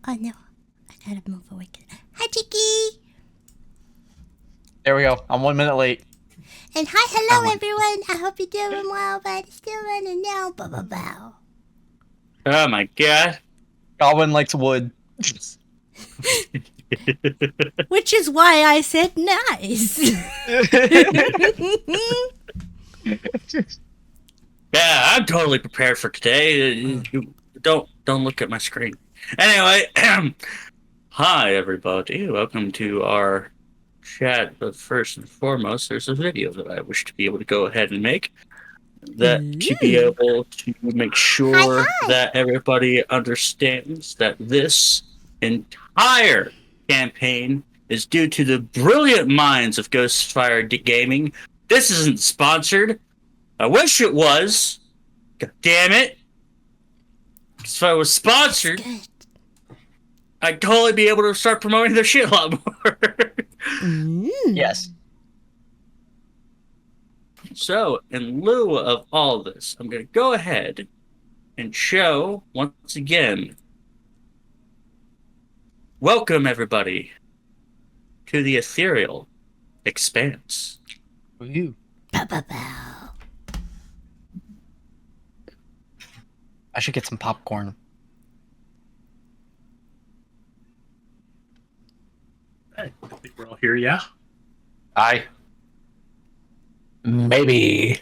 Oh no, I gotta move away. Hi, Chikiw! There we go. I'm 1 minute late. And hi, hello everyone. I hope you're doing well, but I still wanna know. Bow. Oh my god. Godwin likes wood. Which is why I said nice. Yeah, I'm totally prepared for today. You don't look at my screen. Anyway, hi everybody. Welcome to our chat. But first and foremost, there's a video that I wish to be able to go ahead and make. That to be able to make sure that everybody understands that this entire campaign is due to the brilliant minds of Ghostfire Gaming. This isn't sponsored. I wish it was. God damn it. Because if I was sponsored, I'd totally be able to start promoting their shit a lot more. Yes. So, in lieu of all this, I'm going to go ahead and show, once again, welcome everybody to the ethereal expanse. Woo. Bow. I should get some popcorn. I think we're all here, yeah? Aye. Maybe.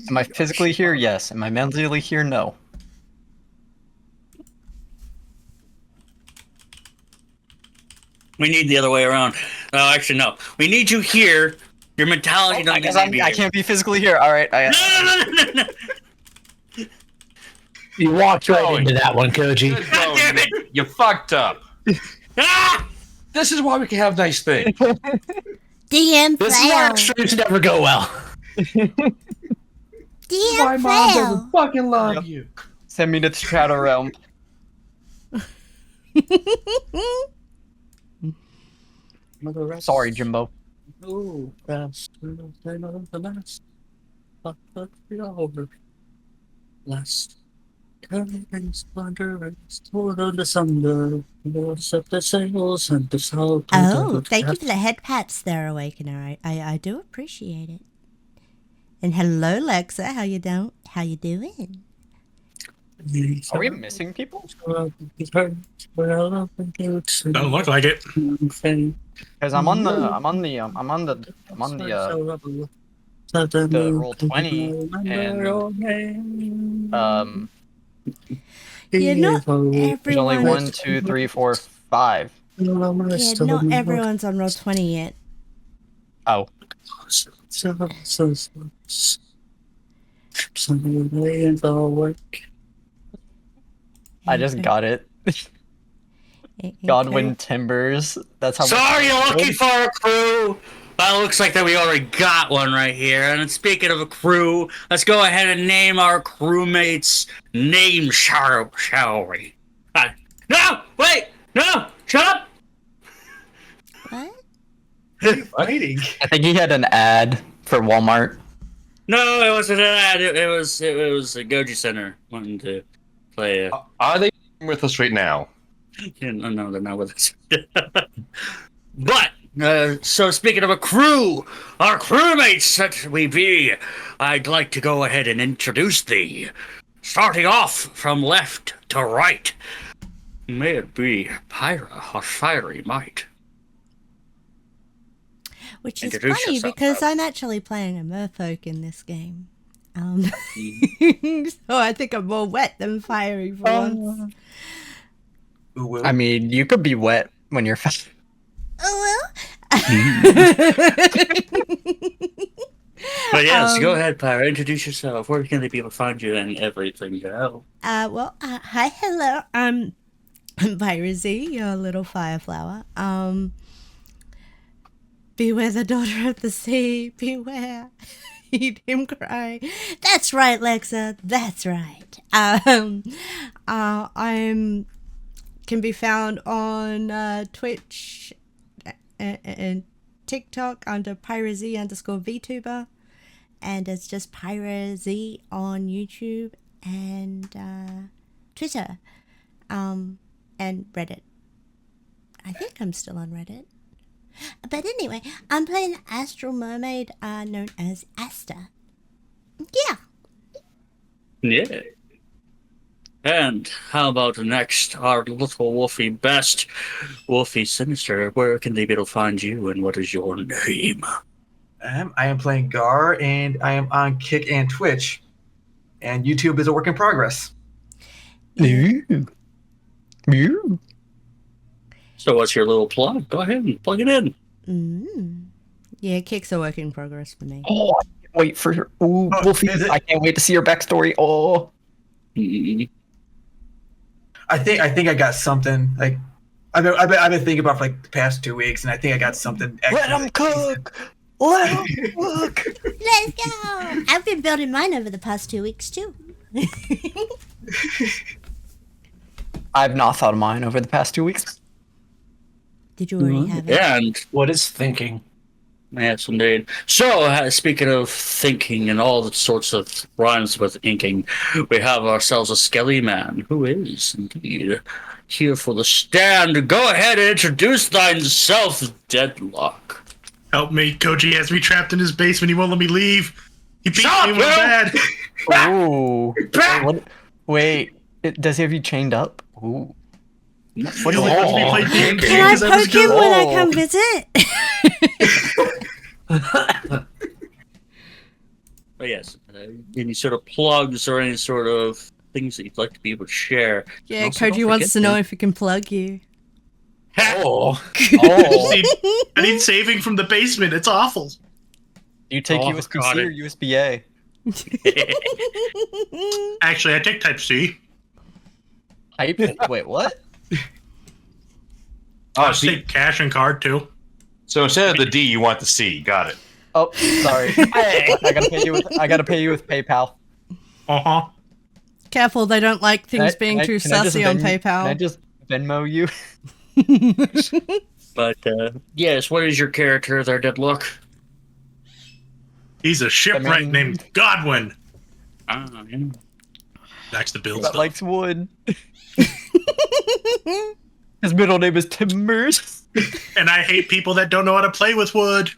Am I physically here? Yes. Am I mentally here? No. We need the other way around. Oh, actually, no. We need you here. Your mentality doesn't need to be I here. can't be physically here. All right. No. You walked right into that one, Koji. God damn it! You fucked up. Ah! This is why we can have nice things. DM This is why fail. our streams never go well. DM My mom fail. doesn't fucking love you. Send me to the shadow realm. Sorry, Jimbo. Oh, that's the last. Last. Coming splendor is torn asunder. Lords of the sails and the salt. Oh, thank you for the head pats there, Awakener. I do appreciate it. And hello, Lexa. How you doing? Are we missing people? Don't Don't look like it. Because I'm on the roll 20 and Yeah, not there's only everyone. 1, 2, 3, 4, 5. Yeah, not everyone's on roll 20 yet. Oh. I just got it. Godwin Timbers. That's how. Sorry, you're looking for a crew. Well, it looks like that we already got one right here. And speaking of a crew, let's go ahead and name our crewmates' name, shall we? No! Wait! No! Shut up! What? Fighting. I think he had an ad for Walmart. No, it wasn't an ad. It was a Goji Center wanting to play. Are they with us right now? No, they're not with us. But, so speaking of a crew, our crewmates that we be, I'd like to go ahead and introduce thee. Starting off from left to right. May it be Pyra, our fiery might. Which is Introduce funny yourself, because bro. I'm actually playing a merfolk in this game. So I think I'm more wet than fiery for once. I mean, you could be wet when you're fast. Oh But yes, go ahead, Pyra. Introduce yourself. Where can they be able to find you and everything else? Hi, hello. I'm Pyra Z, your little fire flower. Beware the daughter of the sea. Beware. Heed him cry. That's right, Lexa. That's right. I'm can be found on Twitch and TikTok under Pyra Z _ VTuber, and it's just Pyra Z on YouTube and Twitter. and Reddit. I think I'm still on Reddit. But anyway, I'm playing Astral Mermaid, known as Asta. Yeah. Yeah. And how about next, our little Wolfie Best, Wolfie Sinister? Where can they be able to find you, and what is your name? I am playing Gar, and I am on Kick and Twitch. And YouTube is a work in progress. So what's your little plug? Go ahead and plug it in. Yeah, Kick's a work in progress for me. Oh, I can't wait for Wolfie. is it? I can't wait to see your backstory. Oh, I think I got something like I've been thinking about for like the past 2 weeks, and I think I got something. let him cook. Let him cook. Let's go! I've been building mine over the past 2 weeks, too. I've not thought of mine over the past 2 weeks. Did you already have it? And What is thinking? yes, indeed. So, speaking of thinking and all the sorts of rhymes with inking, we have ourselves a Skelly Man who is indeed here for the stand. Go ahead and introduce thyself, Deadlock. Help me. Koji has me trapped in his basement. He won't let me leave. He beat Stop, me with Will! bad. Ooh. Back! Wait, does he have you chained up? Ooh. What do you like? Me play D&D Can I 'cause that was poke him good. when I come visit? But yes, any sort of plugs or any sort of things that you'd like to be able to share. Yeah, Also, Koji don't wants to know forget if he can plug you. Oh. I need saving from the basement. It's awful. You take Oh, USB-C got or it. USB-A? Actually, I take Type C. Wait, what? I Oh, see, take cash and card too. so instead of the D, you want the C. Got it. Oh, sorry. I gotta pay you with PayPal. Careful, they don't like things Can I- being can I- too can I just sassy on Can I PayPal. just Venmo you? But yes, what is your character there, Deadlock? He's a shipwright I mean- named Godwin. Ah, yeah. Likes to build That stuff. likes wood. His middle name is Timbers. And I hate people that don't know how to play with wood.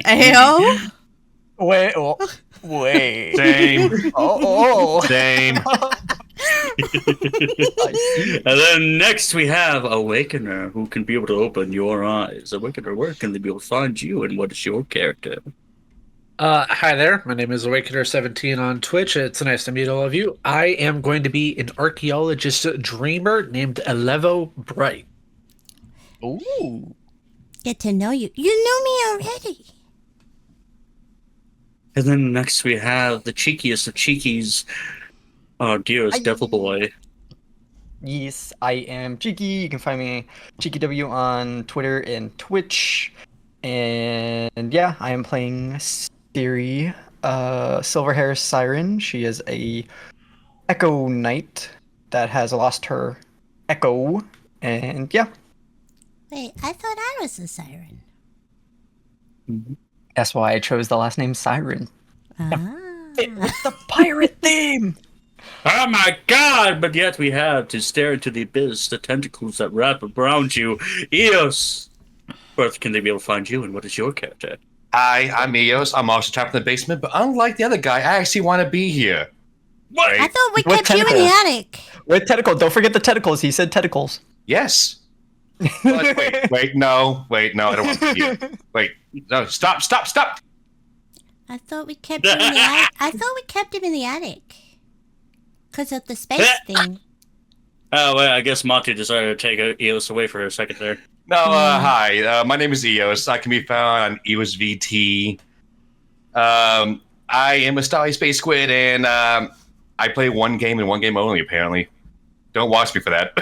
Ayo? Wait, oh, wait. Same. Oh, Same. I see. And then next we have Awakener, who can be able to open your eyes. Awakener, where can they be able to find you, and what is your character? Hi there. My name is Awakener17 on Twitch. It's nice to meet all of you. I am going to be an archaeologist dreamer named Elevo Bright. Ooh. Get to know you. You knew me already. And then next we have the cheekiest of cheekies. Oh, dearest Devil Boy. Yes, I am Cheeky. You can find me CheekyW on Twitter and Twitch. And yeah, I am playing Siri, Silverhair Siren. She is a Echo Knight that has lost her Echo. And yeah, Wait, I thought I was a siren. that's why I chose the last name Siren. Ah. Fit with the pirate theme! Oh my god! But yet we have to stare into the abyss, the tentacles that wrap around you. Eos! Where can they be able to find you, and what is your character? Hi, I'm Eos. I'm also trapped in the basement, but unlike the other guy, I actually want to be here. What? I thought we What kept you in the attic. With tentacles. Don't forget the tentacles. He said tentacles. Yes. But wait, no, I don't want to be here. Wait, no, stop. I thought we kept you in the attic. I thought we kept him in the attic. Because of the space thing. Oh, well, I guess Monty decided to take Eos away for a second there. No, hi. My name is Eos. I can be found on Eos VT. I am a Starry Space Squid, and I play one game and one game only, apparently. Don't watch me for that.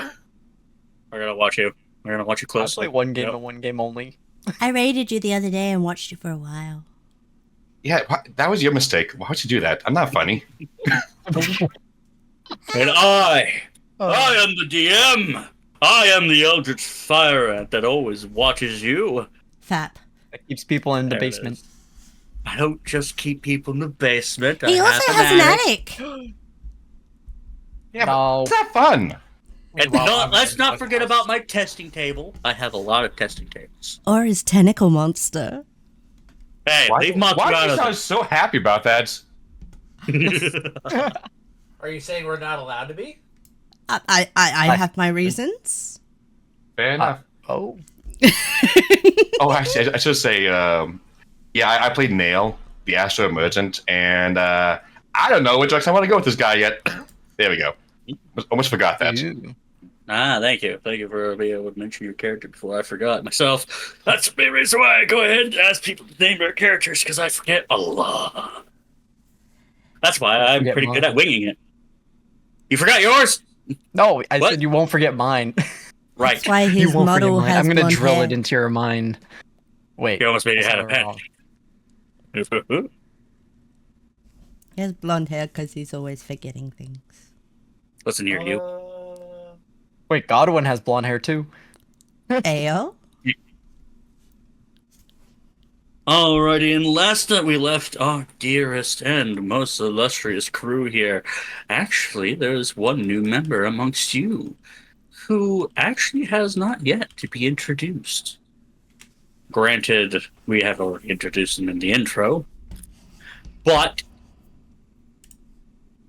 We're gonna watch you. We're gonna watch you I closely. play one game Yep. and one game only. I raided you the other day and watched you for a while. Yeah, that was your mistake. Why would you do that? I'm not funny. And I am the DM. I am the Eldritch Fire Ant that always watches you. Fap. That keeps people in the There it basement. is. I don't just keep people in the basement. He I also have has an attic. Yeah, No. but it's not fun. And Well, let's not forget about my testing table. I have a lot of testing tables. Or his tentacle monster. Hey, Why, leave Mothra why do out you of sound so happy about that? it. Are you saying we're not allowed to be? I have my reasons. Fair enough. Oh. Oh, actually, I should say, yeah, I played Nail, the Astro Emergent, and I don't know which direction I want to go with this guy yet. There we go. Almost forgot that. Ew. Thank you. Thank you for being able to mention your character before I forgot myself. That's the main reason why I go ahead and ask people to name their characters, because I forget a lot. That's why I'm Forget pretty mine. good at winging it. You forgot yours? No, I What? said you won't forget mine. Right. That's why You his won't forget model mine. has I'm gonna blonde drill hair. it into your mind. Wait. You almost made it I out said of it pen. wrong. He has blonde hair because he's always forgetting things. Listen here, you. Wait, Godwin has blonde hair too. Ayo? Alrighty, and last that we left our dearest and most illustrious crew here, actually, there's one new member amongst you who actually has not yet to be introduced. Granted, we have already introduced him in the intro, but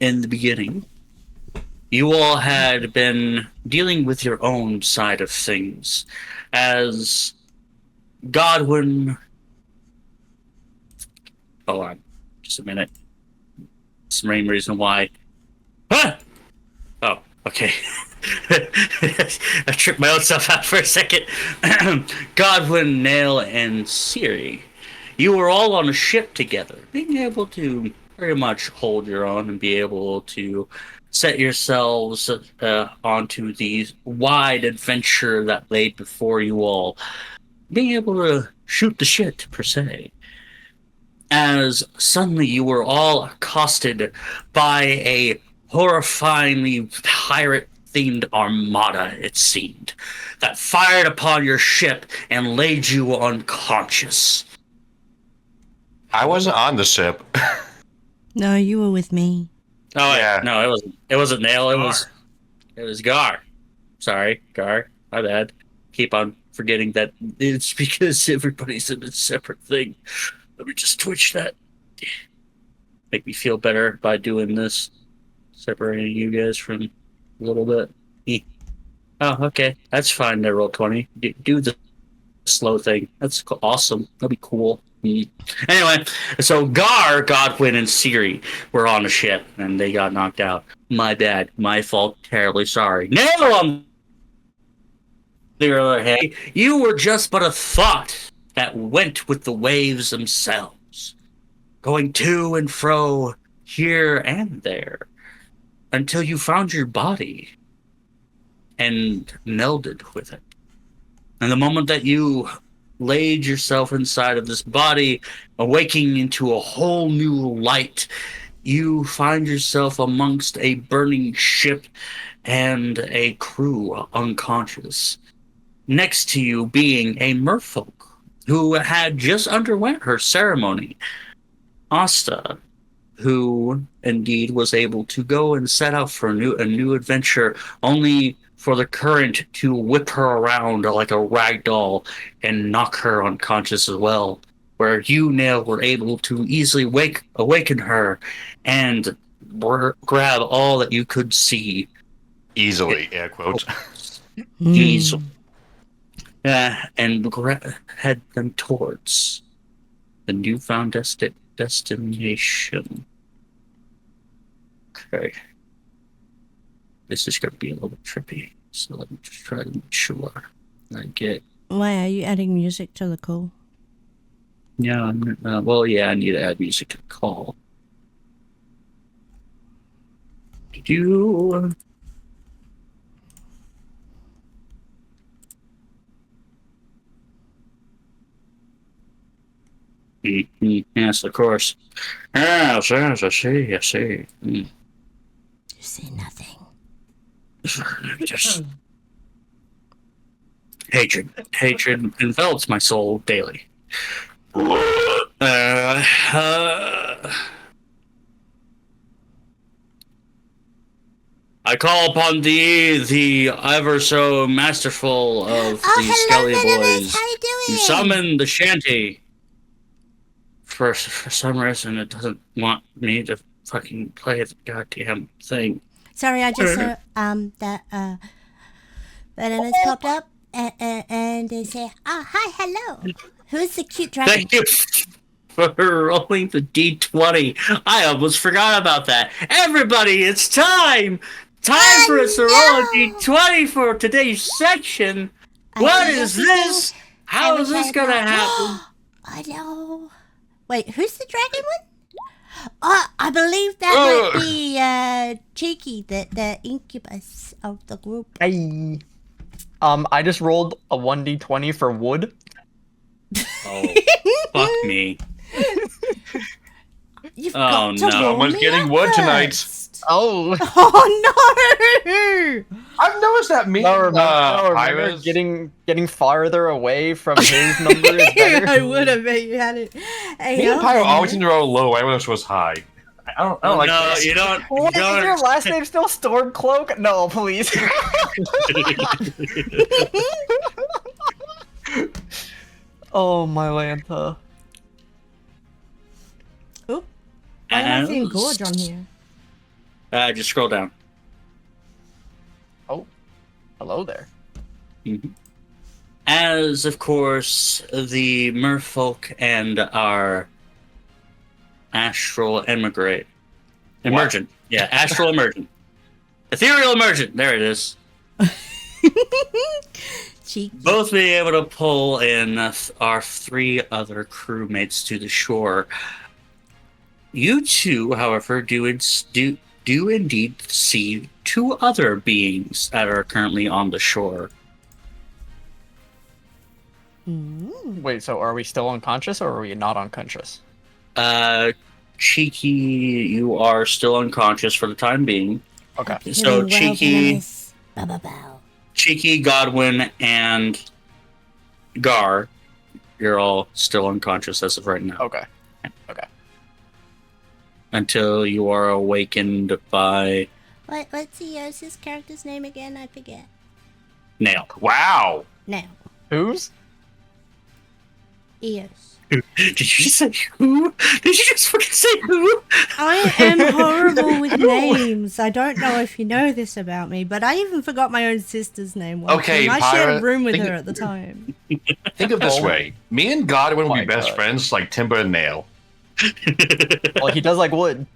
in the beginning, you all had been dealing with your own side of things as Godwin. Hold on, just a minute. It's the main reason why. Ah! Oh, okay. I tripped my own self out for a second. Godwin, Nail, and Siri. You were all on a ship together, being able to very much hold your own and be able to set yourselves onto the wide adventure that lay before you all. Being able to shoot the shit, per se. As suddenly you were all accosted by a horrifyingly pirate-themed armada, it seemed, that fired upon your ship and laid you unconscious. I wasn't on the ship. No, you were with me. Oh, wait, Yeah. no, it wasn't Nail, it Gar. was Gar. Sorry, Gar, my bad. Keep on forgetting that it's because everybody's in a separate thing. Let me just twitch that. Make me feel better by doing this. Separating you guys from a little bit. Oh, okay. That's fine there, Roll20. Do the slow thing. That's awesome. That'd be cool. Anyway, so Gar, Godwin, and Siri were on a ship, and they got knocked out. My bad. My fault. Terribly sorry. Nail on the other hand, you were just but a thought that went with the waves themselves, going to and fro here and there, until you found your body and melded with it. And the moment that you laid yourself inside of this body, awaking into a whole new light, you find yourself amongst a burning ship and a crew unconscious. Next to you being a merfolk who had just underwent her ceremony. Asta, who indeed was able to go and set out for a new adventure, only for the current to whip her around like a rag doll and knock her unconscious as well. Where you, Nail, were able to easily awaken her and grab all that you could see. Easily, air quotes. Easily. And head them towards the newfound destination. Okay. This is going to be a little bit trippy, so let me just try to make sure I get. Why are you adding music to the call? Yeah, well, yeah, I need to add music to the call. Do. Yes, of course. Yes, I see. You see nothing. Just hatred envelops my soul daily. I call upon thee, the ever so masterful of the hello, Skelly Venomous. Boys, How you to doing? summon the shanty. For some reason, it doesn't want me to fucking play the goddamn thing. Sorry, I just saw that Venomous popped up and they say, "Oh, hi, hello. Who's the cute dragon?" Thank you for rolling the D20. I almost forgot about that. Everybody, it's time! Time for us to roll a D20 for today's section. What is this? How is this gonna happen? I know. Wait, who's the dragon one? I believe that might be Chikiw, the incubus of the group. I just rolled a 1d20 for wood. Oh, fuck me. You've Oh, got to no. roll Someone's me getting up wood first. tonight. Oh. Oh no! I've noticed that me No, and remember Pyra getting farther away from his number is better. I would have bet you had it. Hey, me and Pyra okay. always seem to roll low. Everyone else was high. I don't like no, this. you don't. What, is don't your last name still Stormcloak? No, please. Oh, my Lanta. Oop. Why am I seeing Gorge on here? Just scroll down. Oh, hello there. As, of course, the merfolk and our astral emergent. Yeah, astral emergent. Ethereal emergent. There it is. Cheeky. Both being able to pull in our three other crewmates to the shore. You two, however, do indeed see two other beings that are currently on the shore. Wait, so are we still unconscious or are we not unconscious? Chikiw, you are still unconscious for the time being. Okay. So Doing well, Chikiw, Venomous. Bow. Chikiw, Godwin, and Gar, you're all still unconscious as of right now. Okay. Until you are awakened by What's Eos's character's name again? I forget. Nail. Wow. Now, Who's? Eos. Did you just say who? Did you just fucking say who? I am horrible with names. I don't know if you know this about me, but I even forgot my own sister's name once. Okay, and I shared a Pyra, room with think- her at the time. Think of this Oh. way: me and Godwin will My be best God. friends like Timber and Nail. Well, he does like wood.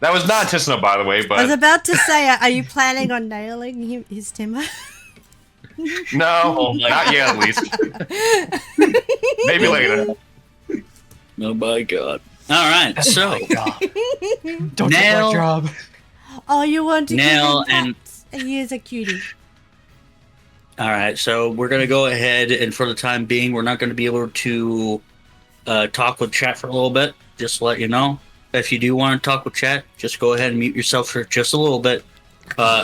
That was not intentional, by the way, I was but about to say, are you planning on nailing his timber? no, Oh my not yet, at least. Maybe later. Oh my god. Alright, so Don't Nail- take my job. Oh, you want to Nail give him and- pats? He is a cutie. Alright, so we're gonna go ahead and for the time being we're not gonna be able to talk with chat for a little bit. Just to let you know. If you do want to talk with chat, just go ahead and mute yourself for just a little bit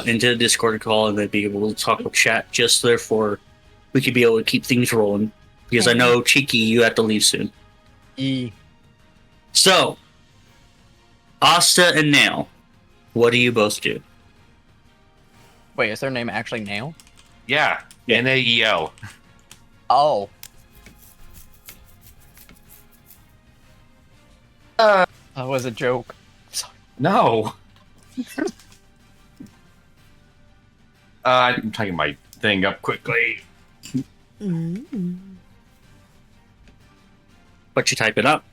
into the Discord call and then be able to talk with chat. Just therefore, we could be able to keep things rolling. Because I know, Chikiw, you have to leave soon. So, Asta and Nail, what do you both do? Wait, is their name actually Nail? Yeah, Nael. Oh. That was a joke. Sorry. No. I'm taking my thing up quickly. What you typing up?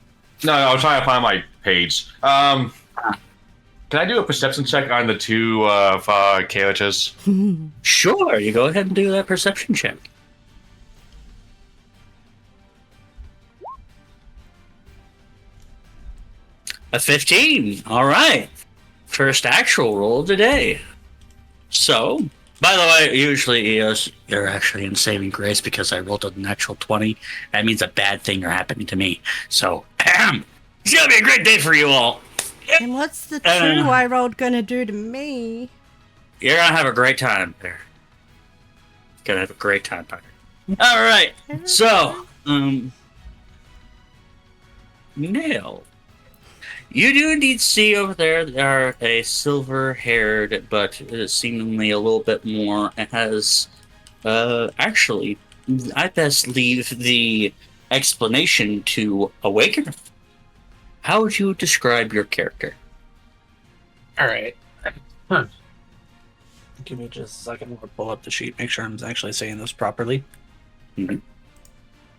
No, I was trying to find my page. Can I do a perception check on the two Kaliches? Sure, you go ahead and do that perception check. A 15. All right. First actual roll of the day. So, by the way, usually EOS, you're actually in saving grace because I rolled a natural 20. That means a bad thing are happening to me. So, it's going to be a great day for you all. And what's the true I rolled gonna do to me? You're going to have a great time there. Going to have a great time, Parker. All right. So, Nail. You do indeed see over there a silver-haired, but seemingly a little bit more. It has, actually, I best leave the explanation to Awakener. How would you describe your character? All right. Give me just a second to pull up the sheet, make sure I'm actually saying this properly. Mhm.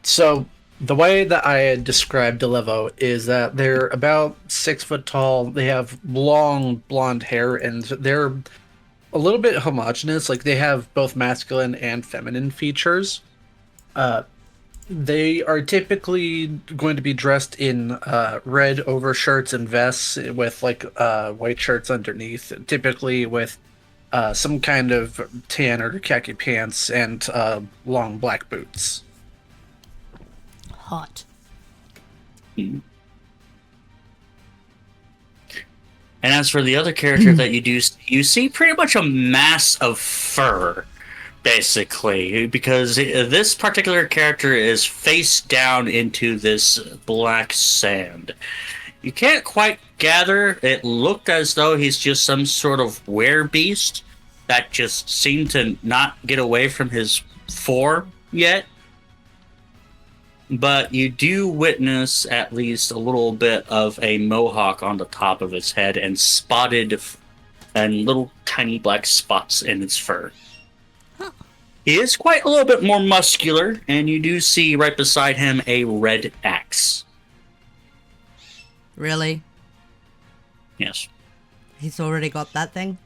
So, the way that I had described Delevo is that they're about 6 foot tall. They have long blonde hair, and they're a little bit homogenous. Like, they have both masculine and feminine features. They are typically going to be dressed in red overshirts and vests with white shirts underneath, typically with some kind of tan or khaki pants and long black boots. Hot. And as for the other character that you see pretty much a mass of fur, basically, because this particular character is face down into this black sand. You can't quite gather. It looked as though he's just some sort of werebeast that just seemed to not get away from his form yet. But you do witness at least a little bit of a mohawk on the top of his head and spotted and little tiny black spots in his fur. Huh. He is quite a little bit more muscular, and you do see right beside him a red axe. Really? Yes. He's already got that thing?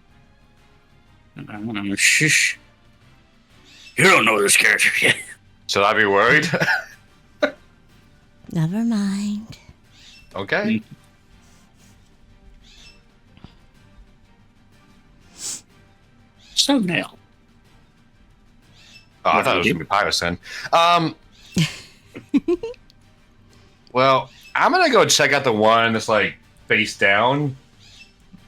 Shush. You don't know this character yet. Should I be worried? Never mind. Okay. So now. Oh, I What thought do it was you going to be Pyra then. Well, I'm going to go check out the one that's like face down.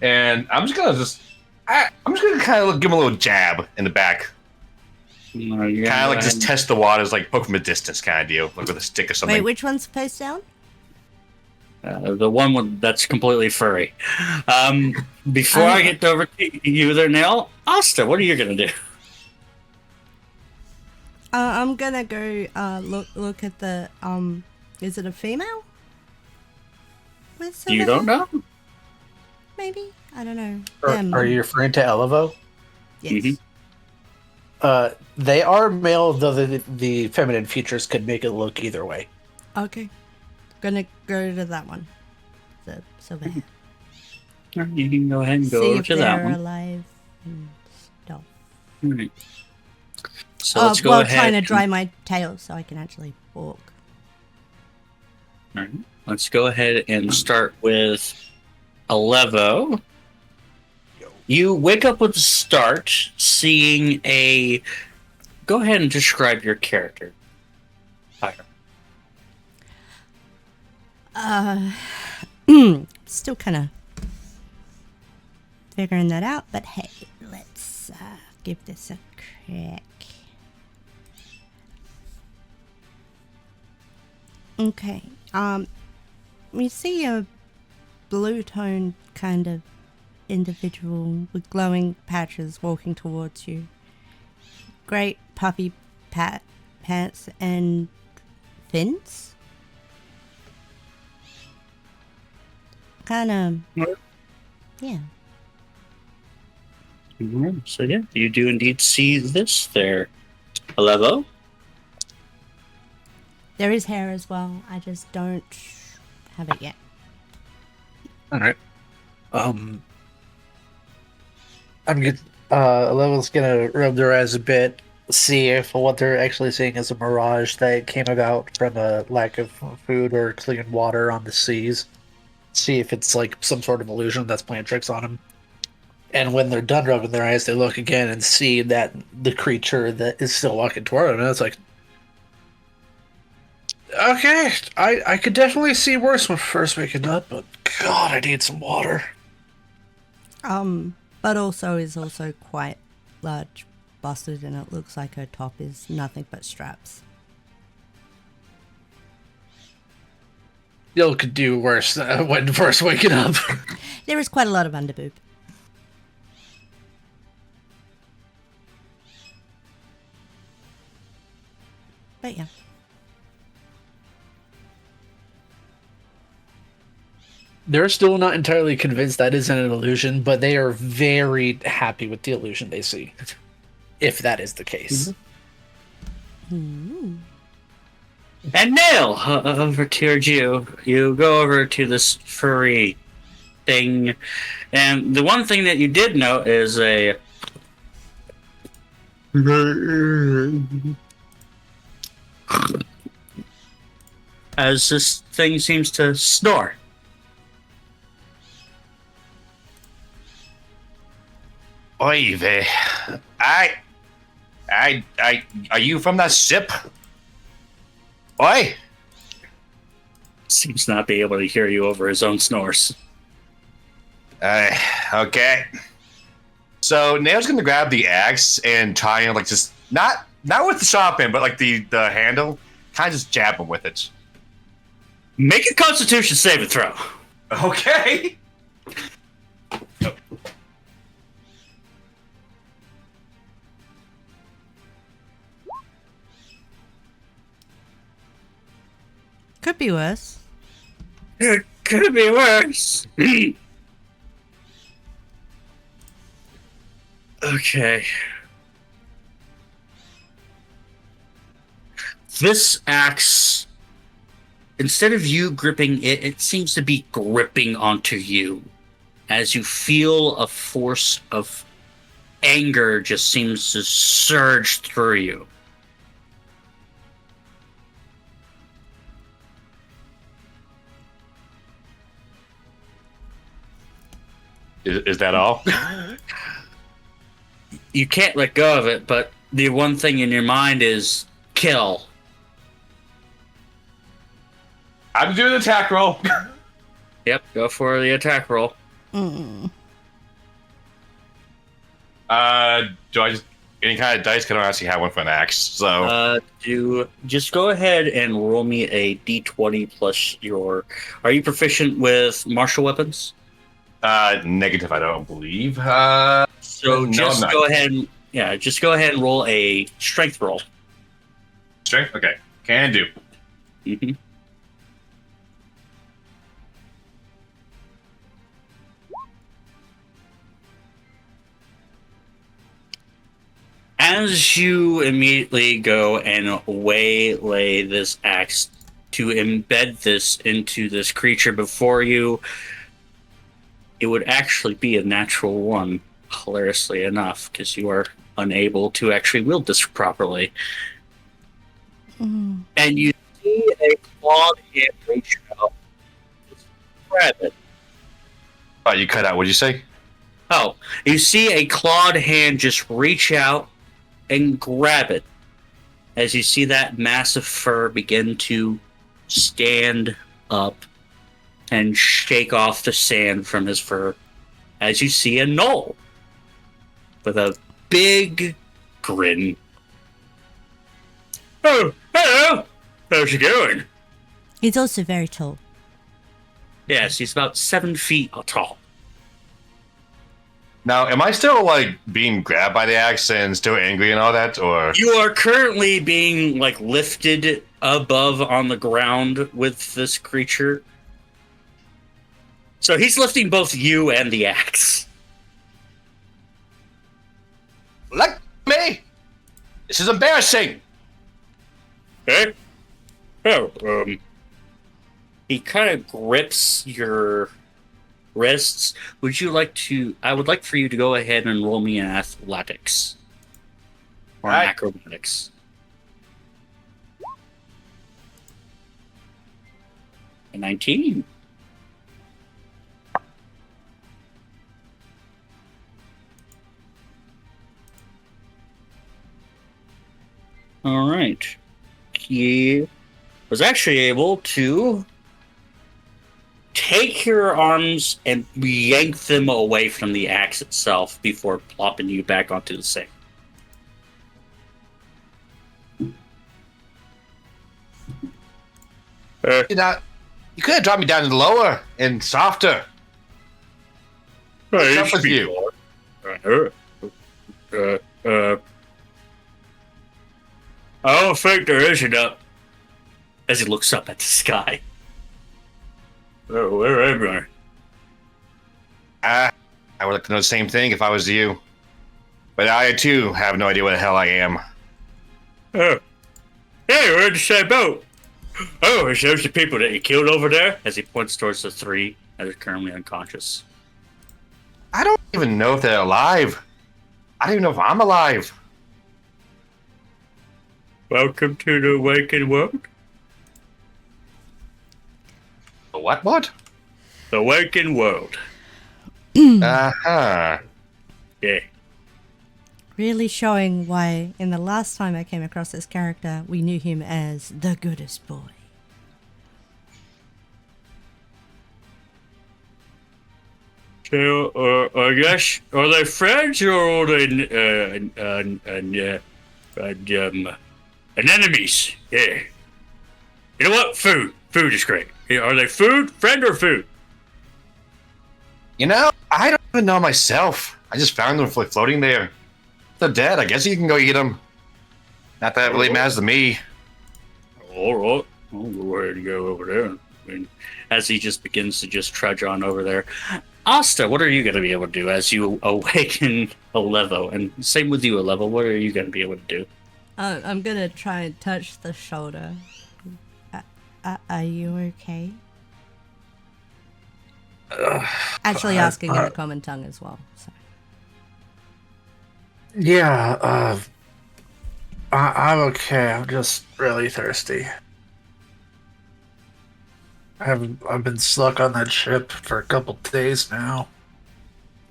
And I'm just going to kind of give him a little jab in the back. No, you Kind of like gotta just test the waters, like poke from a distance kind of deal. Like with a stick or something. Wait, which one's face down? the one that's completely furry. Before I get over to you there, Nell, Asta, what are you going to do? I'm gonna go look at the is it a female? With silver You don't hair? know? Maybe? I don't know. Are you referring to Elevo? Yes. Mhm. They are male, though the feminine features could make it look either way. Okay. Gonna go to that one. The silver hair. You can go ahead and go See over if to that they're one. alive and stuff. Alright. So let's go while ahead. trying to dry my tail so I can actually walk. Alright. Let's go ahead and start with Alevo. You wake up with a start, seeing a. Go ahead and describe your character. Pyra. Still kind of figuring that out, but hey, let's give this a crack. Okay. You see a blue tone kind of individual with glowing patches walking towards you. Great puffy pants and fins. Kind of, yeah. Alright, so yeah, you do indeed see this there. Alevo? There is hair as well. I just don't have it yet. All right. I'm good. Level's gonna rub their eyes a bit, see if what they're actually seeing is a mirage that came about from a lack of food or clean water on the seas. See if it's like some sort of illusion that's playing tricks on them. And when they're done rubbing their eyes, they look again and see that the creature that is still walking toward them. And it's like, okay, I could definitely see worse when first waking up, but God, I need some water. But also is also quite large busted, and it looks like her top is nothing but straps. Y'all could do worse when first waking up. There is quite a lot of underboob. But yeah. They're still not entirely convinced that isn't an illusion, but they are very happy with the illusion they see. If that is the case. Mm. And Neil, over towards you. You go over to this furry thing, and the one thing that you did note is a as this thing seems to snore. Oy vey. Are you from that ship? Oi! Seems not be able to hear you over his own snores. Okay. So Nail's gonna grab the axe and try and like just not with the sharp end, but like the handle, kind of just jab him with it. Make a Constitution saving throw. Okay. Could be worse. It could be worse. Okay. This axe, instead of you gripping it, it seems to be gripping onto you. As you feel a force of anger just seems to surge through you. Is that all? You can't let go of it, but the one thing in your mind is kill. I'm doing the attack roll. Yep, go for the attack roll. Mm. Do I just any kind of dice? Can I actually have one for an axe? So Just go ahead and roll me a d20 plus your. Are you proficient with martial weapons? negative, I don't believe. So no, just I'm not. go ahead and just go ahead and roll a strength roll. Strength? Okay. Can do. Mm-hmm. As you immediately go and waylay this axe to embed this into this creature before you, it would actually be a natural one, hilariously enough, because you are unable to actually wield this properly. Mm. And you see a clawed hand reach out. Just grab it. Oh, you cut out. What'd you say? Oh, you see a clawed hand just reach out and grab it. As you see that massive fur begin to stand up and shake off the sand from his fur, as you see a gnoll with a big grin. Oh, hello! How's it going? He's also very tall. Yes, he's about 7 feet tall. Now, am I still like being grabbed by the axe and still angry and all that, or You are currently being lifted above on the ground with this creature. So he's lifting both you and the axe. let me? This is embarrassing. Okay. Oh, he kind of grips your wrists. Would you like to? I would like for you to go ahead and roll me an athletics or an Alright. acrobatics. A 19. All right. He was actually able to take your arms and yank them away from the axe itself before plopping you back onto the sand. You're not. You could have dropped me down lower and softer. What's up with you? I don't think there is enough. As he looks up at the sky. Where am I? I would like to know the same thing if I was you. But I, too, have no idea where the hell I am. Oh. Hey, we're in the same boat. Oh, is those the people that you killed over there? As he points towards the 3 that are currently unconscious. I don't even know if they're alive. I don't even know if I'm alive. Welcome to the awakened world. The what? The awakened world. Uh-huh. Yeah. Really showing why in the last time I came across this character, we knew him as the goodest boy. So, I guess, are they friends or are they enemies? Yeah. You know what? Food. Food is great. Are they food? Friend or food? You know, I don't even know myself. I just found them floating there. They're dead. I guess you can go eat them. Not that it really matters to me. All right. I'll go ahead and go over there. As he just begins to just trudge on over there. Asta, what are you going to be able to do as you awaken Alevo? And same with you, Alevo. What are you going to be able to do? I'm gonna try and touch the shoulder. Are you okay? Actually asking in a common tongue as well. So. Yeah, I'm okay. I'm just really thirsty. I've been stuck on that ship for a couple days now.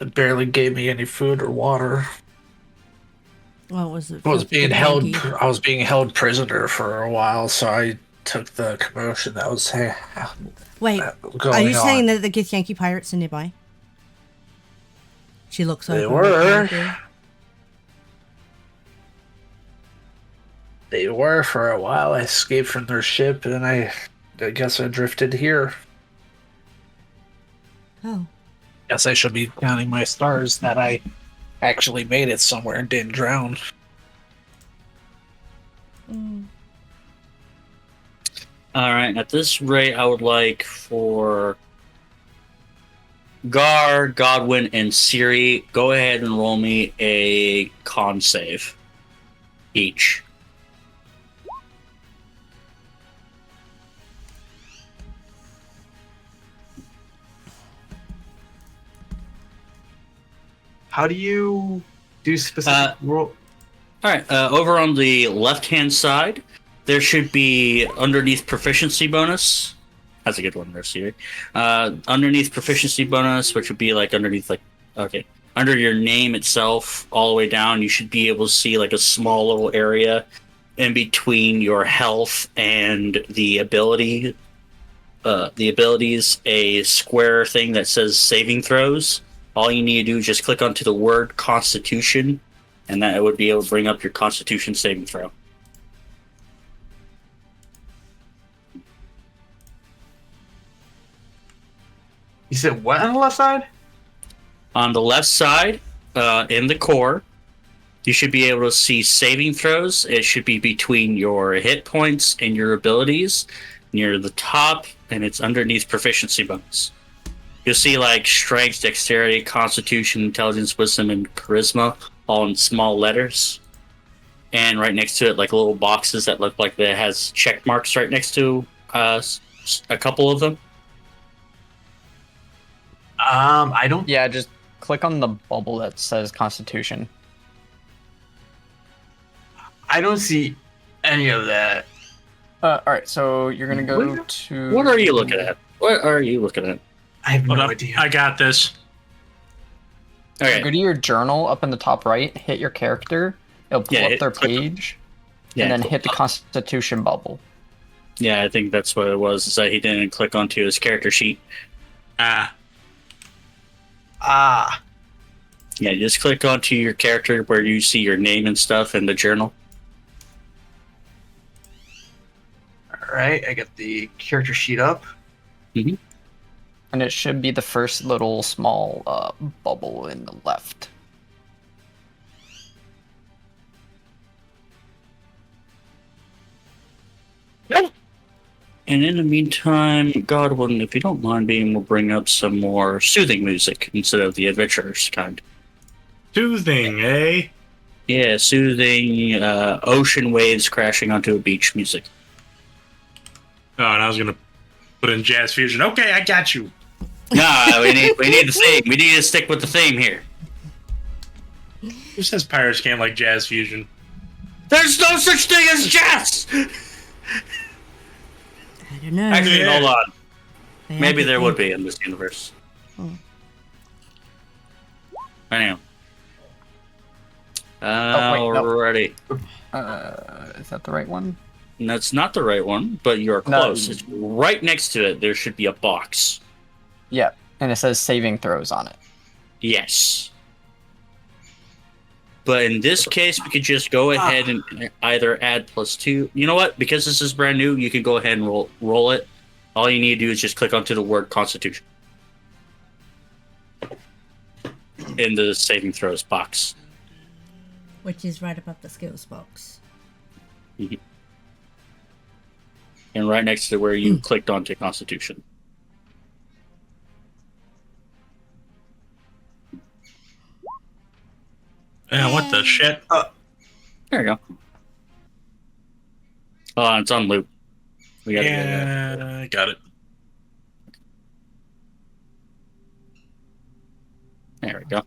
It barely gave me any food or water. What was it? I was being held prisoner for a while, so I took the commotion that was Wait, going are you on. saying that the Githyanki pirates are nearby? She looks over. They were. They were for a while. I escaped from their ship, and I guess I drifted here. Oh. Guess I should be counting my stars that I actually made it somewhere and didn't drown. All right. At this rate, I would like for Gar, Godwin, and Siri, go ahead and roll me a con save each. How do you do specific roll? All right. Over on the left-hand side, there should be underneath proficiency bonus. That's a good one there, Siri. Underneath proficiency bonus, which would be like underneath, like, okay, under your name itself, all the way down, you should be able to see like a small little area in between your health and the ability. The abilities, a square thing that says saving throws. All you need to do is just click onto the word Constitution, and that would be able to bring up your Constitution saving throw. You said what on the left side? On the left side, in the core, you should be able to see saving throws. It should be between your hit points and your abilities, near the top, and it's underneath proficiency bonus. You'll see like strength, dexterity, constitution, intelligence, wisdom, and charisma, all in small letters. And right next to it, like little boxes that look like it has check marks right next to a couple of them. I don't. Yeah, just click on the bubble that says Constitution. I don't see any of that. All right, so you're gonna go to. What are you looking at? What are you looking at? I have no Hold up. idea. I got this. Okay. Go to your journal up in the top right. Hit your character. It'll pull up their page, and then hit the Constitution bubble. Yeah, I think that's what it was. Is that he didn't click onto his character sheet. Ah. Yeah, just click onto your character where you see your name and stuff in the journal. All right, I got the character sheet up. Mhm. And it should be the first little small bubble in the left. And in the meantime, Godwin, if you don't mind being, we'll bring up some more soothing music instead of the adventurous kind. Soothing, eh? Yeah, soothing, ocean waves crashing onto a beach music. Oh, and I was gonna put in jazz fusion. Okay, I got you. Nah, we need the theme. We need to stick with the theme here. Who says pirates can't like jazz fusion? There's no such thing as jazz! I don't know. Actually, Yeah. hold on. They Maybe have there to would think. be in this universe. Oh. Anyhow. wait, no. Alrighty. Is that the right one? That's not the right one, but you're No. close. It's right next to it. There should be a box. Yeah, and it says saving throws on it. Yes. But in this case, we could just go ahead and either add +2. You know what? Because this is brand new, you can go ahead and roll it. All you need to do is just click onto the word Constitution in the saving throws box. Which is right above the skills box. And right next to where you clicked onto Constitution. Yeah, what the shit? There you go. Oh, it's on loop. We gotta get it. Yeah, got it. There we go.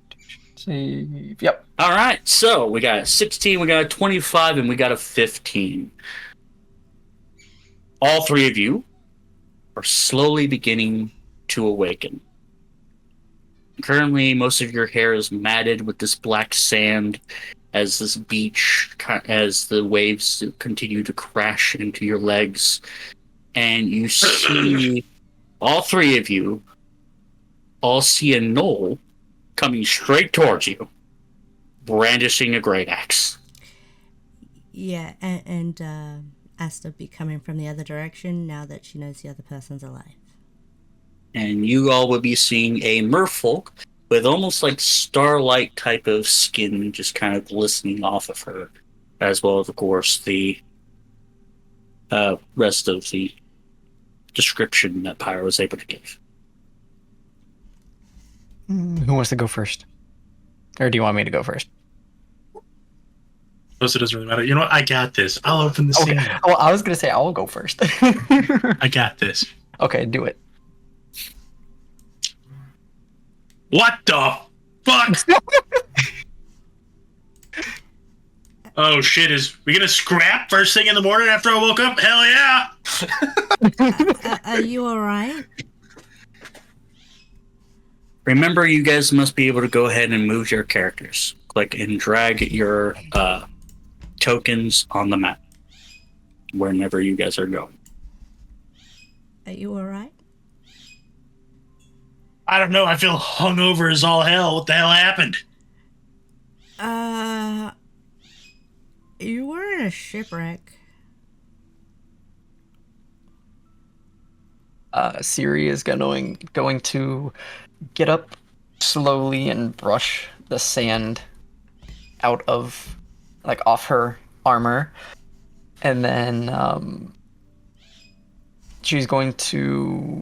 Save. Yep. All right, so we got a 16, we got a 25, and we got a 15. All three of you are slowly beginning to awaken. Currently, most of your hair is matted with this black sand as this beach, as the waves continue to crash into your legs. And you see, all three of you all see a knoll coming straight towards you, brandishing a great axe. Yeah, and Asta be coming from the other direction now that she knows the other person's alive. And you all will be seeing a merfolk with almost like starlight type of skin just kind of glistening off of her, as well as, of course, the rest of the description that Pyra was able to give. Who wants to go first? Or do you want me to go first? Plus, it doesn't really matter. You know what? I got this. I'll open the Okay. scene. Well, I was gonna say I'll go first. I got this. Okay, do it. What the fuck? Oh shit, is we gonna scrap first thing in the morning after I woke up? Hell yeah! Are you alright? Remember, you guys must be able to go ahead and move your characters. Click and drag your tokens on the map wherever you guys are going. Are you alright? I don't know, I feel hungover as all hell. What the hell happened? You were in a shipwreck. Siri is going to get up slowly and brush the sand out of, like, off her armor, and then she's going to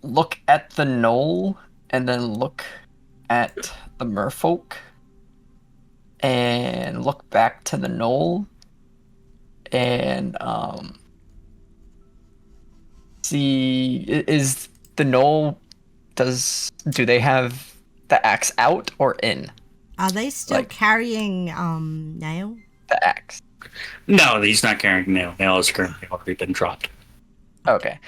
look at the knoll and then look at the merfolk and look back to the knoll and see, is the knoll, do they have the axe out or in? Are they still Like- carrying Nail? The axe. No, he's not carrying nail. Nail has currently already been dropped. Okay.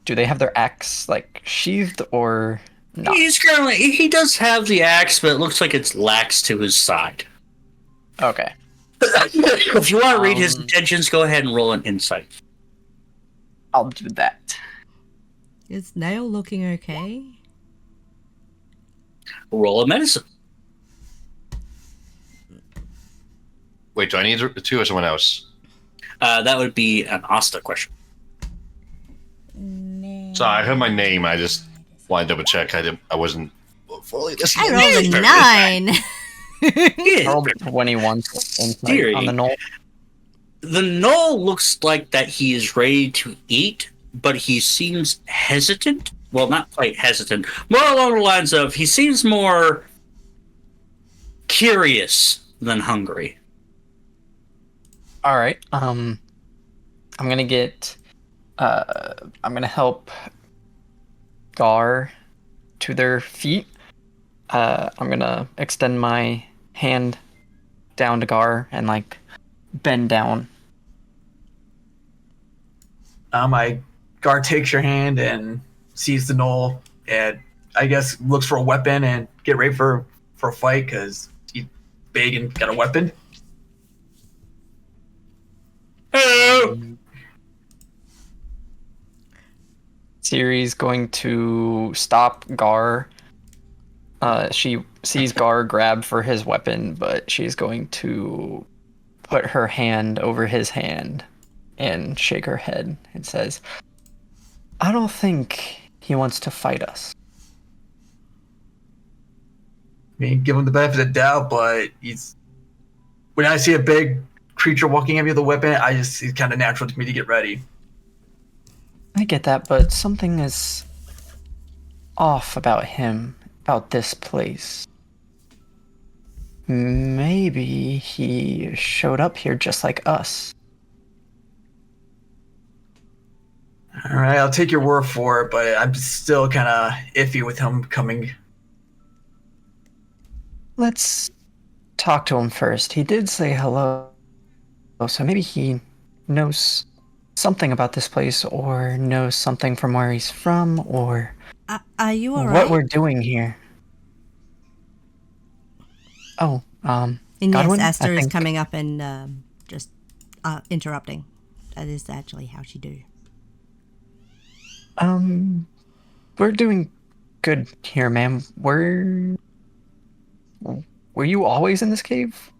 Do they have their axe, like, sheathed or not? He does have the axe, but it looks like it's lax to his side. Okay. If you want to read his Um, intentions, go ahead and roll an insight. I'll do that. Is Nail looking okay? Roll a medicine. Wait, do I need two or someone else? That would be an Asta question. So I heard my name. I just wanted to double check. I wasn't fully listening. I rolled a 9. I Yeah. rolled 21 insight Theory. on the knoll. The knoll looks like that he is ready to eat, but he seems hesitant. Well, not quite hesitant. More along the lines of he seems more curious than hungry. All right. I'm gonna get. I'm gonna help Gar to their feet. I'm gonna extend my hand down to Gar and like bend down. Guard takes your hand and sees the knoll, and I guess looks for a weapon and get ready for a fight because he's big and got a weapon. Hello. Siri's going to stop Gar. She sees Gar grab for his weapon, but she's going to put her hand over his hand and shake her head and says, I don't think he wants to fight us. I mean, give him the benefit of the doubt, but when I see a big creature walking at me with a weapon, it's kind of natural to me to get ready. I get that, but something is off about him, about this place. Maybe he showed up here just like us. All right, I'll take your word for it, but I'm still kind of iffy with him coming. Let's talk to him first. He did say hello, so maybe he knows something about this place, or knows something from where he's from, or Are you alright? what we're doing here. Oh, And yes, Godwin, Esther I is think- coming up and just interrupting. That is actually how she do. We're doing good here, ma'am. Were you always in this cave?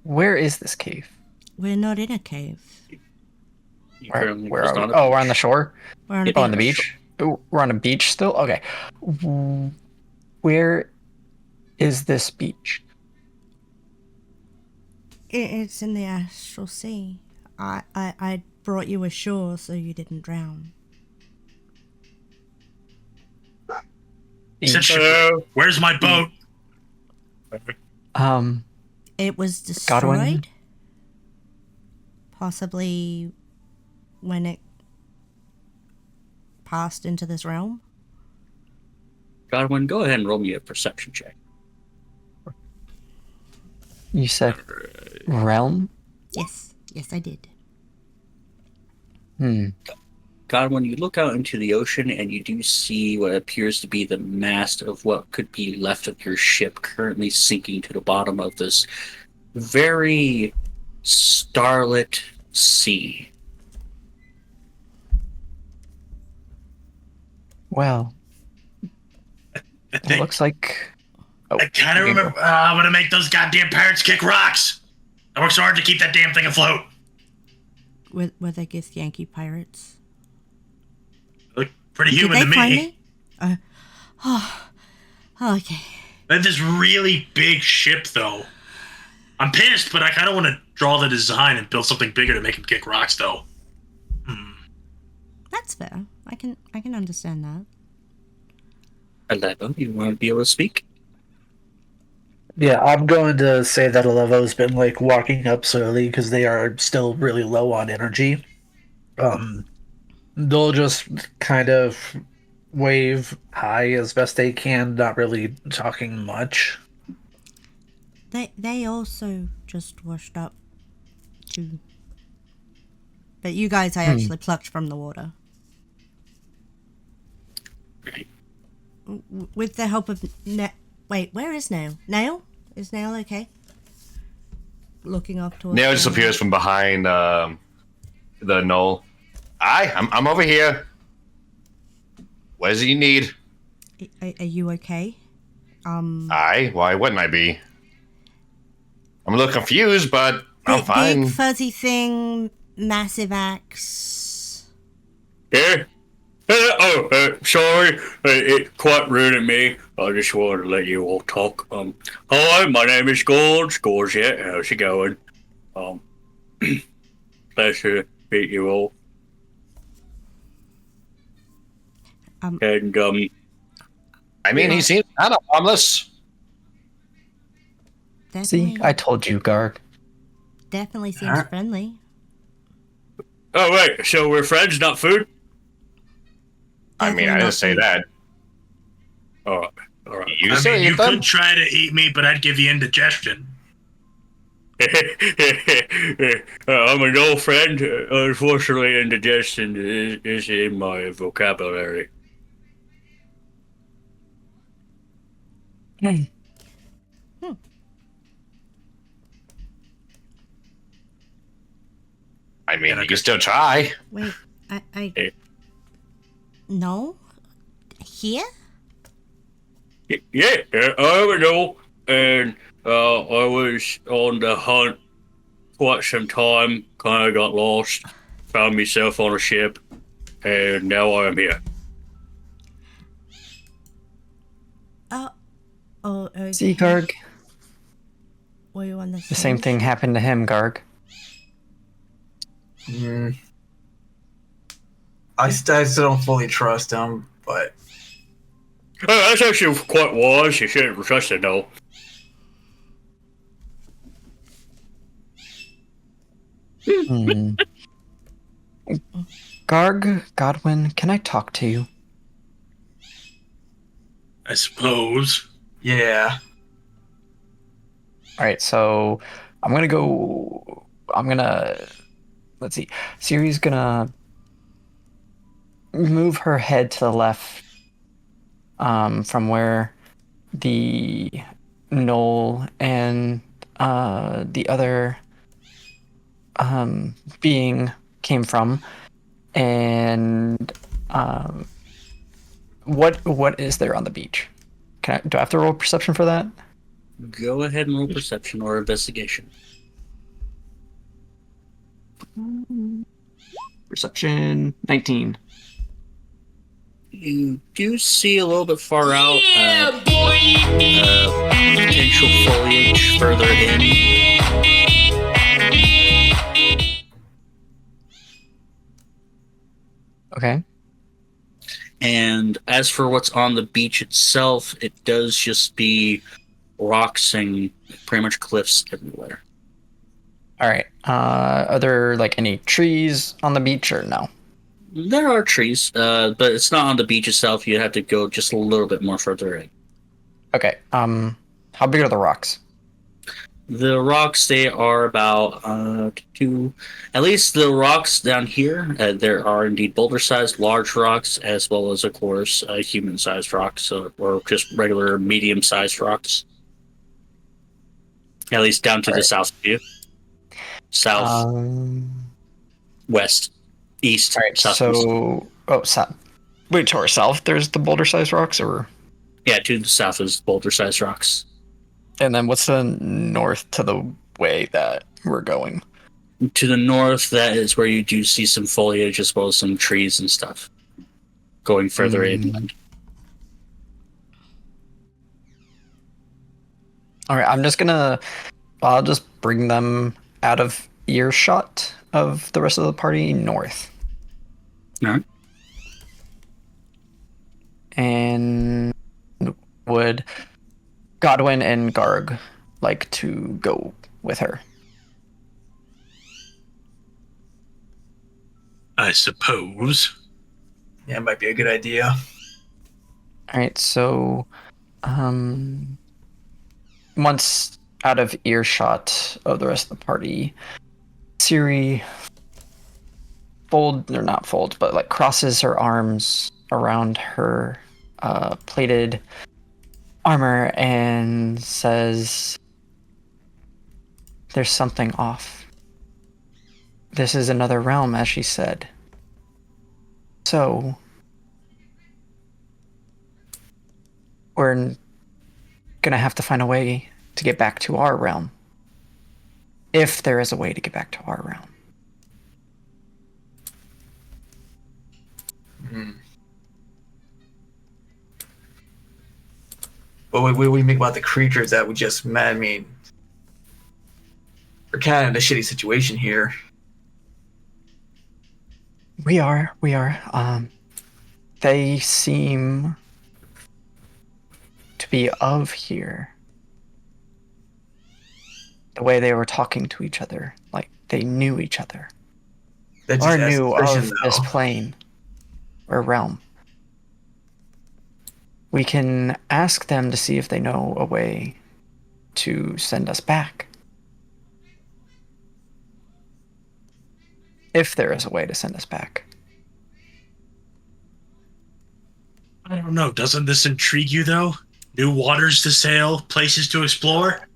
Where is this cave? We're not in a cave. Where are we? Oh, we're on the shore? We're on a Oh, on the beach. beach? Oh, we're on a beach still? Okay. Where is this beach? It's in the astral sea. I brought you ashore so you didn't drown. He said, Hello. "Where's my boat?" It was destroyed? Godwin? Possibly when it passed into this realm? Godwin, go ahead and roll me a perception check. You said realm? Yes. Yes, I did. Godwin, you look out into the ocean and you do see what appears to be the mast of what could be left of your ship currently sinking to the bottom of this very starlit sea. Well, it looks like... Oh, I kind of you can remember. I'm gonna make those goddamn pirates kick rocks. I worked so hard to keep that damn thing afloat. Were they just Yankee pirates? Look pretty Did human they to me. find me? Okay. They have this really big ship, though. I'm pissed, but I kind of want to draw the design and build something bigger to make them kick rocks, though. That's fair. I can understand that. 11, you want to be able to speak? Yeah, I'm going to say that Alevo's been like walking up slowly because they are still really low on energy. They'll just kind of wave hi as best they can, not really talking much. They also just washed up too. But you guys I actually plucked from the water. Right. With the help of wait, where is Nail? Nail? Is Nail okay? Looking off towards Nail just appears from behind the knoll. I'm over here. What is it you need? Are you okay? Why wouldn't I be? I'm a little confused, but I'm fine. Big fuzzy thing, massive axe. Here? Sorry, it quite rude of me. I just wanted to let you all talk. Hi, my name is Gorge. Gorge, yeah, how's it going? Um, Pleasure to meet you all. And I mean, he seems kind of harmless. Definitely, See, I told you, Garg. definitely seems Alright. friendly. oh wait, so we're friends, not food? I mean, I Definitely didn't not say food. that. All right. You I say mean, you eat them? could try to eat me, but I'd give you indigestion. I'm an old friend. Unfortunately, indigestion is in my vocabulary. I mean, Yeah, you can still try. Wait, I Eh. no here. Yeah, I know. And I was on the hunt quite some time. Kind of got lost. Found myself on a ship, and now I am here. Oh, okay. See, Garg, Were you on the the same thing happened to him, Garg. I still don't fully trust him, but That's actually quite wise. You shouldn't trust it, though. Hmm. Garg, Godwin, can I talk to you? I suppose. yeah. All right, so let's see. Siri's gonna move her head to the left, from where the knoll and the other being came from, and what is there on the beach? Do I have to roll perception for that? Go ahead and roll perception or investigation. Perception 19. You do see a little bit far out potential foliage further in. Okay. And as for what's on the beach itself, it does just be rocks and pretty much cliffs everywhere. All right. Are there like any trees on the beach or no? There are trees, but it's not on the beach itself. You have to go just a little bit more further in. Okay. How big are the rocks? The rocks, they are about at least the rocks down here, there are indeed boulder-sized large rocks, as well as, of course, human-sized rocks, or just regular medium-sized rocks. At least down to the south of you. South, west, east, All right. southeast. South. Wait, to our south, there's the boulder-sized rocks, or Yeah, to the south is boulder-sized rocks. and then what's the north to the way that we're going? To the north, that is where you do see some foliage as well as some trees and stuff. Going further inland. All right. I'll just bring them out of earshot of the rest of the party north. Alright. And would Godwin and Garg like to go with her? I suppose. Yeah, it might be a good idea. All right, so once out of earshot of the rest of the party, Siri crosses her arms around her plated armor and says, "There's something off. This is another realm," as she said. So we're gonna have to find a way to get back to our realm. If there is a way to get back to our realm. But we think about the creatures that we just met. I mean, we're kind of in a shitty situation here. We are. They seem to be of here. The way they were talking to each other, like they knew each other. That just Or adds knew suspicion, of this though. plane or realm. We can ask them to see if they know a way to send us back. If there is a way to send us back. I don't know. Doesn't this intrigue you, though? New waters to sail, places to explore?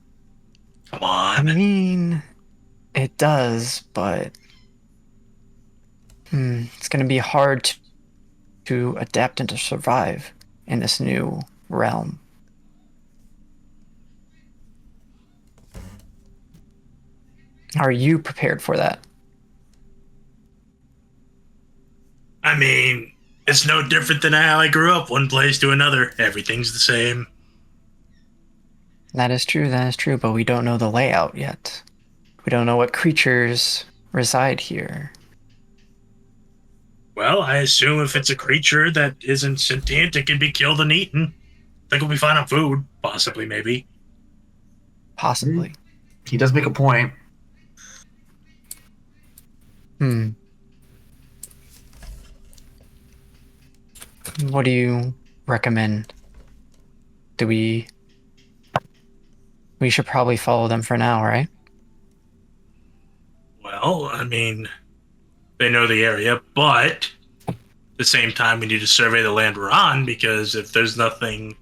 Come I on. mean, it does, but it's going to be hard to adapt and to survive in this new realm. Are you prepared for that? I mean, it's no different than how I grew up, one place to another. Everything's the same. That is true, but we don't know the layout yet. We don't know what creatures reside here. Well, I assume if it's a creature that isn't sentient, it can be killed and eaten. I think we'll be fine on food. Possibly, maybe. Possibly. He does make a point. What do you recommend? We should probably follow them for now, right? Well, I mean, they know the area, but at the same time, we need to survey the land we're on, because if there's nothing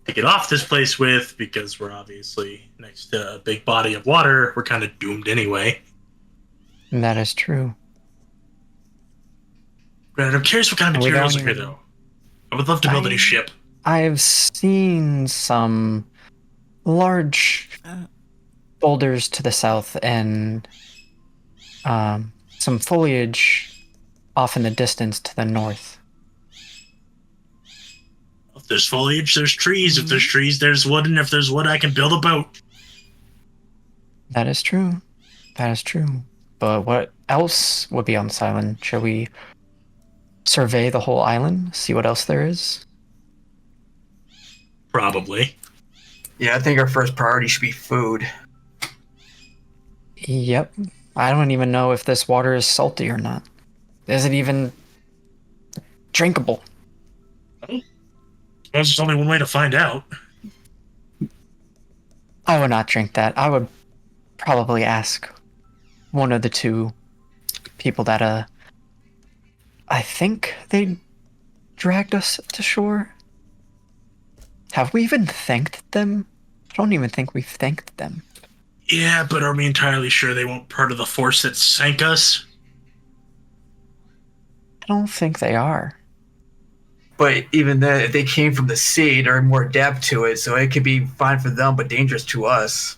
to get off this place with, because we're obviously next to a big body of water, we're kind of doomed anyway. That is true. Granted, I'm curious what kind of We materials don't are here, even- though. I would love to build a new ship. I've seen some large boulders to the south and some foliage off in the distance to the north. If there's foliage, there's trees. If there's trees, there's wood. And if there's wood, I can build a boat. That is true. But what else would be on this island? Shall we survey the whole island, see what else there is? Probably. Yeah, I think our first priority should be food. Yep. I don't even know if this water is salty or not. Is it even drinkable? There's only one way to find out. I would not drink that. I would probably ask one of the two people that I think they dragged us to shore. Have we even thanked them? I don't even think we've thanked them. Yeah, but are we entirely sure they weren't part of the force that sank us? I don't think they are. But even then, if they came from the sea, they're more adept to it, so it could be fine for them, but dangerous to us.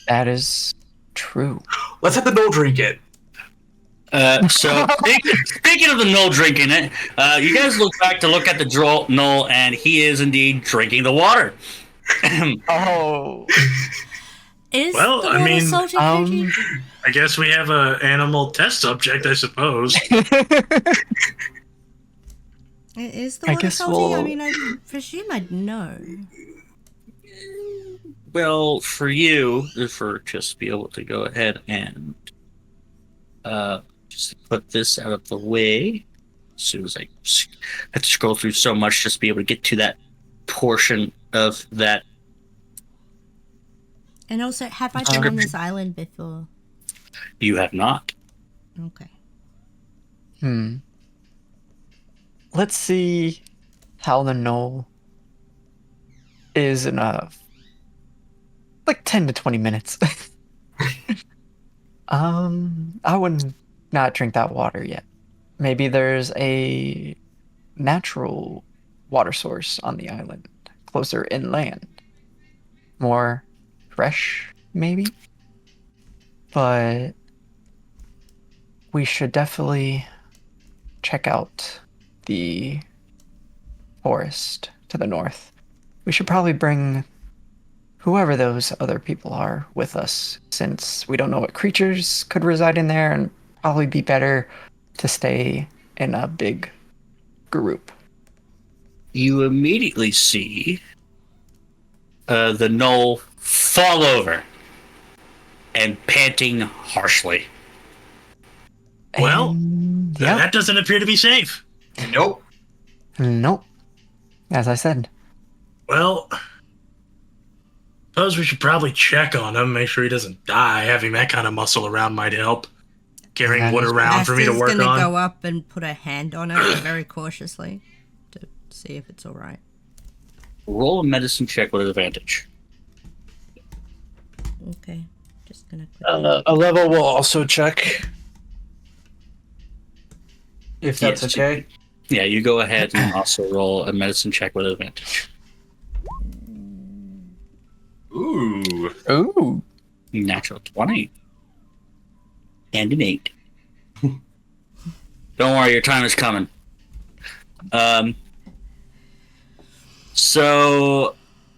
That is true. Let's have the Noel drink it. So speaking of the Knoll drinking it, you guys look back to look at the Knoll, and he is indeed drinking the water. Oh. Is Well, the I water mean, salty, Fuji? I guess we have a animal test subject, I suppose. Is the I water guess salty? I we'll- mean, I presume I'd know. Well, for you, for just be able to go ahead and just put this out of the way, as soon as I have to scroll through so much just to be able to get to that portion of that. And also, have I been on this island before? You have not. Okay. Let's see how the knoll is in like 10 to 20 minutes. I would not drink that water yet. Maybe there's a natural water source on the island, closer inland. More fresh, maybe? But we should definitely check out the forest to the north. we should probably bring whoever those other people are with us, since we don't know what creatures could reside in there, and probably be better to stay in a big group. You immediately see the knoll fall over and panting harshly. Well, And, that doesn't appear to be safe. Nope. Nope. As I said. Well, suppose we should probably check on him, make sure he doesn't die. Having that kind of muscle around might help. Carrying That wood is- around for me to Asta's work gonna on. go up and put a hand on it very cautiously to see if it's all right. Roll a medicine check with advantage. Okay, just gonna. Quickly... A level will also check. If that's Yes. okay. Yeah, you go ahead and also roll a medicine check with advantage. Ooh. Ooh. Natural 20. And an 8. Don't worry, your time is coming. So,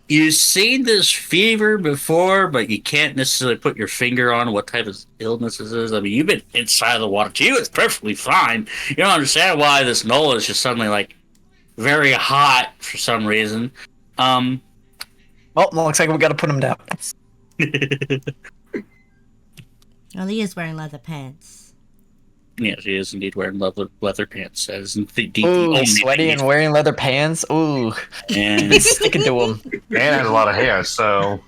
you've seen this fever before, but you can't necessarily put your finger on what type of illness this is. I mean, you've been inside of the water. To you, it's perfectly fine. You don't understand why this knoll is just suddenly, like, very hot for some reason. Well, looks like we gotta put him down. Well, he is wearing leather pants. Yes, he is indeed wearing leather pants. That is indeed the Ooh, only sweaty thing and wearing leather pants. Ooh, And it's sticking to him. Man has a lot of hair, so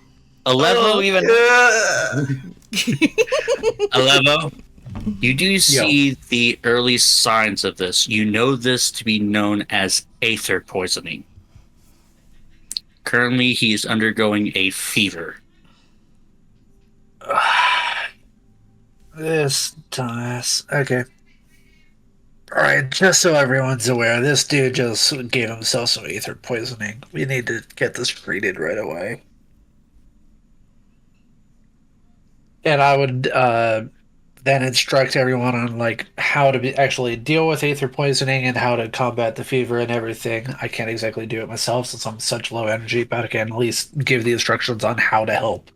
11, even. Alevo, you do see the early signs of this. You know this to be known as aether poisoning. Currently, he is undergoing a fever. This dumbass. Okay. Alright, just so everyone's aware, this dude just gave himself some ether poisoning. We need to get this treated right away. And I would then instruct everyone on like how to actually deal with ether poisoning and how to combat the fever and everything. I can't exactly do it myself since I'm such low energy, but I can at least give the instructions on how to help.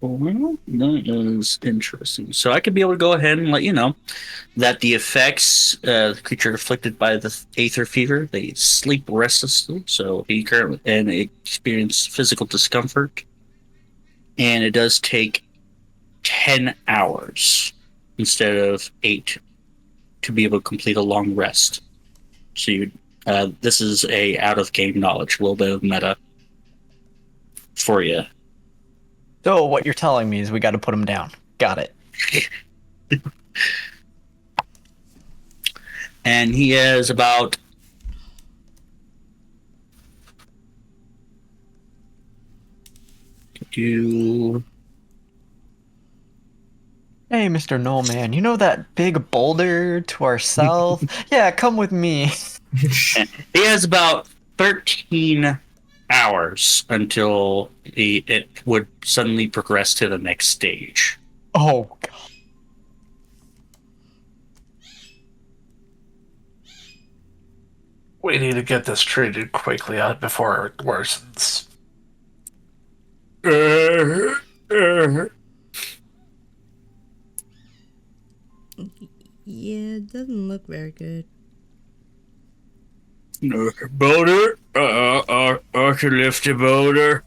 Well, that is interesting. So I could be able to go ahead and let you know that the effects the creature afflicted by the aether fever, they sleep restlessly, so he currently and experience physical discomfort. And it does take 10 hours instead of 8 to be able to complete a long rest. So you, this is a out of game knowledge, a little bit of meta for you. So what you're telling me is we got to put him down. Got it. And he is about to Hey, Mr. Knoll Man, you know that big boulder to our south? Yeah, come with me. he has about 13 hours until it would suddenly progress to the next stage. Oh, God. We need to get this treated quickly before it worsens. Yeah, it doesn't look very good. Boulder? I can lift a boulder.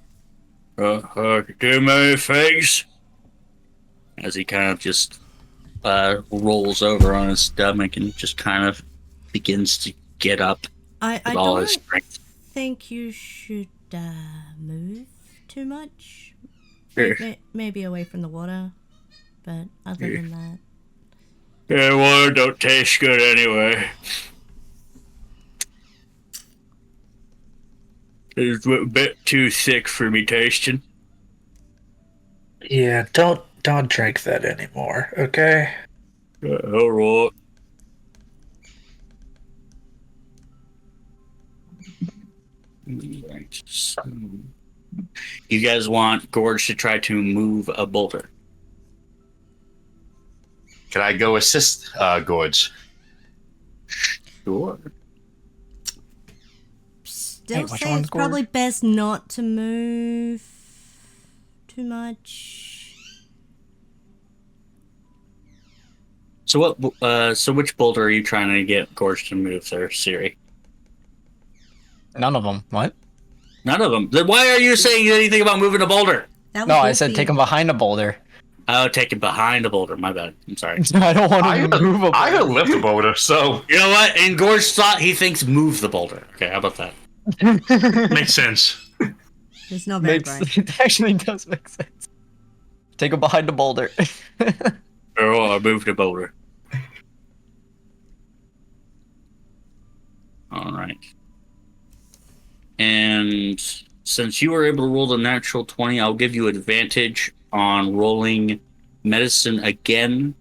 I can do many things. As he kind of just rolls over on his stomach and just kind of begins to get up I with all his don't strength. think you should move too much. Maybe away from the water, but other than that. Yeah, water don't taste good anyway. It's a bit too thick for me tasting. Yeah, don't drink that anymore, okay? Alright. Right. So, you guys want Gorge to try to move a boulder? can I go assist Gorge? Sure. still which say one's it's probably Gorge? best not to move too much. So what? So which boulder are you trying to get Gorge to move there, Siri? None of them. What? None of them. Then why are you saying anything about moving a boulder? That was No, I Wolfie. said take him behind a boulder. Oh, take it behind a boulder. My bad. I'm sorry. I don't want I him to move a I boulder. gotta lift the boulder, so You know what? In Gorge's thought, he thinks move the boulder. Okay, how about that? Makes sense. It's not very Makes, bright. it actually does make sense. Take him behind a boulder. Oh, I moved a boulder. All right. And since you were able to roll the natural 20, I'll give you advantage on rolling medicine again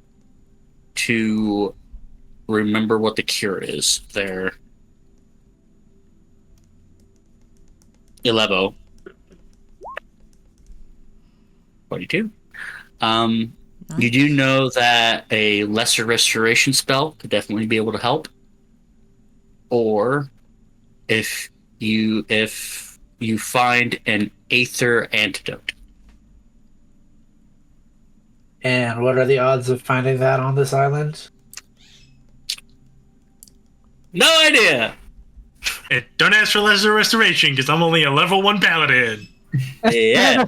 to remember what the cure is there. 11. 22. You do know that a lesser restoration spell could definitely be able to help. Or if you find an aether antidote. And what are the odds of finding that on this island? No idea. Don't ask for lesser restoration because I'm only a level 1 paladin. Yeah.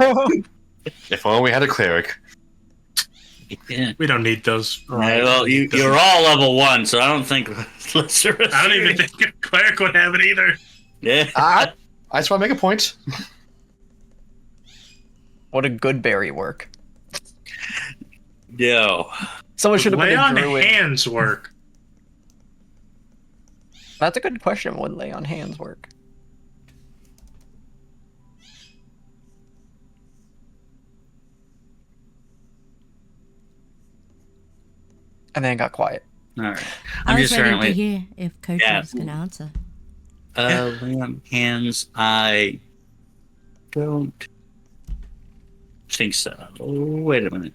if only we had a cleric. Yeah. We don't need those. Well, you're all level 1, so I don't think lesser restoration. I don't even think a cleric would have it either. Yeah. I just want to make a point. What a good berry work. Yo. Someone should have Lay been a on druid. hands work. That's a good question. Would lay on hands work? And then it got quiet. All right. I I'm was just ready currently to hear if Coach Yeah. was going to answer. lay on hands. I don't think so. Oh, wait a minute.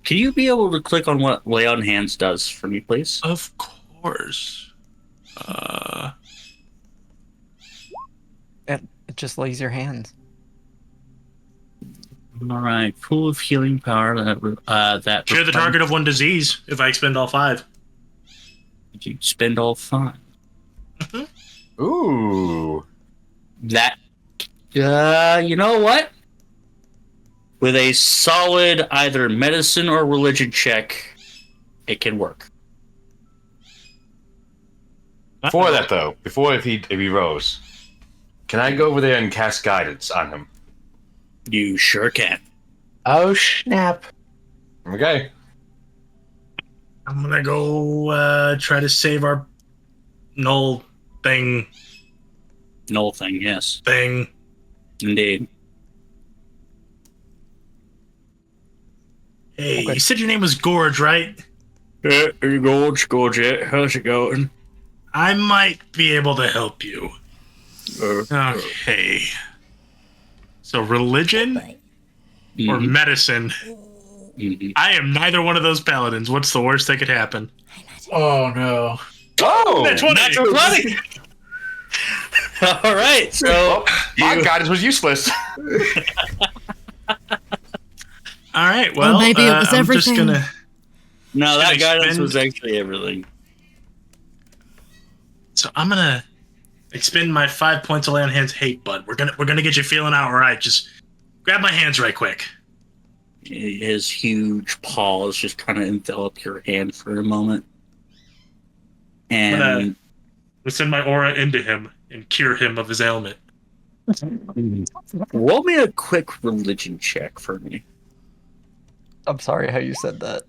Can you be able to click on what lay on hands does for me, please? Of course. It just lays your hands. All right. Pool of healing power that Cure the target of 1 disease if I expend all 5. You spend all 5. Ooh. That, you know what? With a solid either medicine or religion check, it can work. Before that, though, if he rose, can I go over there and cast guidance on him? You sure can. Oh, snap. Okay. I'm gonna go try to save our null thing. Null thing, yes. Indeed. Hey, Okay. you said your name was Gorge, right? Yeah, Gorge, yeah. How's it going? I might be able to help you. Uh, Okay. So religion or mhm, medicine? mhm. I am neither one of those paladins. What's the worst that could happen? Oh, no. Oh! That's what Natural 20! All right, so My guidance was useless. All right. Well, maybe it was I'm everything. just gonna. no, that Should I guidance spend- was actually everything. So I'm gonna expend my 5 points of lay on hands. Hey, bud, we're gonna get you feeling all right. Just grab my hands right quick. His huge paws just kind of envelop your hand for a moment. And Let's send my aura into him and cure him of his ailment. roll me a quick religion check for me. I'm sorry how you said that.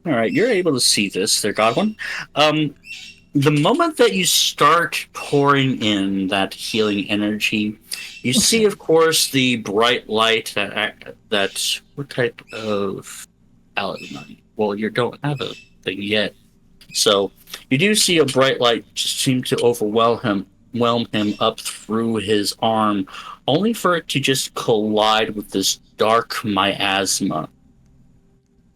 All right, you're able to see this, there, Godwin. The moment that you start pouring in that healing energy, you see, of course, the bright light that what type of paladin are you? Well, you don't have a thing yet. So you do see a bright light just seem to overwhelm him up through his arm, only for it to just collide with this dark miasma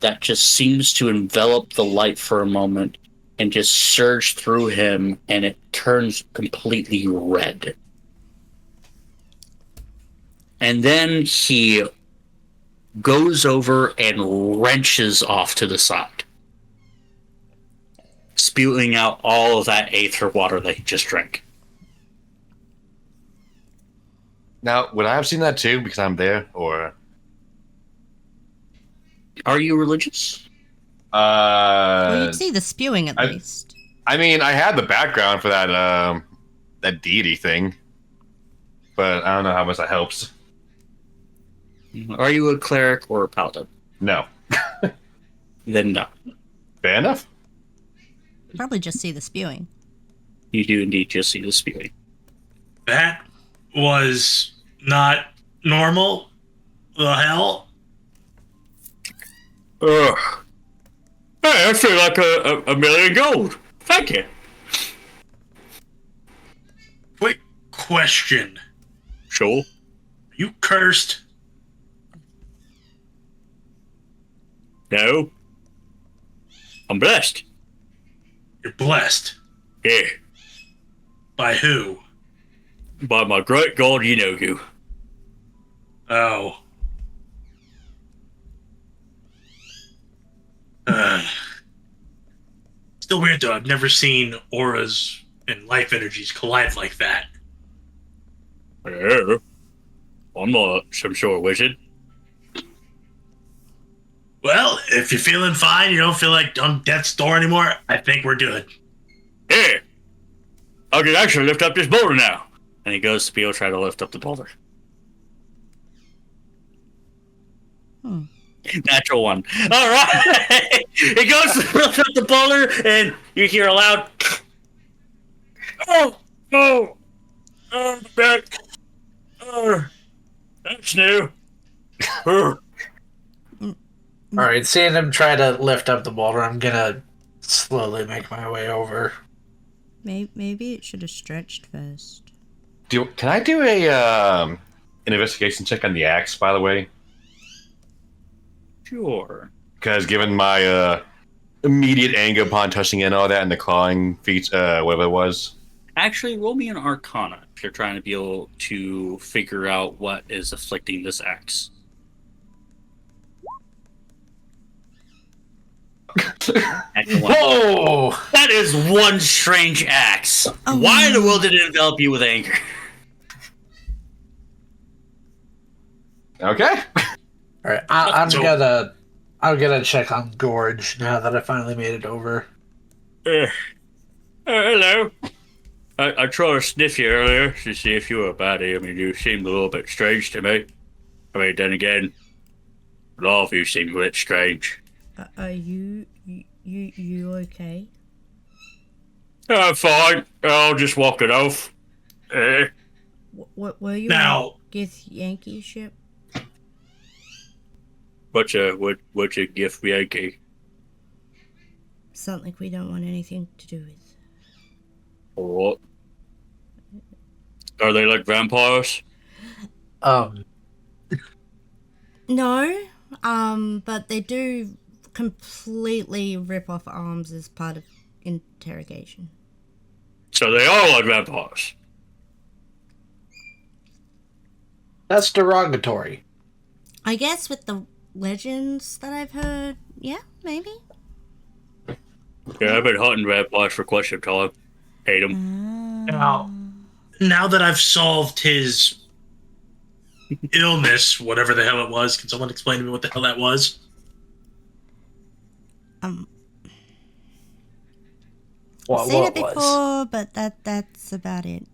that just seems to envelop the light for a moment and just surge through him, and it turns completely red. And then he goes over and wrenches off to the side, spewing out all of that aether water that he just drank. Now, would I have seen that too because I'm there, or? Are you religious? Well, you'd see the spewing at I- least. I mean, I had the background for that that deity thing, but I don't know how much that helps. Are you a cleric or a paladin? No. Then no. Fair enough. Probably just see the spewing. You do indeed just see the spewing. That was not normal. The hell? Ugh. Hey, I feel like a million gold. Thank you. Quick question. Sure. Are you cursed? No. I'm blessed. You're blessed. Yeah. By who? By my great god, you know who. Oh. Still weird though. I've never seen auras and life energies collide like that. Yeah. I'm not some sort of wizard. Well, if you're feeling fine, you don't feel like on death's door anymore, I think we're good. Yeah. I can actually lift up this boulder now. And he goes to be able to try to lift up the boulder. Natural one. All right. He goes to lift up the boulder, and you hear a loud. Oh, back. Oh, that's new. Alright, seeing him try to lift up the boulder, I'm gonna slowly make my way over. Maybe it should have stretched first. Can I do a an investigation check on the axe, by the way? Sure. Because given my immediate anger upon touching in all that and the clawing feat, whatever it was. Actually, roll me an Arcana if you're trying to be able to figure out what is afflicting this axe. Whoa! That is one strange axe. Why in the world did it envelop you with anger? Okay. Alright, I'm So- gonna check on Gorge now that I finally made it over. Hello. I tried to sniff you earlier to see if you were a baddie. I mean, you seemed a little bit strange to me. I mean, then again, all of you seem a bit strange. Are you okay? I'm fine. I'll just walk it off. What were you Now- on Gith Yankee ship? What's a gift, Yankee? Something we don't want anything to do with. Or what? Are they like vampires? No, but they do completely rip off arms as part of interrogation. So they are like vampires. That's derogatory. I guess with the legends that I've heard, yeah, maybe. Yeah, I've been hunting vampires for quite some time. Hate them. Now that I've solved his illness, whatever the hell it was, can someone explain to me what the hell that was? What, I've seen what it was? before, but that's about it.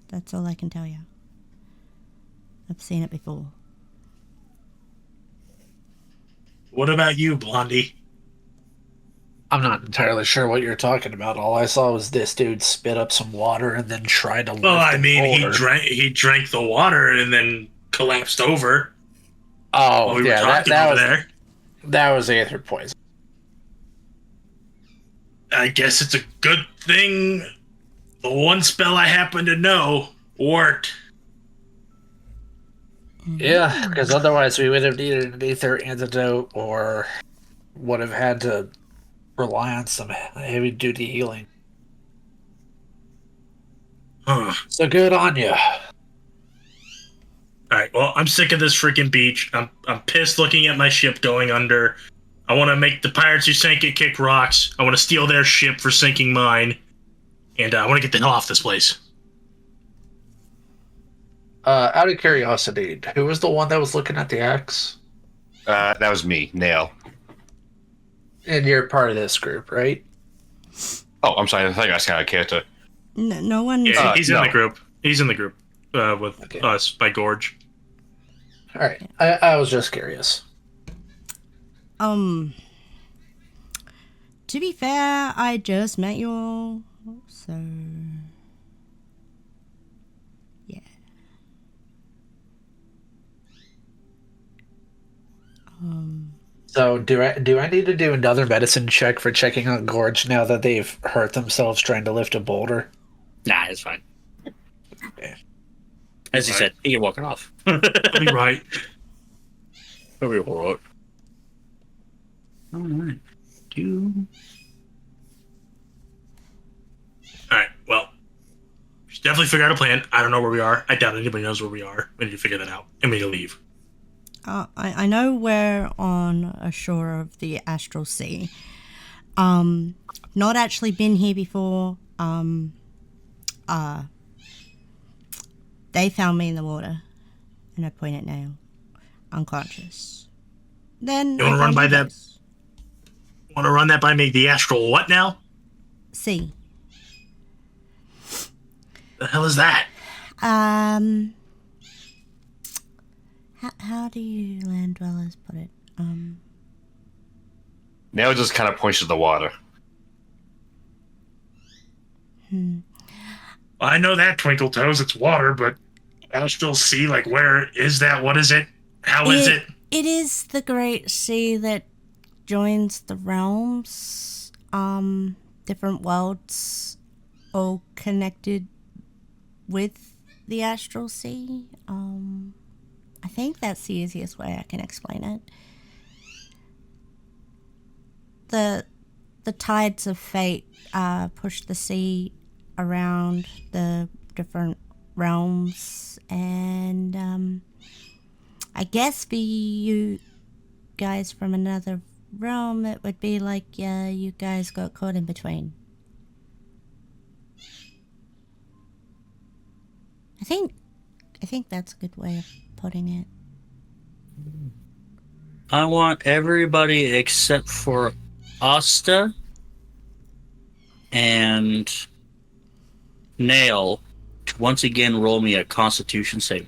That's all I can tell you. I've seen it before. What about you, Blondie? I'm not entirely sure what you're talking about. All I saw was this dude spit up some water and then try to lift Well, I the mean, boulder. he drank the water and then collapsed over Oh, while we were yeah, talking that over was there. that was aether poison. I guess it's a good thing the one spell I happen to know worked. Yeah, because otherwise we would have needed an aether antidote or would have had to rely on some heavy duty healing. Huh. So good on you. All right. Well, I'm sick of this freaking beach. I'm pissed looking at my ship going under. I want to make the pirates who sank it kick rocks. I want to steal their ship for sinking mine, and I want to get the hell off this place. Out of curiosity, who was the one that was looking at the axe? That was me, Nail. And you're part of this group, right? Oh, I'm sorry. I thought you were asking out of character. No one. Yeah, he's in no. the group. He's in the group with Okay. us by Gorge. All right. I was just curious. To be fair, I just met you all, so yeah. So do I need to do another medicine check for checking on Gorge now that they've hurt themselves trying to lift a boulder? Nah, it's fine. Okay. As you said, you're walking off. I'll be right. It'll be all right. All right. All right. Well, we should definitely figure out a plan. I don't know where we are. I doubt anybody knows where we are. We need to figure that out, and we need to leave. I know we're on a shore of the Astral Sea. Not actually been here before. They found me in the water, and I point at Nail, unconscious. Then You wanna run by that? Want to run that by me? The astral what now? Sea. The hell is that? How do you land dwellers put it? Nail just kind of points to the water. I know that, Twinkle Toes. It's water, but astral sea. Like, where is that? What is it? How is it? It is the great sea that joins the realms, different worlds, all connected with the astral sea. I think that's the easiest way I can explain it. The tides of fate push the sea around the different realms, and I guess for you guys from another realm, it would be like you guys got caught in between. I think that's a good way of putting it. I want everybody except for Asta and Nail to once again roll me a Constitution save.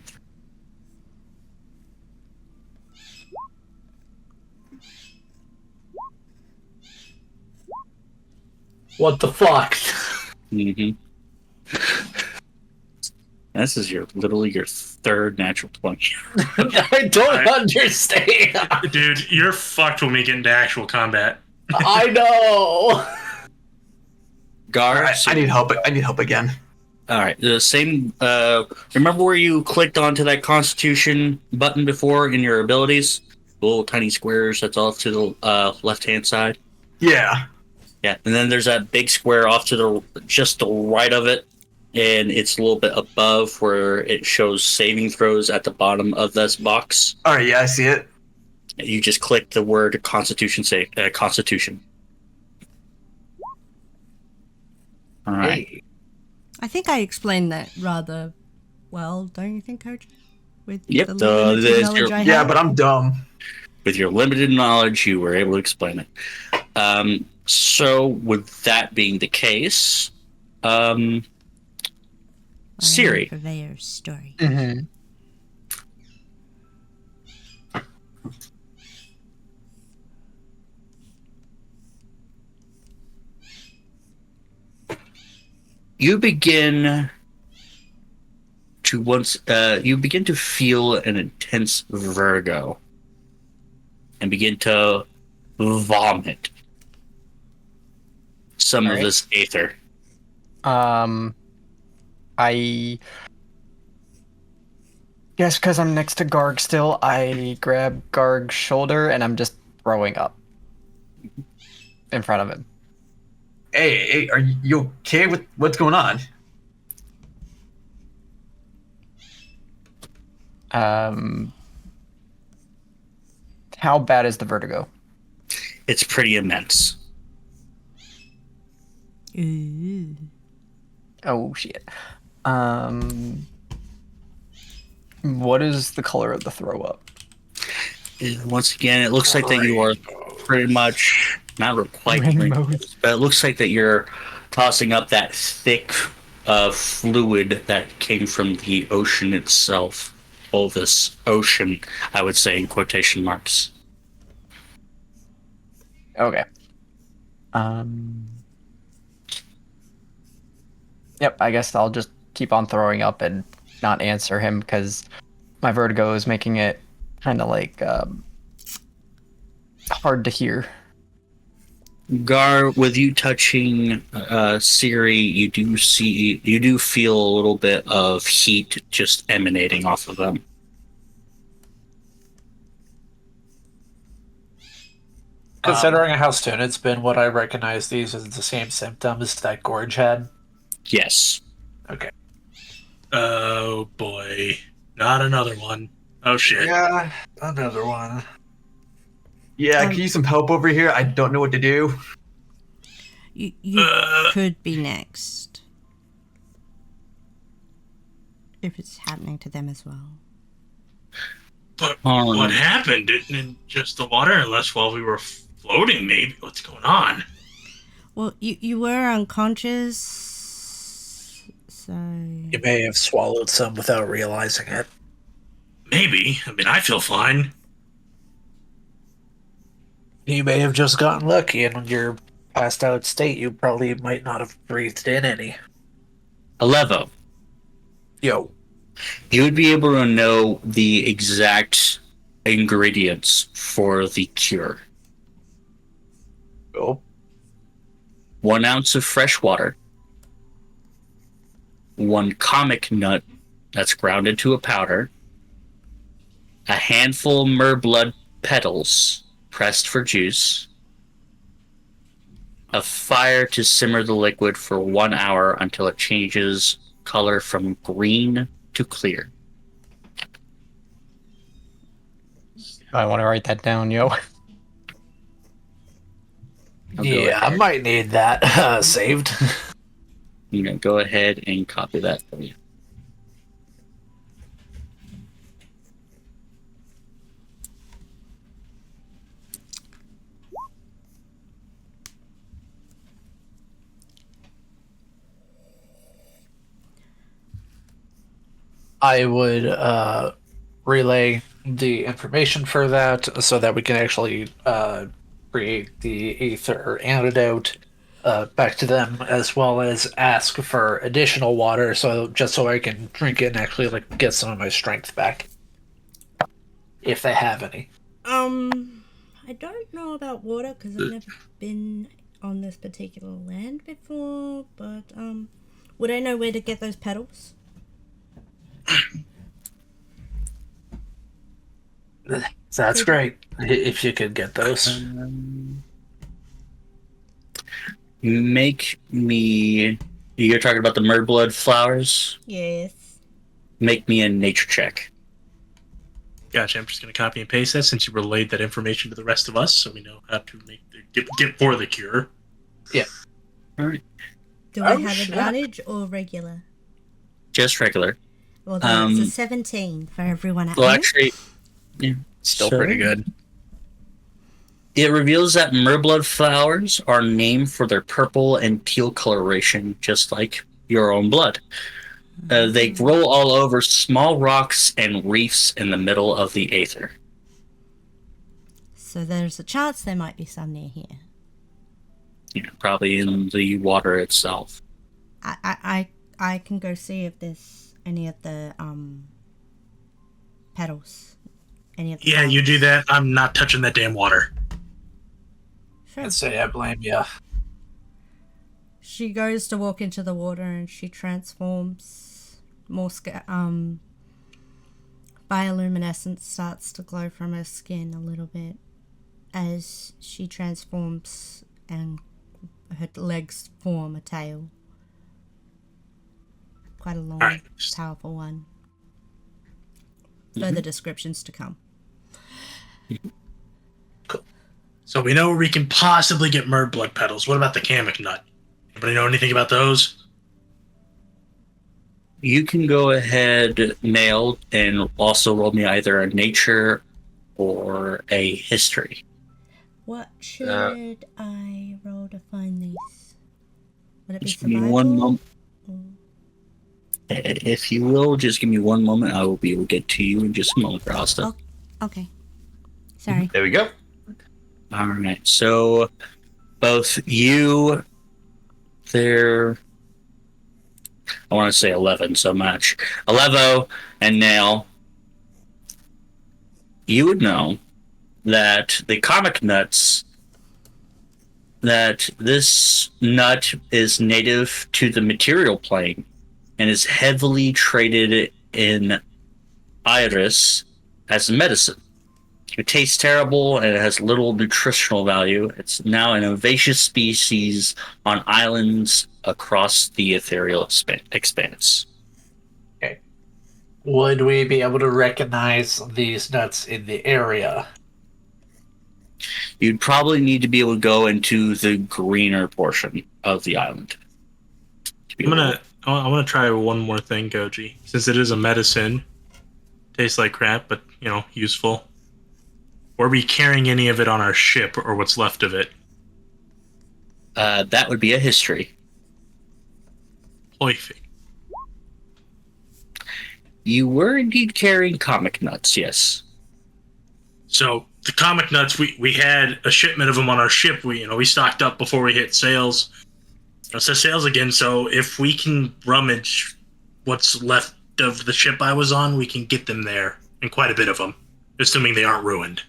What the fuck? Mm-hmm. This is literally your third natural 20. I don't understand. Dude, you're fucked when we get into actual combat. I know. Gar, I need help. I need help again. all right. The same. Remember where you clicked onto that Constitution button before in your abilities? Little tiny squares. That's off to the left-hand side. Yeah. Yeah, and then there's that big square off to the right of it, and it's a little bit above where it shows saving throws at the bottom of this box. All right. Yeah, I see it. You just click the word Constitution. Constitution. All right. Hey, I think I explained that rather well, don't you think, Coach? With Yep, the limited there's knowledge your- I Yeah, have. but I'm dumb. With your limited knowledge, you were able to explain it. So, with that being the case, Siri. Purveyor's story. Mm-hmm. You begin to feel an intense vertigo and begin to vomit some of Alright. this aether. I guess because I'm next to Garg still, I grab Garg's shoulder and I'm just throwing up. in front of him. Hey, are you okay with what's going on? How bad is the vertigo? It's pretty immense. Ooh. Oh shit. What is the color of the throw up? Once again, it looks like that you are pretty much not quite rainbows, but it looks like that you're tossing up that thick fluid that came from the ocean itself. All this ocean, I would say, in quotation marks. Okay. Yep, I guess I'll just keep on throwing up and not answer him because my vertigo is making it kind of like hard to hear. Gar, with you touching Siri, you do feel a little bit of heat just emanating off of them. Considering how soon it's been, would I recognize these as the same symptoms that Gorge had? Yes. Okay. Oh boy, not another one. Oh shit. Yeah, another one. Yeah, can you use some help over here? I don't know what to do. You could be next. If it's happening to them as well. But what happened? Didn't it just the water unless while we were floating, maybe? What's going on? Well, you were unconscious, so... You may have swallowed some without realizing it. Maybe. I mean, I feel fine. You may have just gotten lucky, and in your passed out state, you probably might not have breathed in any. Alevo, Yo. you would be able to know the exact ingredients for the cure. Oh. 1 ounce of fresh water, 1 comic nut that's ground into a powder, a handful of merblood petals pressed for juice, a fire to simmer the liquid for 1 hour until it changes color from green to clear. I want to write that down, yo. Yeah, I might need that saved. Go ahead and copy that for me. I would relay the information for that so that we can actually create the ether antidote back to them, as well as ask for additional water, just so I can drink it and actually get some of my strength back, if they have any. I don't know about water because I've never been on this particular land before, but would I know where to get those petals? That's great. If you could get those. Make me... You're talking about the merblood flowers? Yes. Make me a nature check. Gotcha. I'm just going to copy and paste that since you relayed that information to the rest of us, so we know how to get for the cure. Yeah. All right. Do I have advantage or regular? Just regular. Well, then it's a 17 for everyone at home. Well, actually, yeah, Still pretty good. It reveals that merblood flowers are named for their purple and teal coloration, just like your own blood. They grow all over small rocks and reefs in the middle of the aether. So there's a chance there might be some near here. Yeah, probably in the water itself. I can go see if there's any of the petals. Any of the Yeah, you do that. I'm not touching that damn water. Sure. I'd say I blame you. She goes to walk into the water and she transforms. More bioluminescence starts to glow from her skin a little bit as she transforms and her legs form a tail. Quite a long, Alright. powerful one. Further descriptions to come. So we know where we can possibly get Murd blood petals. What about the Kamek nut? Anybody know anything about those? You can go ahead, Nail, and also roll me either a nature or a history. What should I roll to find these? Would it be Just give me survival? one moment. If you will, just give me one moment. I will be able to get to you in just a moment, Rasta. Oh, okay. Sorry. There we go. All right. So, both you, there. I want to say 11 so much. Alevo and Nail, you would know that the comic nuts, that this nut is native to the material plane and is heavily traded in Iris as medicine. It tastes terrible and it has little nutritional value. It's now an invasive species on islands across the ethereal expanse. Would we be able to recognize these nuts in the area? You'd probably need to be able to go into the greener portion of the island. I want to try one more thing, Goji. Since it is a medicine, tastes like crap, but useful. Were we carrying any of it on our ship, or what's left of it? That would be a history. Perfect. You were indeed carrying comic nuts, yes. So the comic nuts, we had a shipment of them on our ship. We stocked up before we hit sails. It says sails again. So if we can rummage what's left of the ship I was on, we can get them there, and quite a bit of them, assuming they aren't ruined.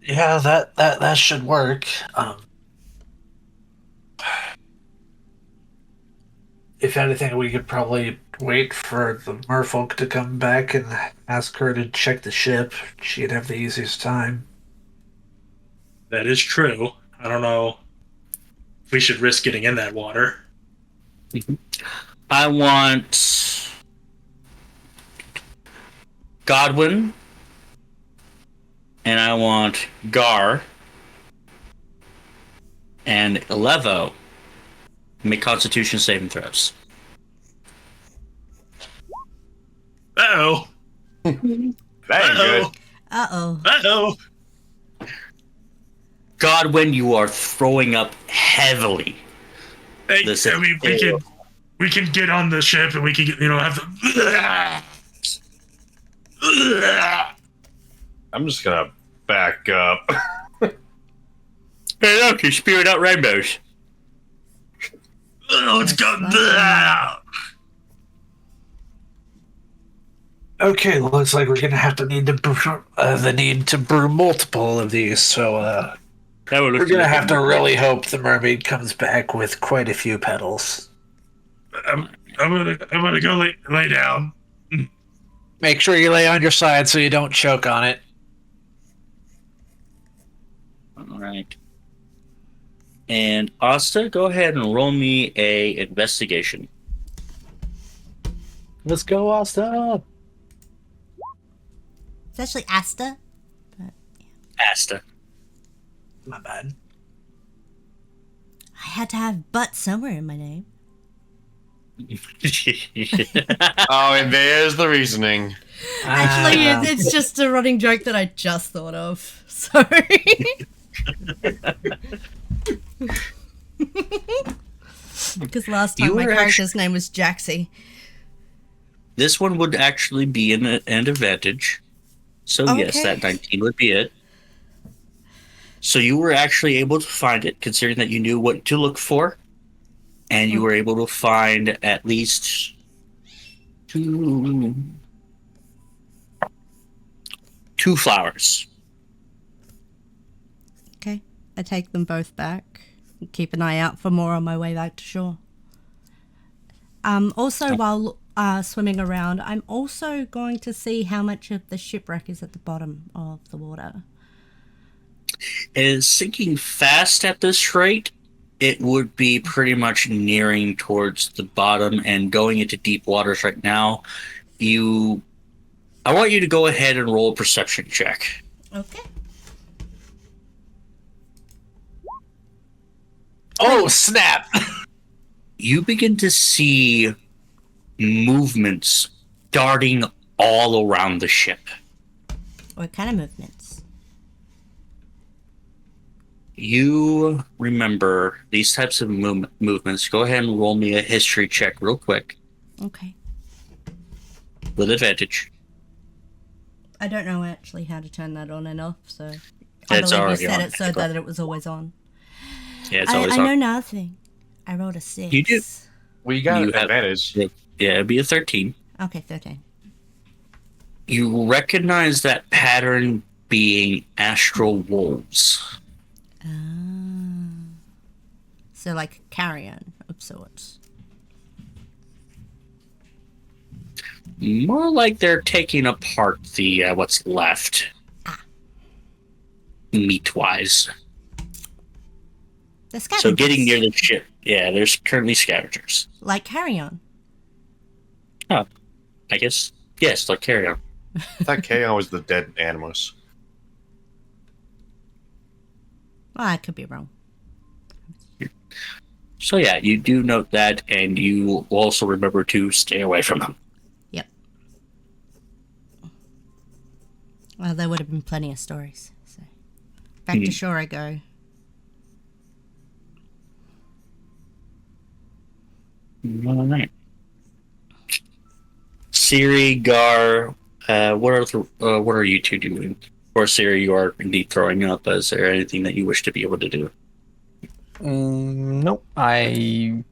Yeah, that should work. If anything, we could probably wait for the merfolk to come back and ask her to check the ship. She'd have the easiest time. That is true. I don't know if we should risk getting in that water. I want Godwin, and I want Gar, and Alevo make Constitution saving throws. Uh-oh. That ain't Uh-oh. good. Uh-oh. Uh-oh. Godwin, you are throwing up heavily. Hey, Listen. I mean, we can get on the ship and we can get, have the... I'm just gonna back up. Hey, look, you're spewing out rainbows. Let's go. Okay, looks like we're gonna have to need to brew multiple of these. So we're gonna have to really hope the mermaid comes back with quite a few petals. I'm gonna go lay down. Make sure you lay on your side so you don't choke on it. All right. And Asta, go ahead and roll me a investigation. Let's go, Asta. It's actually Asta. Asta. My bad. I had to have butt somewhere in my name. Oh, and there's the reasoning. Actually, it's just a running joke that I just thought of. Sorry. Because last time You my were character's name was Jaxie. This one would actually be an advantage. So yes, Okay. that 19 would be it. So you were actually able to find it, considering that you knew what to look for. And you were able to find at least two flowers. Okay. I take them both back. Keep an eye out for more on my way back to shore. Also, while swimming around, I'm also going to see how much of the shipwreck is at the bottom of the water. It is sinking fast at this rate. It would be pretty much nearing towards the bottom and going into deep waters right now. I want you to go ahead and roll a perception check. Okay. Oh, snap! You begin to see movements darting all around the ship. What kind of movements? You remember these types of movements. Go ahead and roll me a history check real quick Okay. with advantage. I don't know actually how to turn that on and off, so It's I believe already you set on. it so that it was always on. Yeah, it's I always know on. nothing. I rolled a 6. You do. We got You have- advantage. Yeah, it'd be a 13. Okay, 13. You recognize that pattern being astral wolves. So like carrion of sorts. More like they're taking apart the what's left. Meat-wise. The So scavengers. getting near the ship. Yeah, there's currently scavengers. Like carrion. Oh, I guess. Yes, like carry on. I thought Kaon was the dead animals. Well, I could be wrong. So yeah, you do note that, and you also remember to stay away from them. Yep. Well, there would have been plenty of stories. So back to shore I go. All right. Siri, Gar, what are you two doing? Or Siri, you are indeed throwing up. Is there anything that you wish to be able to do? Nope. I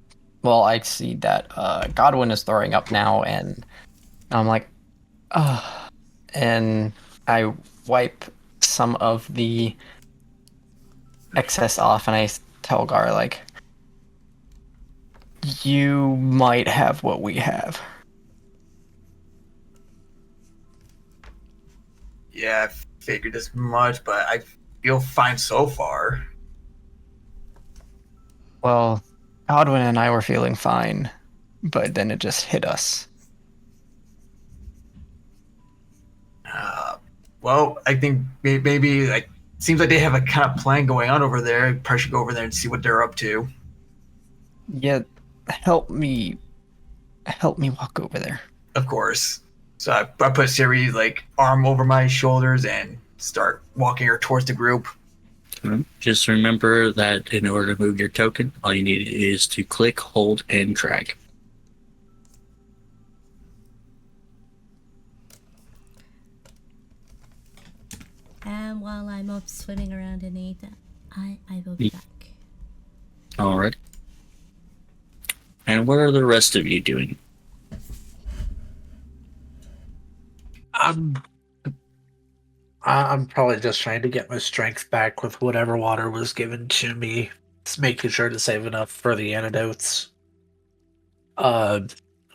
see that Godwin is throwing up now, and I'm like, and I wipe some of the excess off, and I tell Gar, like, you might have what we have. Yeah, I figured as much, but I feel fine so far. Well, Godwin and I were feeling fine, but then it just hit us. Well, I think maybe like seems like they have a kind of plan going on over there. Probably should go over there and see what they're up to. Yeah, help me walk over there. Of course. So I put Siri's like arm over my shoulders and start walking her towards the group. Just remember that in order to move your token, all you need is to click, hold, and drag. And while I'm up swimming around in it, I will be back. Alright. And what are the rest of you doing? I'm probably just trying to get my strength back with whatever water was given to me. Just making sure to save enough for the antidotes.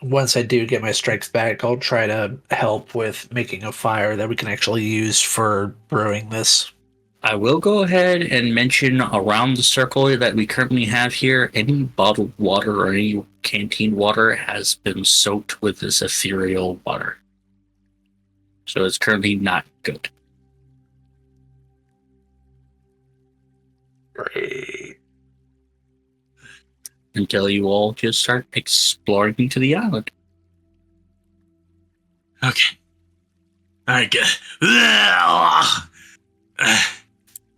Once I do get my strength back, I'll try to help with making a fire that we can actually use for brewing this. I will go ahead and mention around the circle that we currently have here, any bottled water or any canteen water has been soaked with this ethereal water. So it's currently not good. Great. Until you all just start exploring to the island. Okay. All right, good.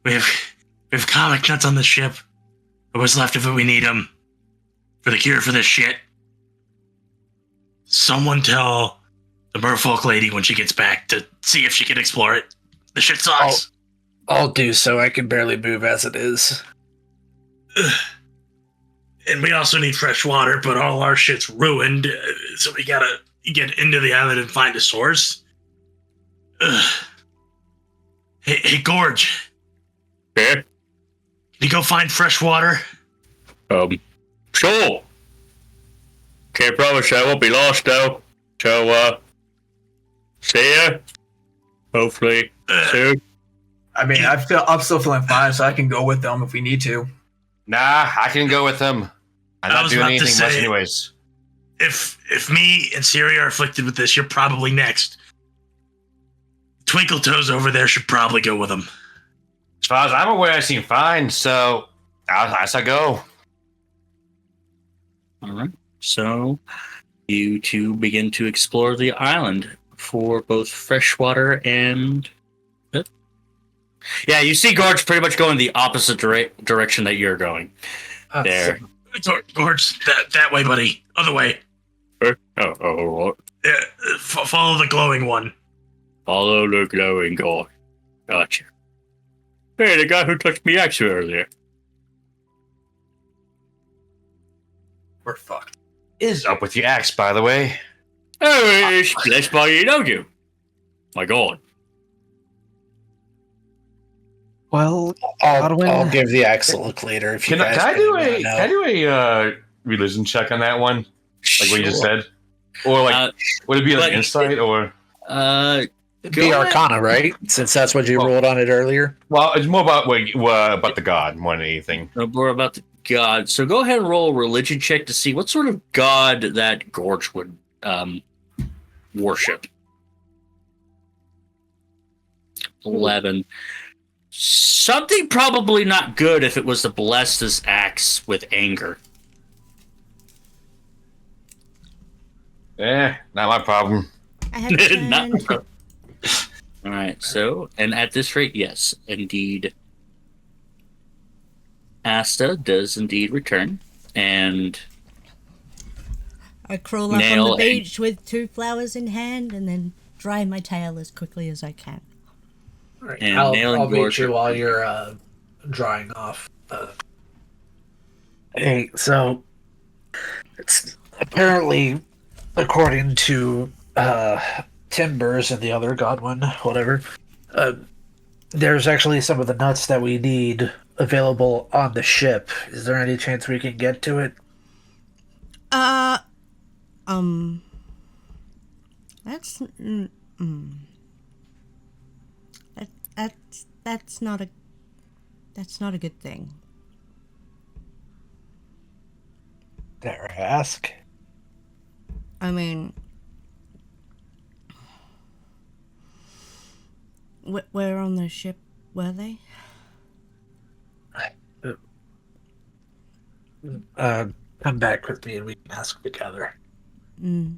We have comic nuts on the ship. What's left of it, we need them for the cure for this shit. Someone tell the merfolk lady when she gets back to see if she can explore it. The shit sucks. I'll do so. I can barely move as it is. And we also need fresh water, but all our shit's ruined, so we gotta get into the island and find a source. Hey, Gorge. Yeah? Can you go find fresh water? Sure. Can't promise I won't be lost though. So see ya. Hopefully soon. I mean, I'm still feeling fine, so I can go with them if we need to. Nah, I can go with them. I'm I not was doing about to anything much say- anyways. If me and Siri are afflicted with this, you're probably next. Twinkle Toes over there should probably go with him. As far as I'm aware, I seem fine, so as I go. All right. So you two begin to explore the island for both freshwater and. Yeah, you see Gorge pretty much going the opposite direction that you're going. There. Gorge, that way, buddy. Other way. What? Follow the glowing one. Follow the glowing guy. Gotcha. Hey, the guy who touched me axe earlier. We're fucked. Is up with your axe, by the way. Oh, that's why you know you. My God. Well, I'll Godwin, give the axe a look later. If you Can guys I really do wanna a know. can I do a religion check on that one? Like what you just said, or like would it be like but- insight or? It'd be Arcana, right? Since that's what you Well- rolled on it earlier. Well, it's more about about the god more than anything. More about the god. So go ahead and roll a religion check to see what sort of god that Gorge would worship. 11. Something probably not good if it was to bless this axe with anger. Not my problem. I have Not turned. All right, so, and at this rate, yes, indeed, Asta does indeed return, and I crawl up Nail on the and- beach with 2 flowers in hand and then dry my tail as quickly as I can. Right. And I'll nailing meet Gorge- you while you're drying off. Hey, so it's apparently, according to Timbers and the other Godwin, whatever, there's actually some of the nuts that we need available on the ship. Is there any chance we can get to it? That's that's not a good thing. Dare I ask? I mean, where on the ship were they? Come back with me and we can ask together. Because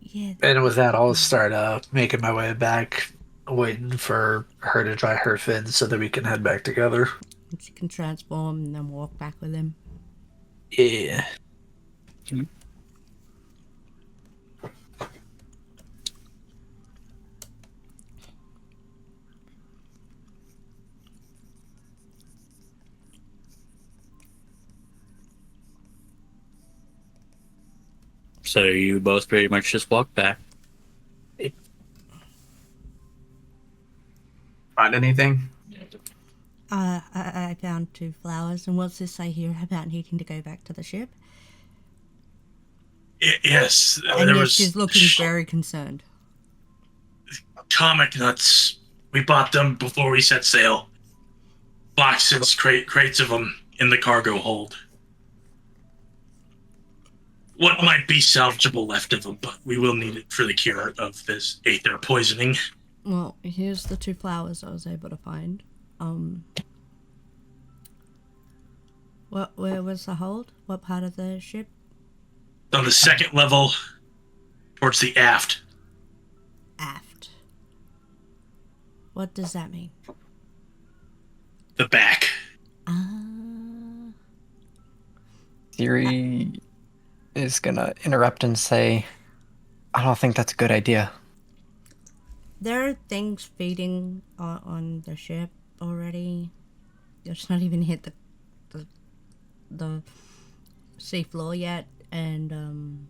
yeah, And with that, I'll start making my way back, waiting for her to dry her fins so that we can head back together. she can transform and then walk back with him. Yeah. so you both pretty much just walk back. Find anything? I found 2 flowers, and what's this I hear about needing to go back to the ship? Yes, And there yes, was she's looking very concerned. comic nuts. We bought them before we set sail. Boxes, crates of them in the cargo hold. What might be salvageable left of them, but we will need it for the cure of this aether poisoning. Well, here's the 2 flowers I was able to find. Where was the hold? What part of the ship? On the 2nd level, towards the aft. Aft. What does that mean? The back. Siri is gonna interrupt and say, I don't think that's a good idea. There are things feeding on the ship already. It's not even hit the sea floor yet, and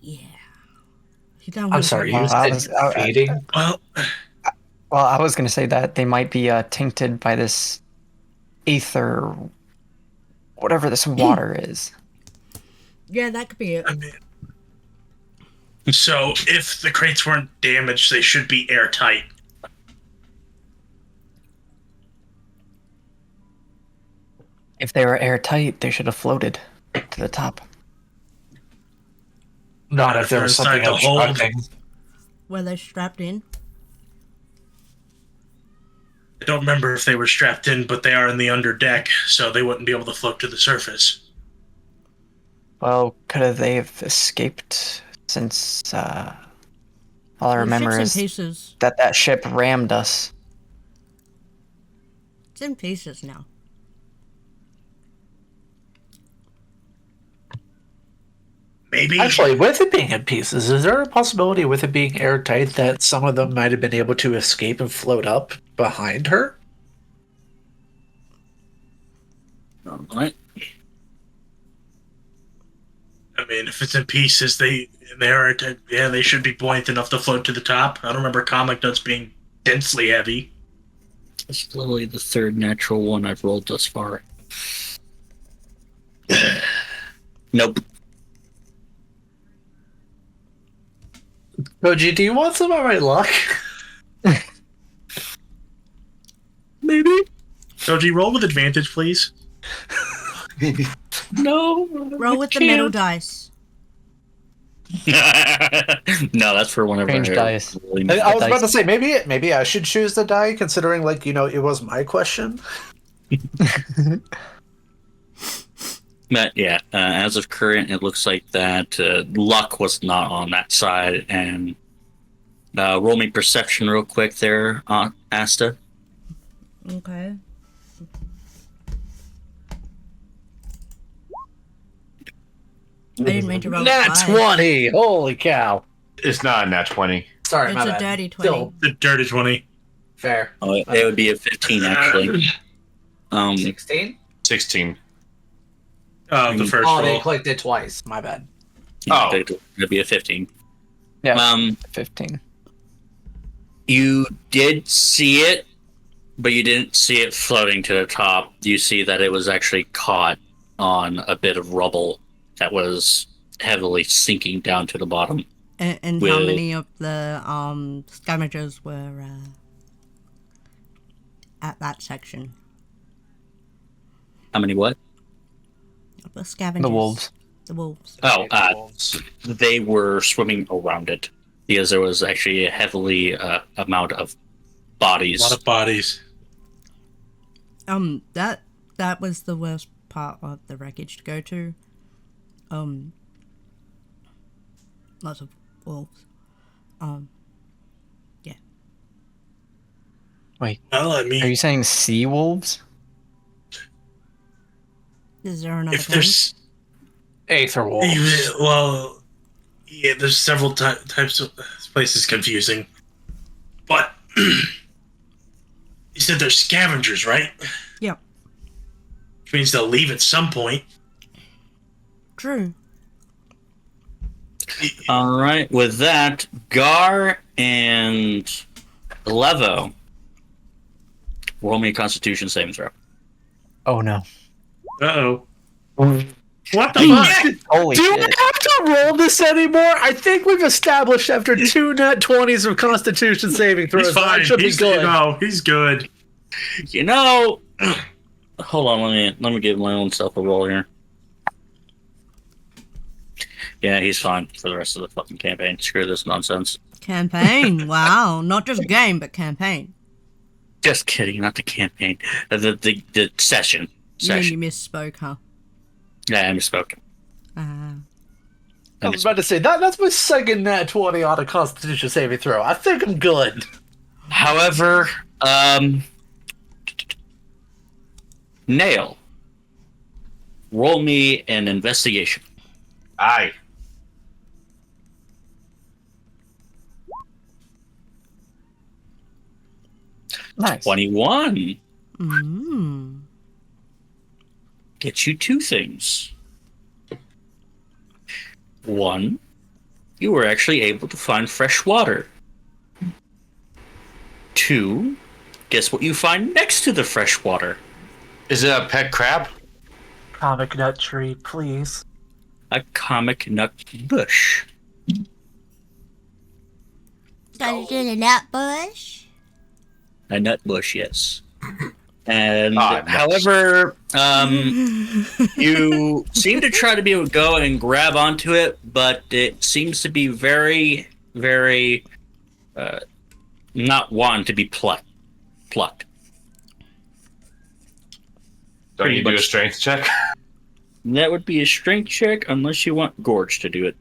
yeah. You don't I'm want sorry, to you Well, I said was- I- feeding? Well, Well, I was going to say that they might be tainted by this ether, whatever this water is. Yeah, that could be it. I mean, so if the crates weren't damaged, they should be airtight. If they were airtight, they should have floated to the top. Not if there was Inside something the hold. obstructing. Were they strapped in? I don't remember if they were strapped in, but they are in the underdeck, so they wouldn't be able to float to the surface. Well, could they have escaped since all I The remember ship's is in pieces. that ship rammed us. It's in pieces now. Maybe. Actually, with it being in pieces, is there a possibility with it being airtight that some of them might have been able to escape and float up behind her? All right. I mean, if it's in pieces, they are. Yeah, they should be buoyant enough to float to the top. I don't remember comic nuts being densely heavy. It's literally the third natural one I've rolled thus far. Nope. Koji, do you want some of my luck? Maybe. Doji, roll with advantage, please. No. Roll with the metal dice. No, that's for whenever Strange dice. I was about to say maybe I should choose the die, considering it was my question. But yeah, as of current, it looks like that luck was not on that side. And roll me perception real quick there, Asta. Okay. I didn't mean to roll Nat five. 20! Holy cow. It's not a nat 20. Sorry, It's my a bad. dirty 20. Still The dirty 20. fair. Oh, it would be a 15 actually. 16? 16. The first Oh, they roll. clicked it twice. My bad. Yeah, Oh. it'd be a 15. Yeah, 15. You did see it, but you didn't see it floating to the top. You see that it was actually caught on a bit of rubble that was heavily sinking down to the bottom. And how many of the scavengers were at that section? How many what? The scavengers. The wolves. The wolves. Oh, they were swimming around it because there was actually a heavily amount of bodies. A lot of bodies. That was the worst part of the wreckage to go to. Lots of wolves. Yeah. Wait, Well, I are mean, you saying sea wolves? Is there another if kind? there's Aether wolves. well, yeah, there's several types of this place is confusing, but you said they're scavengers, right? Yep. Which means they'll leave at some point. True. All right, with that, Gar and Levo, roll me a Constitution saving throw. Oh no. Uh-oh. What the fuck? Holy Do we shit. have to roll this anymore? I think we've established after 2 nat 20s of Constitution saving throws He's that fine. I should be He's good. No, he's good. You know, hold on, let me give my own self a roll here. Yeah, he's fine for the rest of the fucking campaign. Screw this nonsense. Campaign. Wow. Not just game, but campaign. Just kidding, not the campaign. The session. You mean you misspoke, huh? Yeah, I misspoke. I was about to say, that's my second nat 20 on a Constitution saving throw. I think I'm good. However, Nail, roll me an investigation. Aye. Nice. 21. Mm. Gets you two things. One, you were actually able to find fresh water. 2, guess what you find next to the fresh water? Is it a pet crab? Comic nut tree, please. A comic nut bush. Got it in a nut bush. A nut bush, yes. And Nuts. however, you seem to try to be able to go and grab onto it, but it seems to be very, very not wanting to be plucked. Don't Pretty you do a much. strength check? That would be a strength check unless you want Gorge to do it.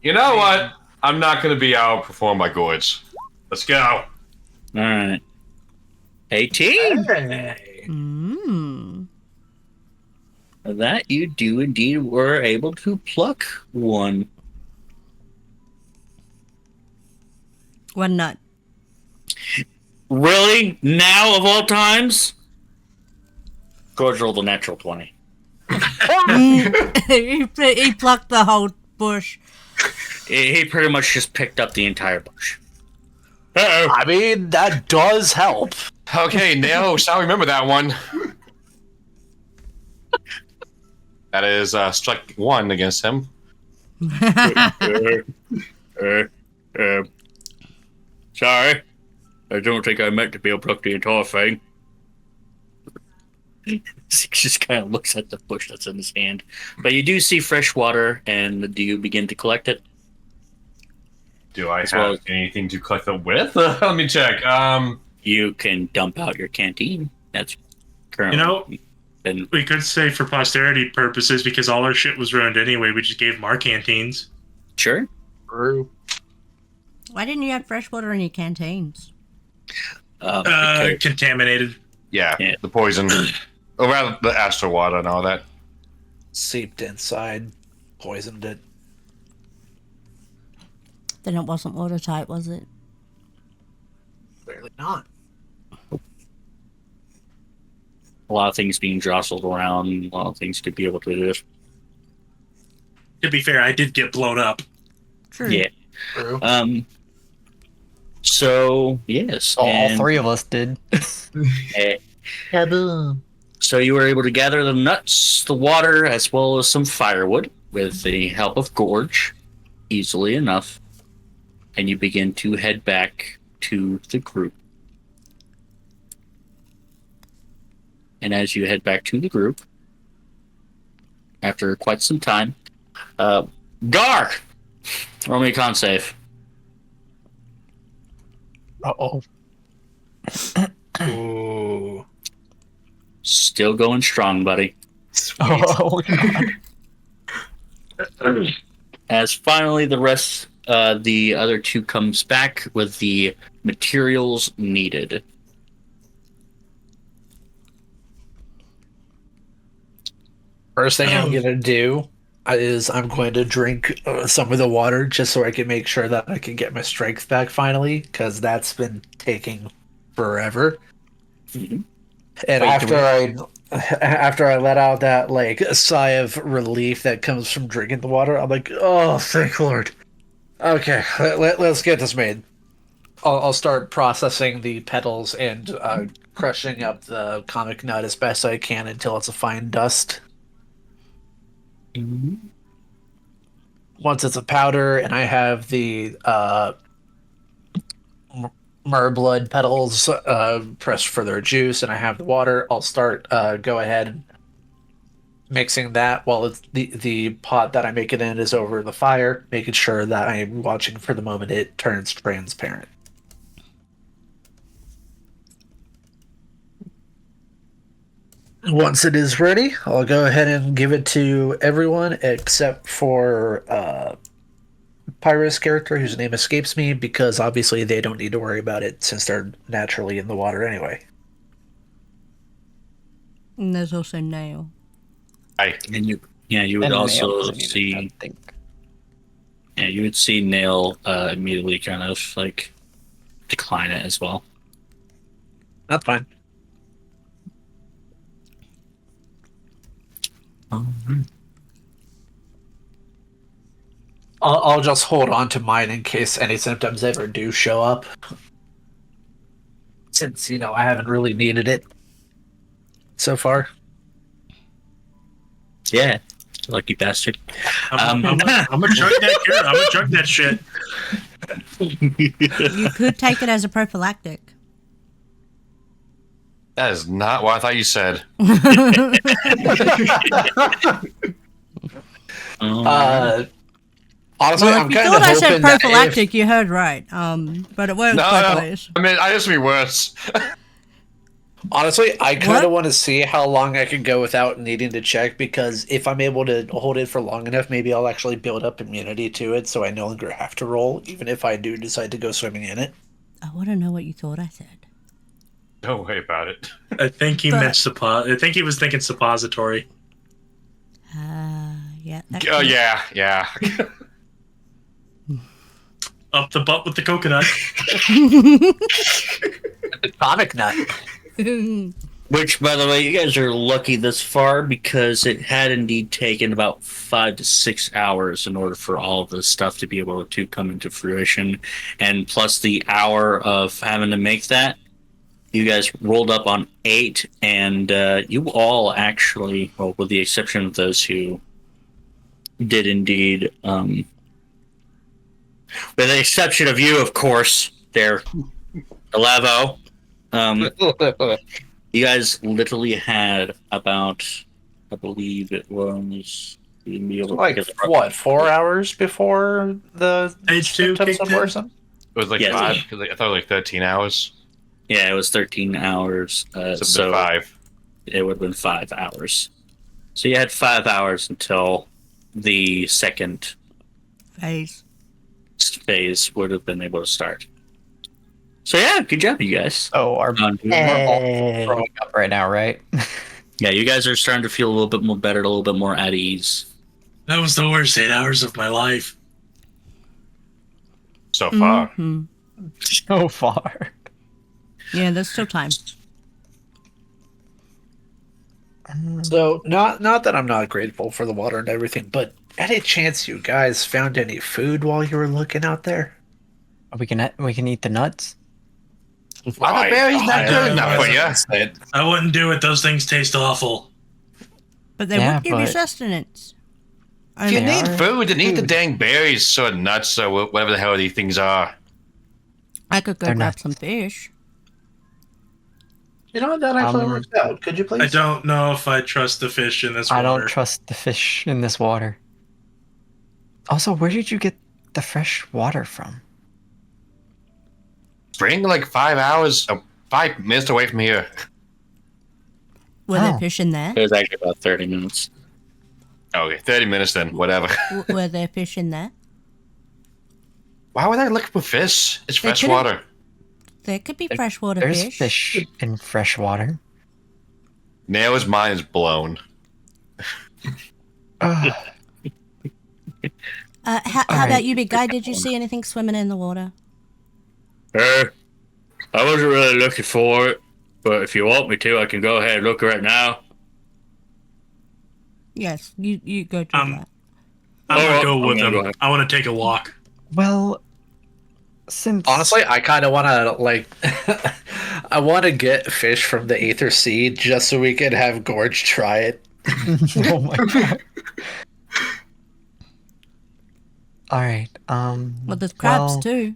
You know what? I'm not going to be outperformed by Gorge. Let's go. All right. 18. Mmm. That you do indeed were able to pluck one. One nut. Really? Now of all times? Gorge rolled a natural 20. He plucked the whole bush. He pretty much just picked up the entire bush. Uh-oh. I mean, that does help. Okay, Nail shall remember that one. That is strike 1 against him. Sorry. I don't think I meant to be able to pluck the entire thing. He just kind of looks at the bush that's in his hand. But you do see fresh water, and do you begin to collect it? Do I As have well as- anything to collect it with? Let me check. You can dump out your canteen. That's currently... You know, been, we could say for posterity purposes, because all our shit was ruined anyway, we just gave them our canteens. sure. True. Why didn't you have fresh water in your canteens? Because- Contaminated. Yeah, Yeah. the poison. Or rather, the astral water and all that. Seeped inside, poisoned it. Then it wasn't watertight, was it? Clearly not. a lot of things being jostled around, a lot of things to be able to do this. To be fair, I did get blown up. True. Yeah. True. So yes, All and, 3 of us did. Kaboom. so you were able to gather the nuts, the water, as well as some firewood with the help of Gorge, easily enough, and you begin to head back to the group. And as you head back to the group, after quite some time, Gar, roll me a con save. Uh-oh. Ooh. Still going strong, buddy. Oh, God. As finally the rest, the other 2 comes back with the materials needed. First thing I'm gonna do is I'm going to drink some of the water just so I can make sure that I can get my strength back finally, because that's been taking forever. Mhm. And Wait, after I let out that like sigh of relief that comes from drinking the water, I'm like, oh, thank Lord. Okay, let's get this made. I'll start processing the petals and crushing up the comic nut as best I can until it's a fine dust. Once it's a powder and I have the Merblood petals pressed for their juice and I have the water, I'll start go ahead mixing that while it's the pot that I make it in is over the fire, making sure that I'm watching for the moment it turns transparent. Once it is ready, I'll go ahead and give it to everyone except for Pyra's character, whose name escapes me, because obviously they don't need to worry about it since they're naturally in the water anyway. And there's also Nail. And you would And also Nail doesn't even, see, I think. you would see Nail immediately kind of like decline it as well. That's fine. I'll just hold on to mine in case any symptoms ever do show up. since I haven't really needed it so far. Yeah, lucky bastard. I'm gonna chug that here. I'm gonna chug that shit. You could take it as a prophylactic. That is not what I thought you said. Honestly, Well, I'm if you kind thought of I said hoping that prophylactic, you heard right. But it works No, both no. ways. I mean, I just be worse. honestly, I kind What? of want to see how long I can go without needing to check, because if I'm able to hold it for long enough, maybe I'll actually build up immunity to it, so I no longer have to roll, even if I do decide to go swimming in it. I want to know what you thought I said. Don't worry about it. I think he But- meant I think he was thinking suppository. Yeah. that Oh could- yeah. Up the butt with the coconut. Atomic nut. Which, by the way, you guys are lucky this far because it had indeed taken about 5 to 6 hours in order for all of this stuff to be able to come into fruition. And plus the hour of having to make that, you guys rolled up on 8, and you all actually, well, with the exception of those who did indeed, with the exception of you, of course, there, Elavo. You guys literally had about, I believe it was Like, what, 4 hours before the H2 symptoms kicked would in? worsen? It was like Yes. 5, because I thought it was like 13 hours. Yeah, it was 13 hours. So 5. it would have been 5 hours. So you had 5 hours until the second Phase. phase would have been able to start. So yeah, good job, you guys. Oh, we're all throwing up right now, right? Yeah, you guys are starting to feel a little bit more better, a little bit more at ease. That was the worst 8 hours of my life. So far. Mhm. So far. Yeah, there's still time. So, not that I'm not grateful for the water and everything, but any chance you guys found any food while you were looking out there? We can eat the nuts. Why the berries not good enough for you? I wouldn't do it. Those things taste awful. But they Yeah, would give you but- sustenance. If you They need are food, then eat the food. dang berries or nuts or whatever the hell these things are. I could go They're grab nuts. some fish. You know what? That actually Um, works out. Could you please? I don't know if I trust the fish in this I water. don't trust the fish in this water. Also, where did you get the fresh water from? Spring like 5 hours, 5 minutes away from here. Were Oh. there fish in there? It was actually about 30 minutes. Okay, 30 minutes then, whatever. Were there fish in there? Why would I look for fish? It's They fresh could've- water. There could be freshwater There's fish. fish in fresh water. Nail's mind is blown. Ugh. How Alright. about you, big guy? Did you see anything swimming in the water? I wasn't really looking for it, but if you want me to, I can go ahead and look right now. Yes, you go do Um, that. I'm Oh, gonna go I'm with gonna go him. ahead. I want to take a walk. Well, since Honestly, I kind of want to I want to get fish from the Aether Sea just so we could have Gorge try it. oh my god. All right. Well, there's crabs well, too.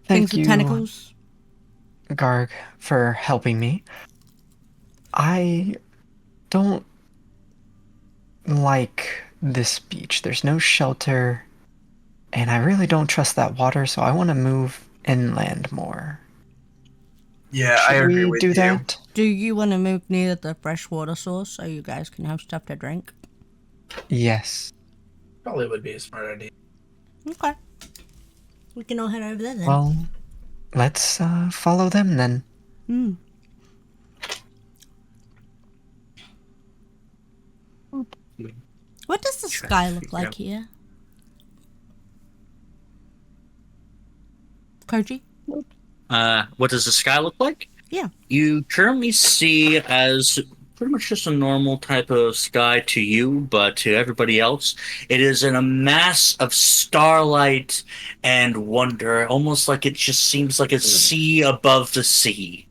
Thank Things you, with tentacles. Garg, for helping me. I don't like this beach. There's no shelter, and I really don't trust that water, so I want to move inland more. Yeah, I Should agree we with do you. that? Do you want to move near the freshwater source so you guys can have stuff to drink? Yes. Probably would be a smart idea. Okay. We can all head over there then. Well, let's follow them then. Hmm. What does the sky look like here? Koji? What does the sky look like? Yeah. You currently see, as pretty much just a normal type of sky to you, but to everybody else, it is in a mass of starlight and wonder, almost like it just seems like a sea above the sea.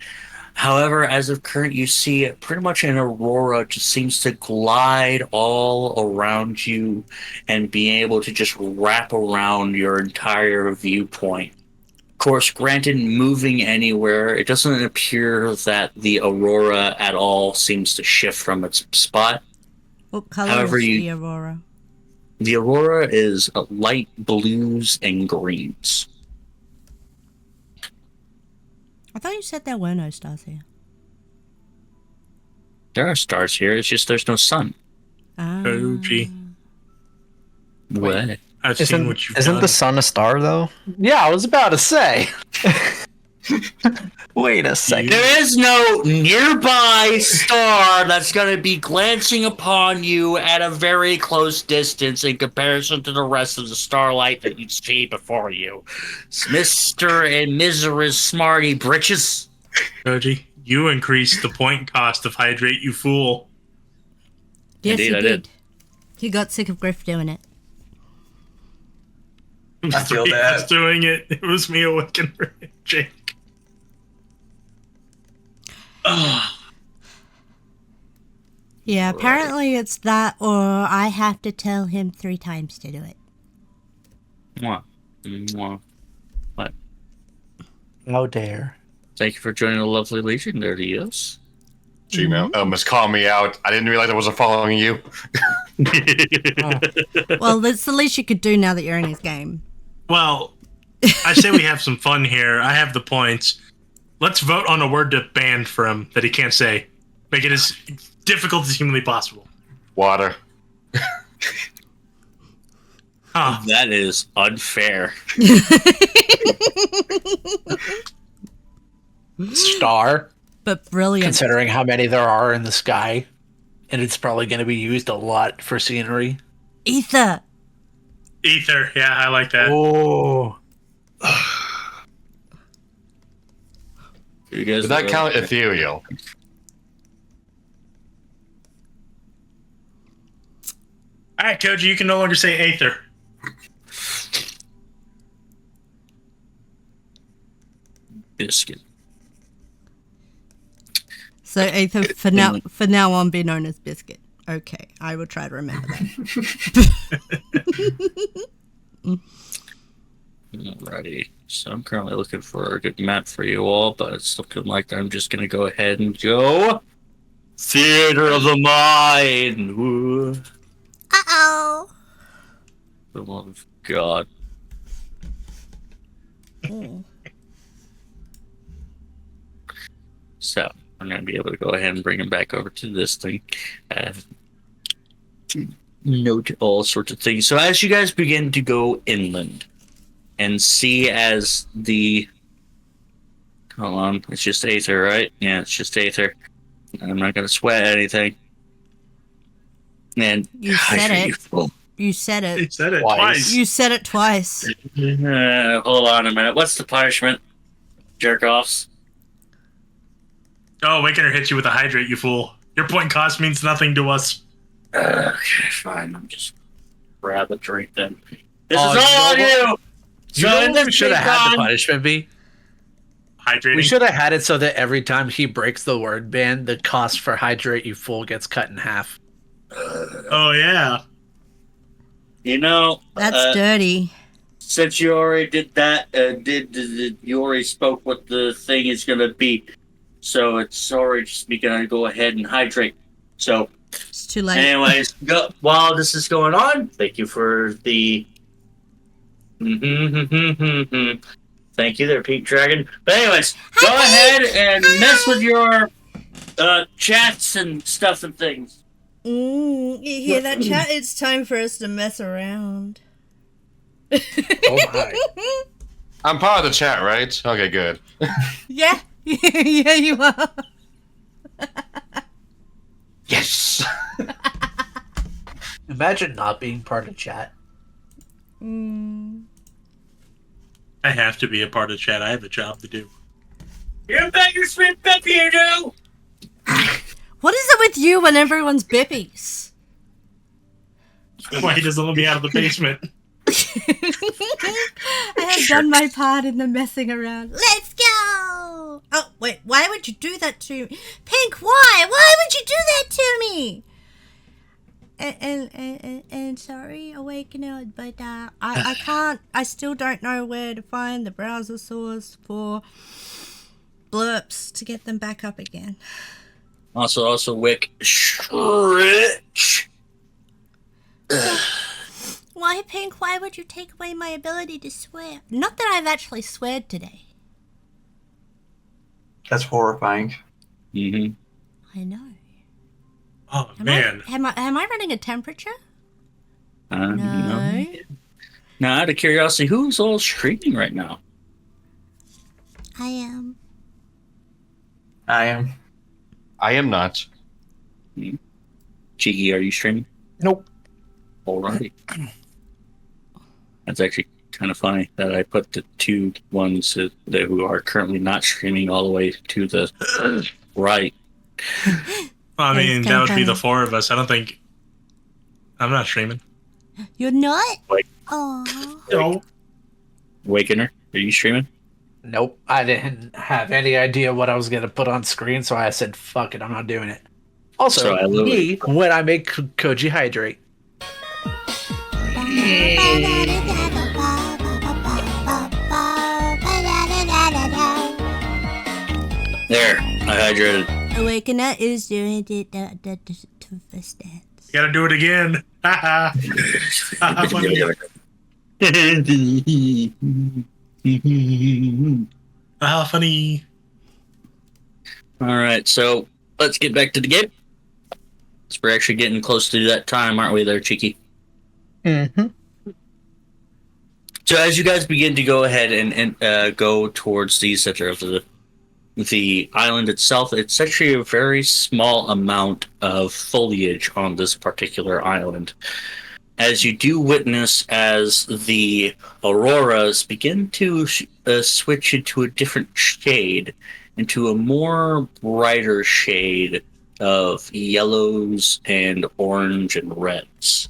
However, as of current, you see pretty much an aurora just seems to glide all around you and being able to just wrap around your entire viewpoint. Of course, granted, moving anywhere, it doesn't appear that the aurora at all seems to shift from its spot. What color However, is the aurora? The aurora is light blues and greens. I thought you said there were no stars here. There are stars here, it's just there's no sun. Oh, gee. What? I've seen what you've Isn't done. the sun a star though? Yeah, I was about to say. Wait a second. There is no nearby star that's going to be glancing upon you at a very close distance in comparison to the rest of the starlight that you see before you. Mr. and Mrs. Smarty Britches. Koji, you increased the point cost of Hydrate, you fool. Yes, Indeed, he I did. did. He got sick of Griff doing it. I feel Three of us that. doing it. It was me awakening Jake. Yeah, apparently it's that, or I have to tell him 3 times to do it. Mwah. Mwah. How dare. Thank you for joining the lovely Legion there, Dios. Gee, man, almost called me out. I didn't realize I wasn't following you. Well, that's the least you could do now that you're in his game. Well, I say we have some fun here. I have the points. Let's vote on a word to ban for him that he can't say. Make it as difficult as humanly possible. Water. Huh. That is unfair. Star, But brilliant. considering how many there are in the sky, and it's probably going to be used a lot for scenery. Ether! Ether. Yeah, I like that. Oh, You guys Does that count ethereal? All right, Koji, you can no longer say Aether. Biscuit. So Ether, for now on, be known as Biscuit. Okay, I will try to remember that. Alrighty. So I'm currently looking for a good map for you all, but it's looking like I'm just going to go ahead and go Theater of the Mind. Woo. Uh-oh! For the love of God. So I'm going to be able to go ahead and bring him back over to this thing. Note all sorts of things. So as you guys begin to go inland and see as the... Hold on. It's just Aether, right? Yeah, it's just Aether. I'm not going to sweat anything. And You said it. You You said He it. said it Twice. twice. You said it twice. hold on a minute. What's the punishment? Jerk-offs? Oh, Awakener hit you with a Hydrate, you fool. Your point cost means nothing to us. Okay, fine. I'm just grab a drink then. This Oh, is all on you know you! You know in what we this should have had the big punishment be? Hydrating. We should have had it so that every time he breaks the word ban, the cost for Hydrate You Fool gets cut in half. Oh, yeah. You know, That's dirty. since you already did that, you already spoke what the thing is going to be. So it's already just me going to go ahead and hydrate. So, It's too late. anyways, while this is going on, thank you for the... Thank you there, Pink Dragon. But anyways, go ahead and mess with your chats and stuff and things. You hear that chat? It's time for us to mess around. Oh my. I'm part of the chat, right? Okay, good. Yeah. Yeah, you are. Yes. Imagine not being part of chat. I have to be a part of chat. I have a job to do. You bet your sweet Peppy you do! What is it with you when everyone's bippies? Why he doesn't let me out of the basement? I have done my part in the messing around. Let's go! Oh, wait, why would you do that to me? Pink, why? Why would you do that to me? And sorry, Awakener, but I can't, I still don't know where to find the browser source for blurps to get them back up again. Also, Wick. Stretch. Why, Pink, why would you take away my ability to swear? Not that I've actually sweared today. That's horrifying. Mm-hmm. I know. Oh, man. Am I running a temperature? No. Now, out of curiosity, who's all streaming right now? I am. I am. I am not. Chikiw, are you streaming? Nope. Alrighty. That's actually kind of funny that I put the two ones who are currently not streaming all the way to the right. I mean, It's that would be kinda the four of us. I don't think... I'm not streaming. You're not? Wait. Aww. No. Awakener, are you streaming? Nope. I didn't have any idea what I was going to put on screen, so I said, fuck it, I'm not doing it. Also, So I me, when I make Koji Hydrate. There, I hydrated. Awakener is doing the first dance. You gotta do it again. Haha. Funny. Alright, so let's get back to the game. So we're actually getting close to that time, aren't we there, Chikiw? Mm-hmm. So as you guys begin to go ahead and go towards the center of the island itself, it's actually a very small amount of foliage on this particular island. As you do witness as the auroras begin to switch into a different shade, into a more brighter shade of yellows and orange and reds.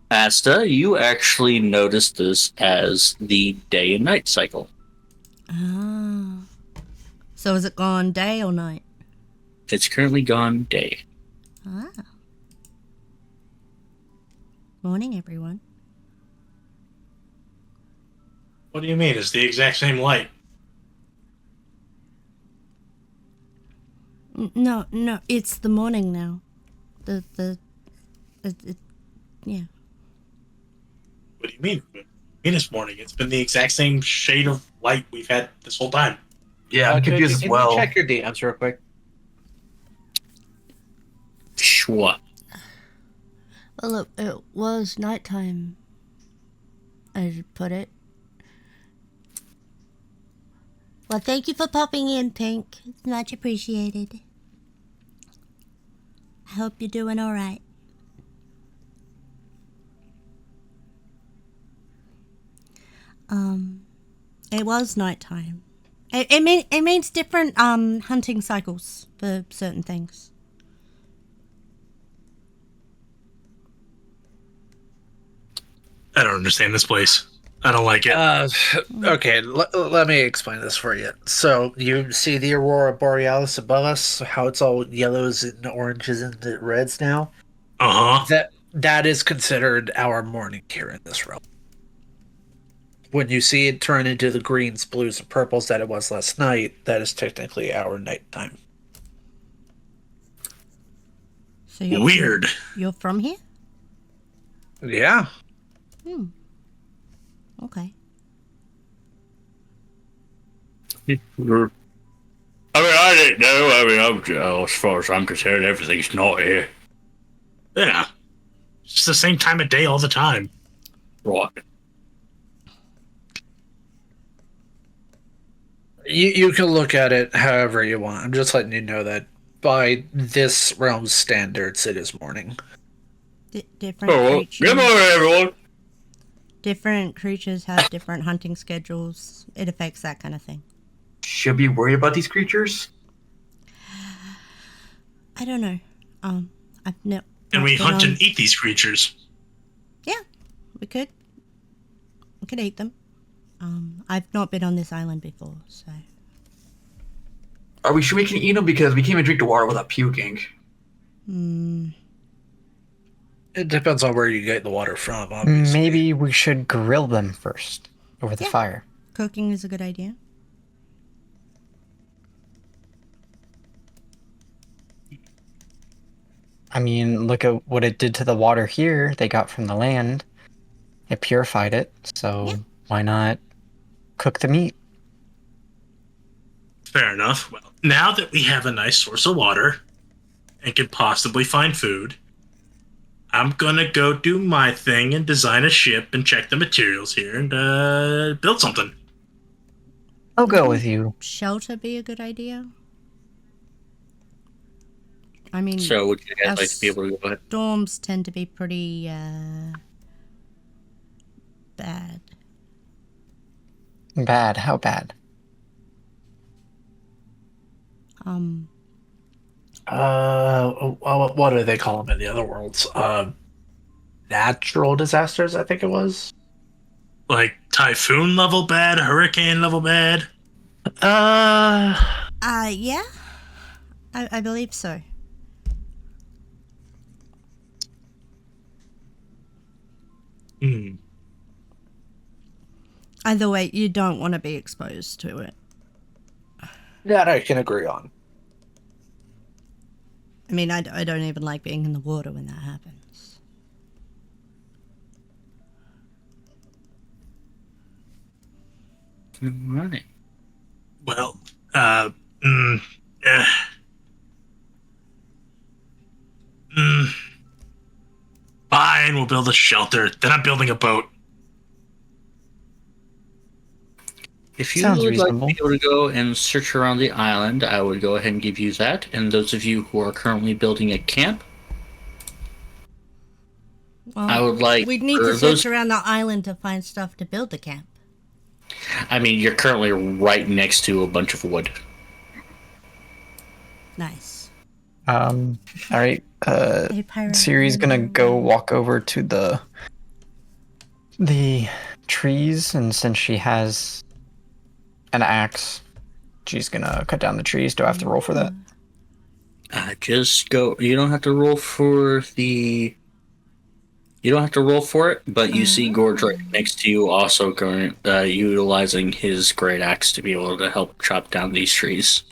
Asta, you actually noticed this as the day and night cycle. Ah. So is it gone day or night? It's currently gone day. Ah. Morning, everyone. What do you mean? It's the exact same light. No, it's the morning now. Yeah. What do you mean? It's morning. It's been the exact same shade of light we've had this whole time. Yeah, I'm confused as Can well. you check your DMs real quick? Sure. Well, it was nighttime, I should put it. Well, thank you for popping in, Pink. It's much appreciated. I hope you're doing all right. It was nighttime. It means different hunting cycles for certain things. I don't understand this place. I don't like it. Okay, let me explain this for you. So, you see the Aurora Borealis above us, how it's all yellows and oranges and the reds now? Uh-huh. That is considered our morning here in this realm. When you see it turn into the greens, blues, and purples that it was last night, that is technically our nighttime. So you're Weird. You're from here? Yeah. Okay. I mean, I didn't know. I mean, as far as I'm concerned, everything's not here. Yeah. It's just the same time of day all the time. Right. You can look at it however you want. I'm just letting you know that by this realm's standards, it is morning. Different Oh, well, creatures. good morning, everyone. Different creatures have different hunting schedules. It affects that kind of thing. should be worried about these creatures? I don't know. I've no. Can we been hunt on- and eat these creatures? Yeah, we could. We could eat them. I've not been on this island before, so. Are we sure we can eat them? Because we can't even drink the water without puking. It depends on where you get the water from, obviously. Maybe we should grill them first over the Yeah. fire. Cooking is a good idea. I mean, look at what it did to the water here they got from the land. It purified it, so Yeah. why not cook the meat? Fair enough. Well, now that we have a nice source of water and can possibly find food, I'm gonna go do my thing and design a ship and check the materials here and build something. I'll go with you. Shelter be a good idea? I mean, So would you guys like to be able to go ahead? storms tend to be pretty, bad. Bad? How bad? What do they call them in the other worlds? Natural disasters, I think it was. Like typhoon level bad, hurricane level bad. Yeah? I believe so. Either way, you don't want to be exposed to it. That I can agree on. I mean, I don't even like being in the water when that happens. Right. Well, fine, we'll build a shelter. Then I'm building a boat. If you Sounds would reasonable. like to be able to go and search around the island, I would go ahead and give you that. And those of you who are currently building a camp, Well, I would like we'd need for to search those- around the island to find stuff to build the camp. I mean, you're currently right next to a bunch of wood. Nice. All right. Hey, Pyra, Siri's gonna go walk over to the trees, and since she has an axe, she's gonna cut down the trees. Do I have to roll for that? Just go. You don't have to roll for the. You don't have to roll for it, but you see Gorge right next to you, also utilizing his great axe to be able to help chop down these trees.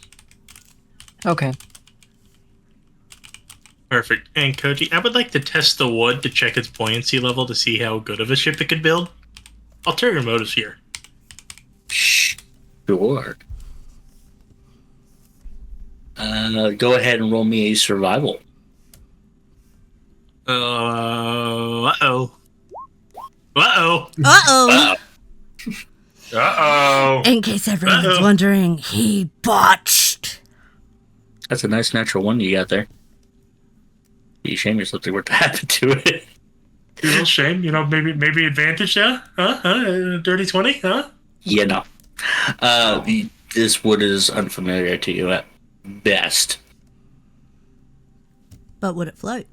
Okay. Perfect. And Koji, I would like to test the wood to check its buoyancy level to see how good of a ship it could build. Ulterior motives here. Sure. Go ahead and roll me a survival. Uh-oh. Uh-oh! Uh-oh. In case everyone's Uh-oh. wondering, he botched. That's a nice natural one you got there. You shame yourself to what happened to it. A little shame, maybe advantage, yeah? Huh? Dirty 20, huh? Yeah, no. This wood is unfamiliar to you at best. But would it float?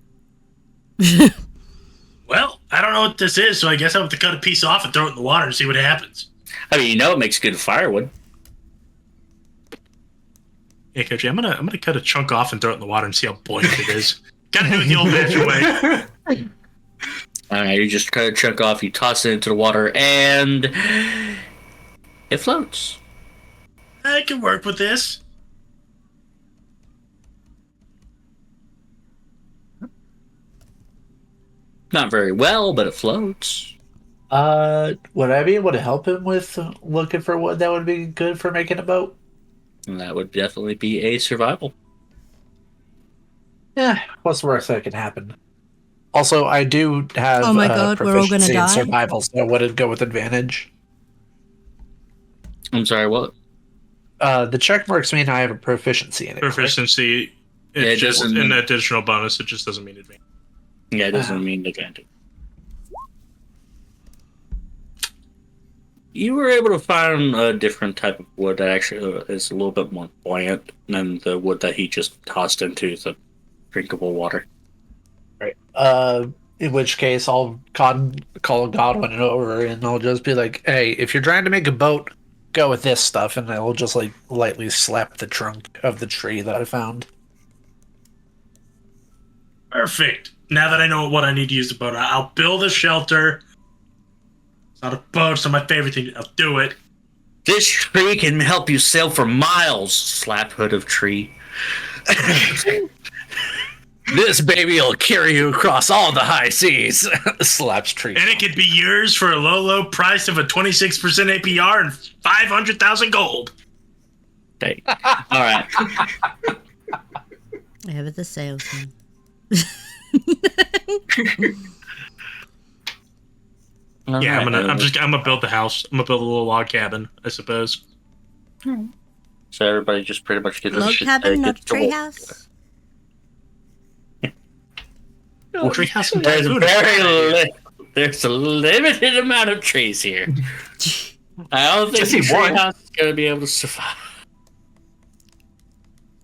Well, I don't know what this is, so I guess I'll have to cut a piece off and throw it in the water and see what happens. I mean, it makes good firewood. Yeah, Koji, I'm gonna cut a chunk off and throw it in the water and see how buoyant it is. Gotta do it the old-fashioned way. Alright, you just cut a chunk off, you toss it into the water, and it floats. I can work with this. Not very well, but it floats. Would I be able to help him with looking for wood that would be good for making a boat? And that would definitely be a survival. Yeah, what's the worst that can happen? Also, I do have Oh my God, we're all gonna proficiency in die? survival, so would it go with advantage? I'm sorry, what? The check marks mean I have a proficiency in it. correct? Proficiency, Yeah, it just doesn't an mean- additional bonus. It just doesn't mean advantage. Yeah, it doesn't mean advantage. You were able to find a different type of wood that actually is a little bit more buoyant than the wood that he just tossed into the drinkable water. Right. In which case, I'll call Godwin over, and I'll just be like, "Hey, if you're trying to make a boat, go with this stuff," and I'll just like lightly slap the trunk of the tree that I found. Perfect. Now that I know what I need to use the boat, I'll build a shelter. It's not a boat, it's not my favorite thing. I'll do it. This tree can help you sail for miles. Slap hood of tree. This baby will carry you across all the high seas. Slaps tree. And it could be yours for a low price of a 26% APR and 500,000 gold. Okay. All right. Ever the salesman. Yeah, I'm gonna build the house. I'm gonna build a little log cabin, I suppose. So everybody just pretty much gets Log cabin, not a tree house? No, tree house. There's a limited amount of trees here. I don't think Just the need one. treehouse is going to be able to survive.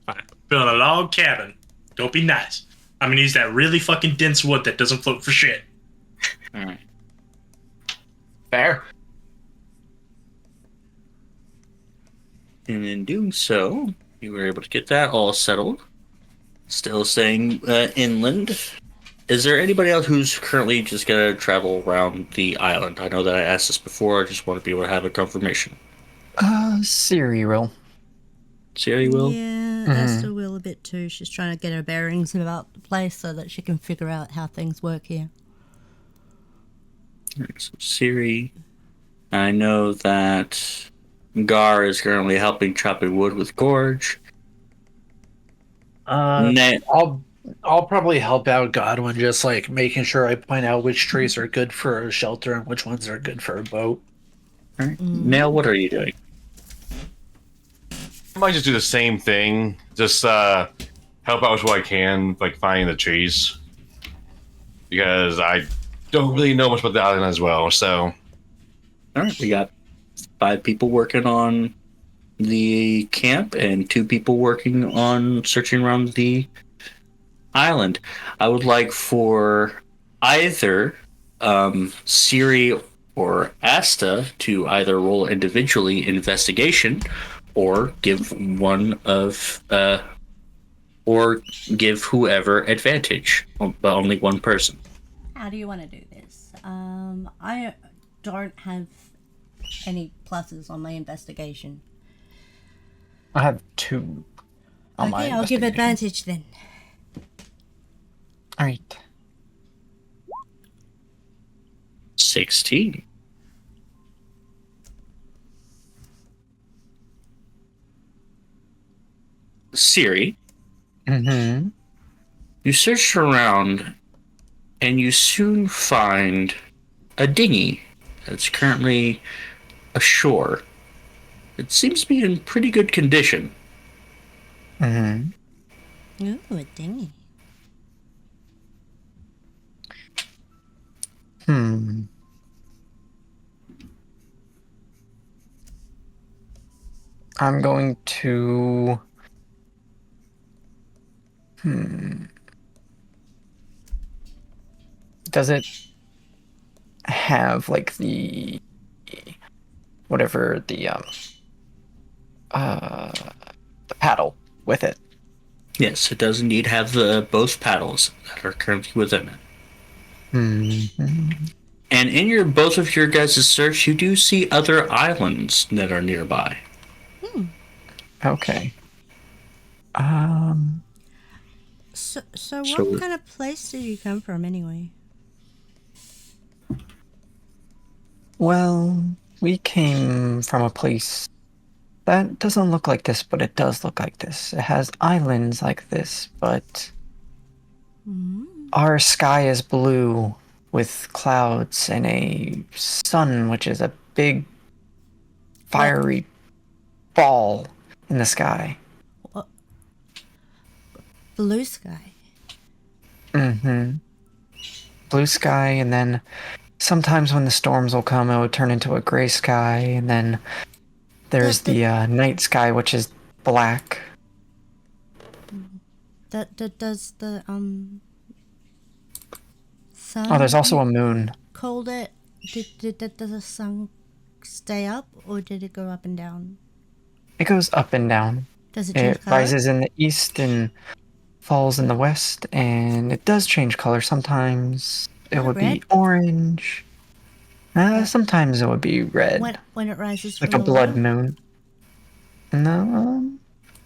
Fine. Build a log cabin. Don't be nice. I'm gonna use that really fucking dense wood that doesn't float for shit. All right. Fair. And in doing so, you were able to get that all settled. Still staying inland. Is there anybody else who's currently just going to travel around the island? I know that I asked this before. I just want to be able to have a confirmation. Siri will. Siri will? Yeah, Esther will a bit too. She's trying to get her bearings about the place so that she can figure out how things work here. Alright, so Siri. I know that Gar is currently helping chopping wood with Gorge. I'll probably help out Godwin, just like making sure I point out which trees are good for a shelter and which ones are good for a boat. Alright. Nail, what are you doing? I might just do the same thing. Just help out with what I can, like finding the trees. Because I don't really know much about the island as well, so. Alright, we got 5 people working on the camp and 2 people working on searching around the island. I would like for either Siri or Asta to either roll individually investigation or give or give whoever advantage, but only one person. How do you want to do this? I don't have any pluses on my investigation. I have 2 on my Okay, I'll give investigation. advantage then. All right. 16. Siri, Mm-hmm. you search around and you soon find a dinghy that's currently ashore. It seems to be in pretty good condition. Mm-hmm. Ooh, a dinghy. I'm going to. Does it have like the whatever the paddle with it? Yes, it does indeed have both paddles that are currently within it. Mm-hmm. And in both of your guys' search, you do see other islands that are nearby. Okay. So So- what kind of place did you come from anyway? Well, we came from a place that doesn't look like this, but it does look like this. It has islands like this, but our sky is blue with clouds and a sun, which is a big fiery ball in the sky. Blue sky. Mm-hmm. Blue sky, and then sometimes when the storms will come, it would turn into a gray sky, and then there's the night sky, which is black. Does the sun? Oh, there's also a moon. Called it. Did the sun stay up, or did it go up and down? It goes up and down. Does it change It color? rises in the east and falls in the west, and it does change color. Sometimes it would red? be orange. Sometimes it would be red, When it rises like from a the blood water? moon. No,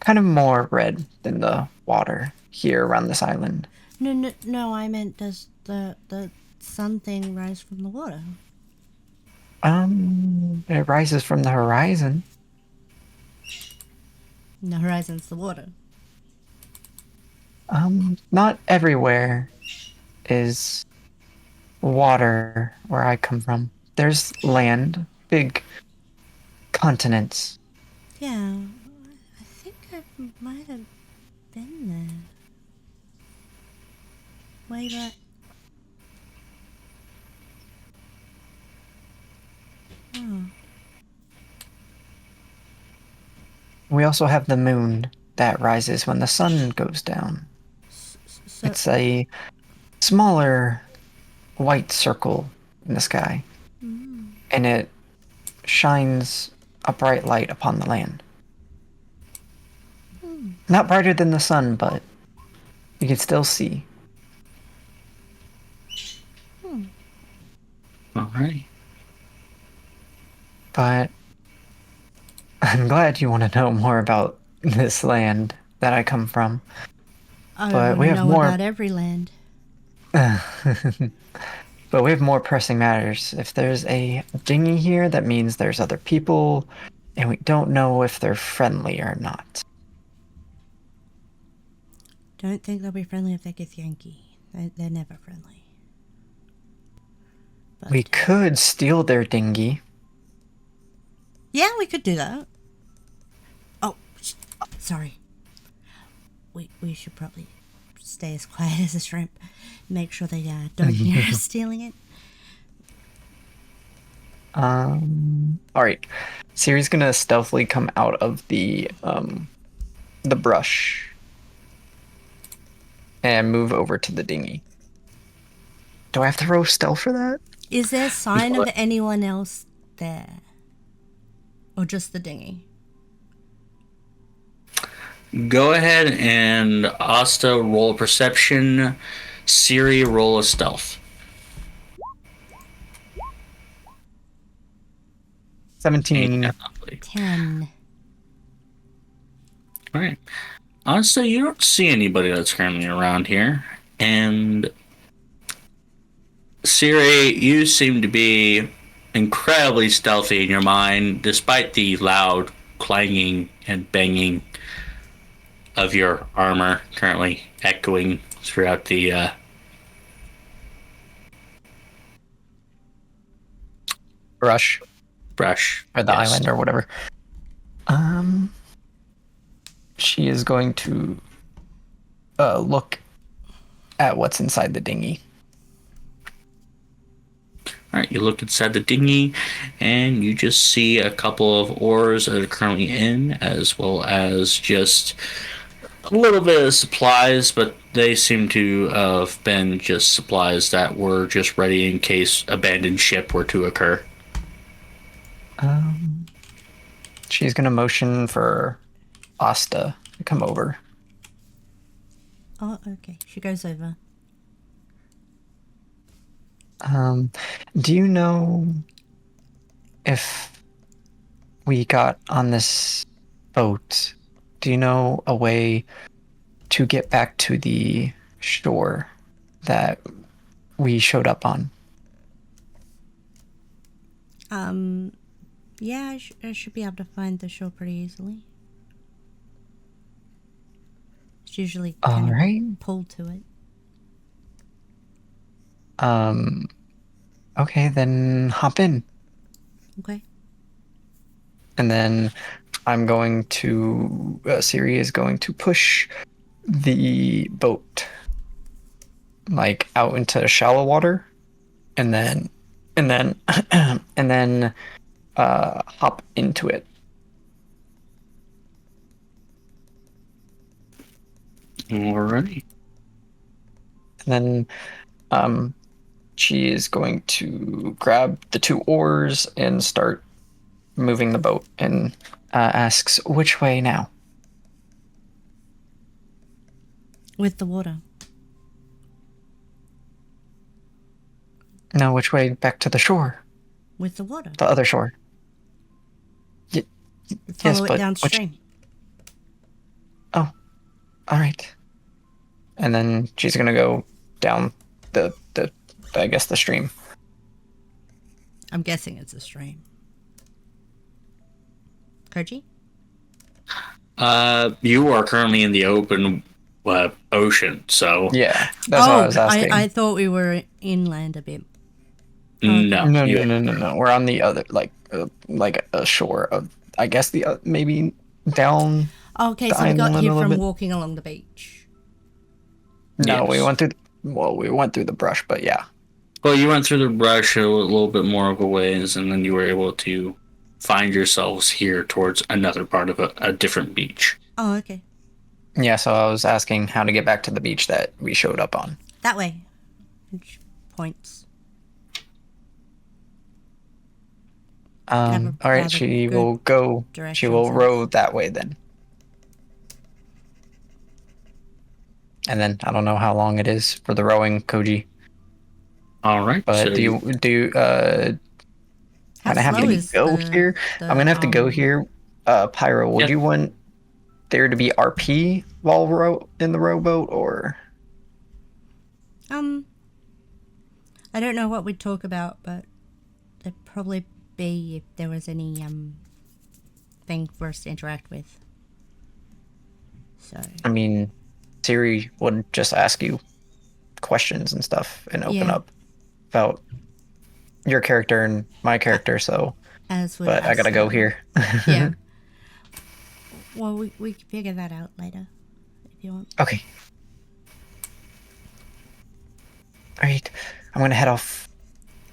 kind of more red than the water here around this island. No. I meant, does the sun thing rise from the water? It rises from the horizon. And the horizon's the water. Not everywhere is water where I come from. There's land, big continents. Yeah, I think I might have been there. Way back. Oh. We also have the moon that rises when the sun goes down. So, It's a smaller white circle in the sky, and it shines a bright light upon the land. Not brighter than the sun, but you can still see. Alright. But I'm glad you want to know more about this land that I come from. I but we wanna have know more- about every land. But we have more pressing matters. If there's a dinghy here, that means there's other people, and we don't know if they're friendly or not. Don't think they'll be friendly if they get Yankee. They're never friendly. But We could steal their dinghy. yeah, we could do that. Oh, sorry. We should probably stay as quiet as a shrimp. Make sure they don't hear us stealing it. Alright. Siri's gonna stealthily come out of the brush and move over to the dinghy. Do I have to roll stealth for that? Is there a sign of anyone else there? Or just the dinghy? Go ahead and Asta roll a perception. Siri roll a stealth. 17. Lovely. 10. Alright. Honestly, you don't see anybody that's currently around here. And Siri, you seem to be incredibly stealthy in your mind, despite the loud clanging and banging of your armor currently echoing throughout the Brush. Or the Yes. island or whatever. She is going to look at what's inside the dinghy. Alright, you look inside the dinghy and you just see a couple of oars that are currently in, as well as just a little bit of supplies, but they seem to have been just supplies that were just ready in case abandoned ship were to occur. She's going to motion for Asta to come over. Oh, okay. She goes over. Do you know if we got on this boat, do you know a way to get back to the shore that we showed up on? Yeah, I should be able to find the shore pretty easily. It's usually kind Alright. of pulled to it. Okay, then hop in. Okay. And then I'm going to, Siri is going to push the boat, like, out into shallow water, and then and then and then hop into it. Alrighty. And then she is going to grab the 2 oars and start moving the boat, and asks, which way now? With the water. No, which way back to the shore? With the water. The other shore. Yes, Follow it but downstream. Oh, all right. And then she's gonna go down the I guess the stream. I'm guessing it's a stream. Koji? You are currently in the open ocean, so Yeah, that's what I was asking. I thought we were inland a bit. no, No. We're on the other, like a shore of, I guess maybe down. Okay, the so we got island a here little from bit. walking along the beach. No, Yes. we went through the brush, but yeah. Well, you went through the brush a little bit more of a ways, and then you were able to find yourselves here towards another part of a different beach. Oh, okay. Yeah, so I was asking how to get back to the beach that we showed up on. That way. Which points. Have a All right, rather she good will go. She direction will sense. row that way then. And then I don't know how long it is for the rowing, Koji. All right, But so do you How kind of have slow to is go the- here? the, I'm gonna have to go here. Pyro, would Yep. you want there to be RP while in the rowboat, or? I don't know what we'd talk about, but there'd probably be if there was any thing for us to interact with. So I mean, Siri would just ask you questions and stuff and open Yeah. up about your character and my character. So, as would but I gotta us, go here. Yeah. Well, we can figure that out later if you want. Okay. All right. I'm gonna head off.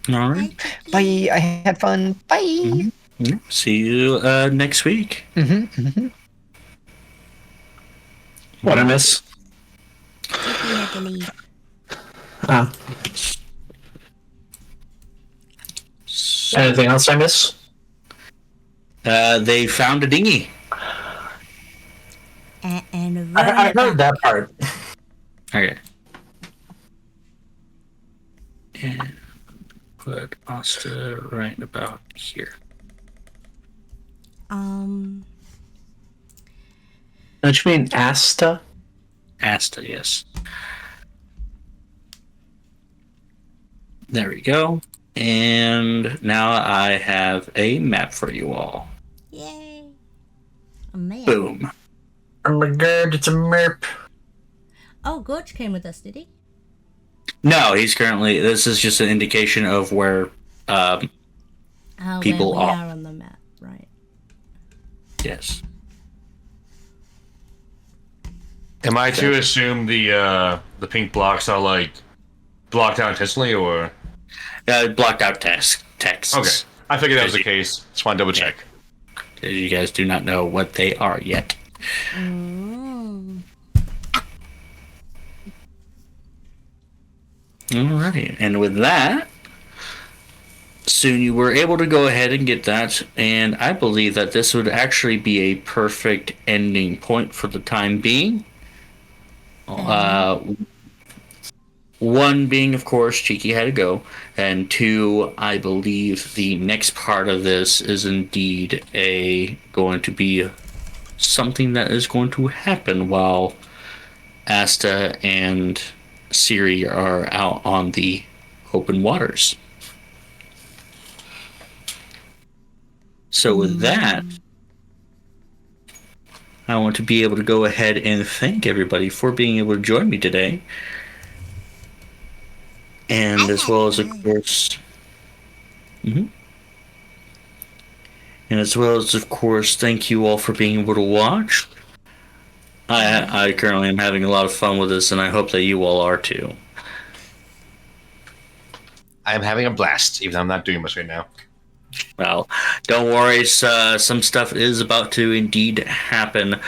all right. Bye. I had fun. Bye. Yeah, see you next week. What I miss? You had to leave. Anything else I miss? They found a dinghy. And I heard that part. Okay. And put Asta right about here. um Don't you mean Asta? Asta, yes. There we go. And now I have a map for you all. yay. A man. Boom. Oh my god, it's a merp. Oh, Gorge came with us, did he? No, he's currently. This is just an indication of where. Oh, People where we are- are on the map, right? Yes. Am I to assume the pink blocks are like blocked out intentionally, or? Blocked out texts. Okay, I figured that was the case. Just want to double check. You guys do not know what they are yet. Mm. Alrighty, and with that, soon you were able to go ahead and get that, and I believe that this would actually be a perfect ending point for the time being. One being, of course, Cheeky had to go, and two, I believe the next part of this is indeed going to be something that is going to happen while Asta and Siri are out on the open waters. So with that, I want to be able to go ahead and thank everybody for being able to join me today. And as well as, of course, and as well as, of course, thank you all for being able to watch. I currently am having a lot of fun with this, and I hope that you all are too. I'm having a blast, even though I'm not doing much right now. Well, don't worry. Some stuff is about to indeed happen.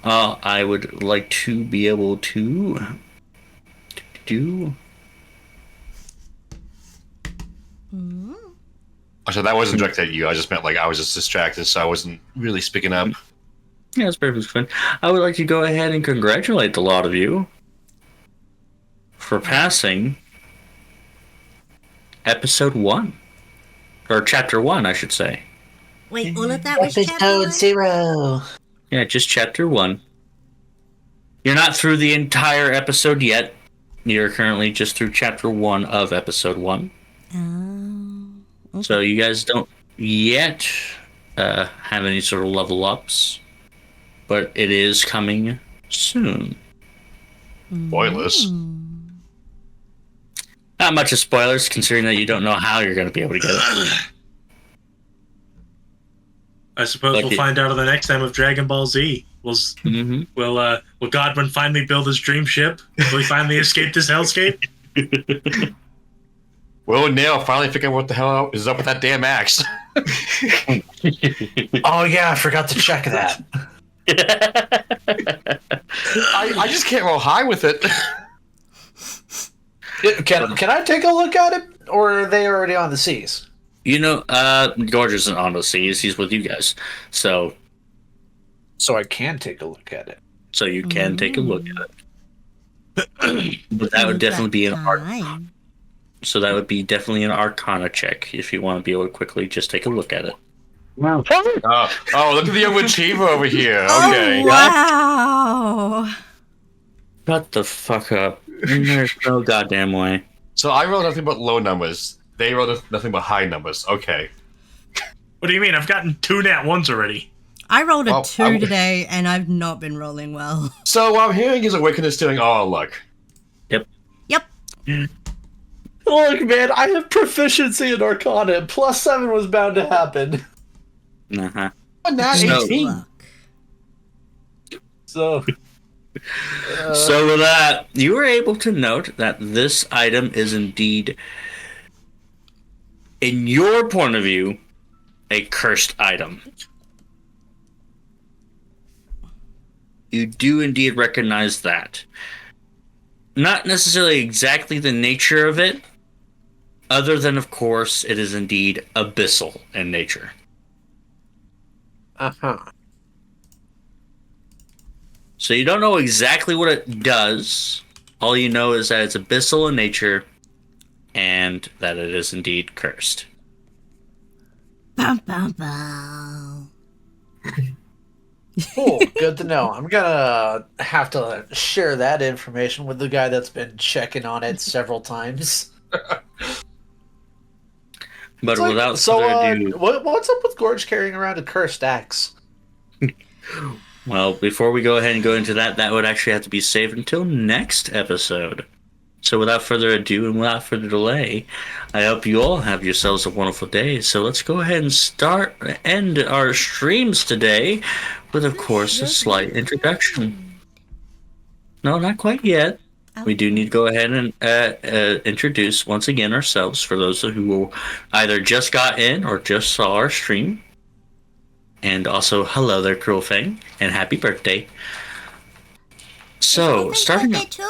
I would like to be able to do. Oh, so that wasn't directed at you. I just meant like I was just distracted, so I wasn't really speaking up. Yeah, that's perfectly fine. I would like to go ahead and congratulate the lot of you for passing episode 1. Or chapter 1, I should say. Wait, all of that was chapter 1? 0. Yeah, just chapter 1. You're not through the entire episode yet. You're currently just through chapter 1 of episode 1. Oh. So you guys don't yet have any sort of level ups. But it is coming soon. Spoilers. Not much of spoilers, considering that you don't know how you're going to be able to get it. I suppose Like we'll it- find out on the next time of Dragon Ball Z. Will Godwin finally build his dream ship? Will he finally escape this hellscape? Will and Nail finally figure out what the hell is up with that damn axe. Oh yeah, I forgot to check that. I just can't roll high with it. Can I take a look at it, or are they already on the seas? You know, Gorge isn't on the seas. He's with you guys. So I can take a look at it. you can take a look at it. But that would definitely be an art. Fine. So that would be definitely an Arcana check if you want to be able to quickly just take a look at it. Oh, look at the young achiever over here. Okay. Oh, wow. Shut the fuck up. There's no goddamn way. So I rolled nothing but low numbers. They rolled nothing but high numbers. Okay. What do you mean? I've gotten 2 nat 1s already. I rolled a Well, 2 today, and I've not been rolling well. So what I'm hearing is Awakeness doing all luck. Yep. Look, man, I have proficiency in Arcana. +7 was bound to happen. Uh-huh. Nat So- 18. Look. So, So with that, you were able to note that this item is indeed, in your point of view, a cursed item. You do indeed recognize that. Not necessarily exactly the nature of it, other than, of course, it is indeed abyssal in nature. So you don't know exactly what it does. All you know is that it's abyssal in nature and that it is indeed cursed. Bum, bum, bum. cool. Good to know. I'm gonna have to share that information with the guy that's been checking on it several times. But So, without further ado, what's up with Gorge carrying around a cursed axe? well, before we go ahead and go into that, that would actually have to be saved until next episode. So without further ado and without further delay, I hope you all have yourselves a wonderful day. So let's go ahead and end our streams today with, of course, a slight introduction. No, not quite yet. We do need to go ahead and introduce once again ourselves for those who either just got in or just saw our stream. And also, hello there, Cruel Fang, and happy birthday. So, starting up. Too?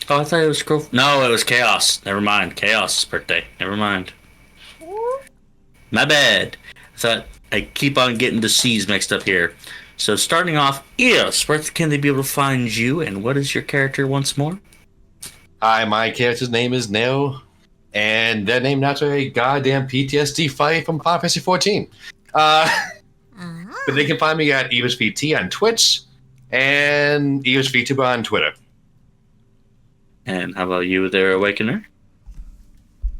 Oh, I thought it was Cruel. No, it was Chaos. Never mind. Chaos' birthday. Never mind. My bad. I thought I keep on getting the C's mixed up here. So starting off, Eos, where can they be able to find you, and what is your character once more? Hi, my character's name is Neo, and they're named after a goddamn PTSD fight from Final Fantasy 14. But they can find me at EosVT on Twitch and EosVTuber on Twitter. And how about you there, Awakener?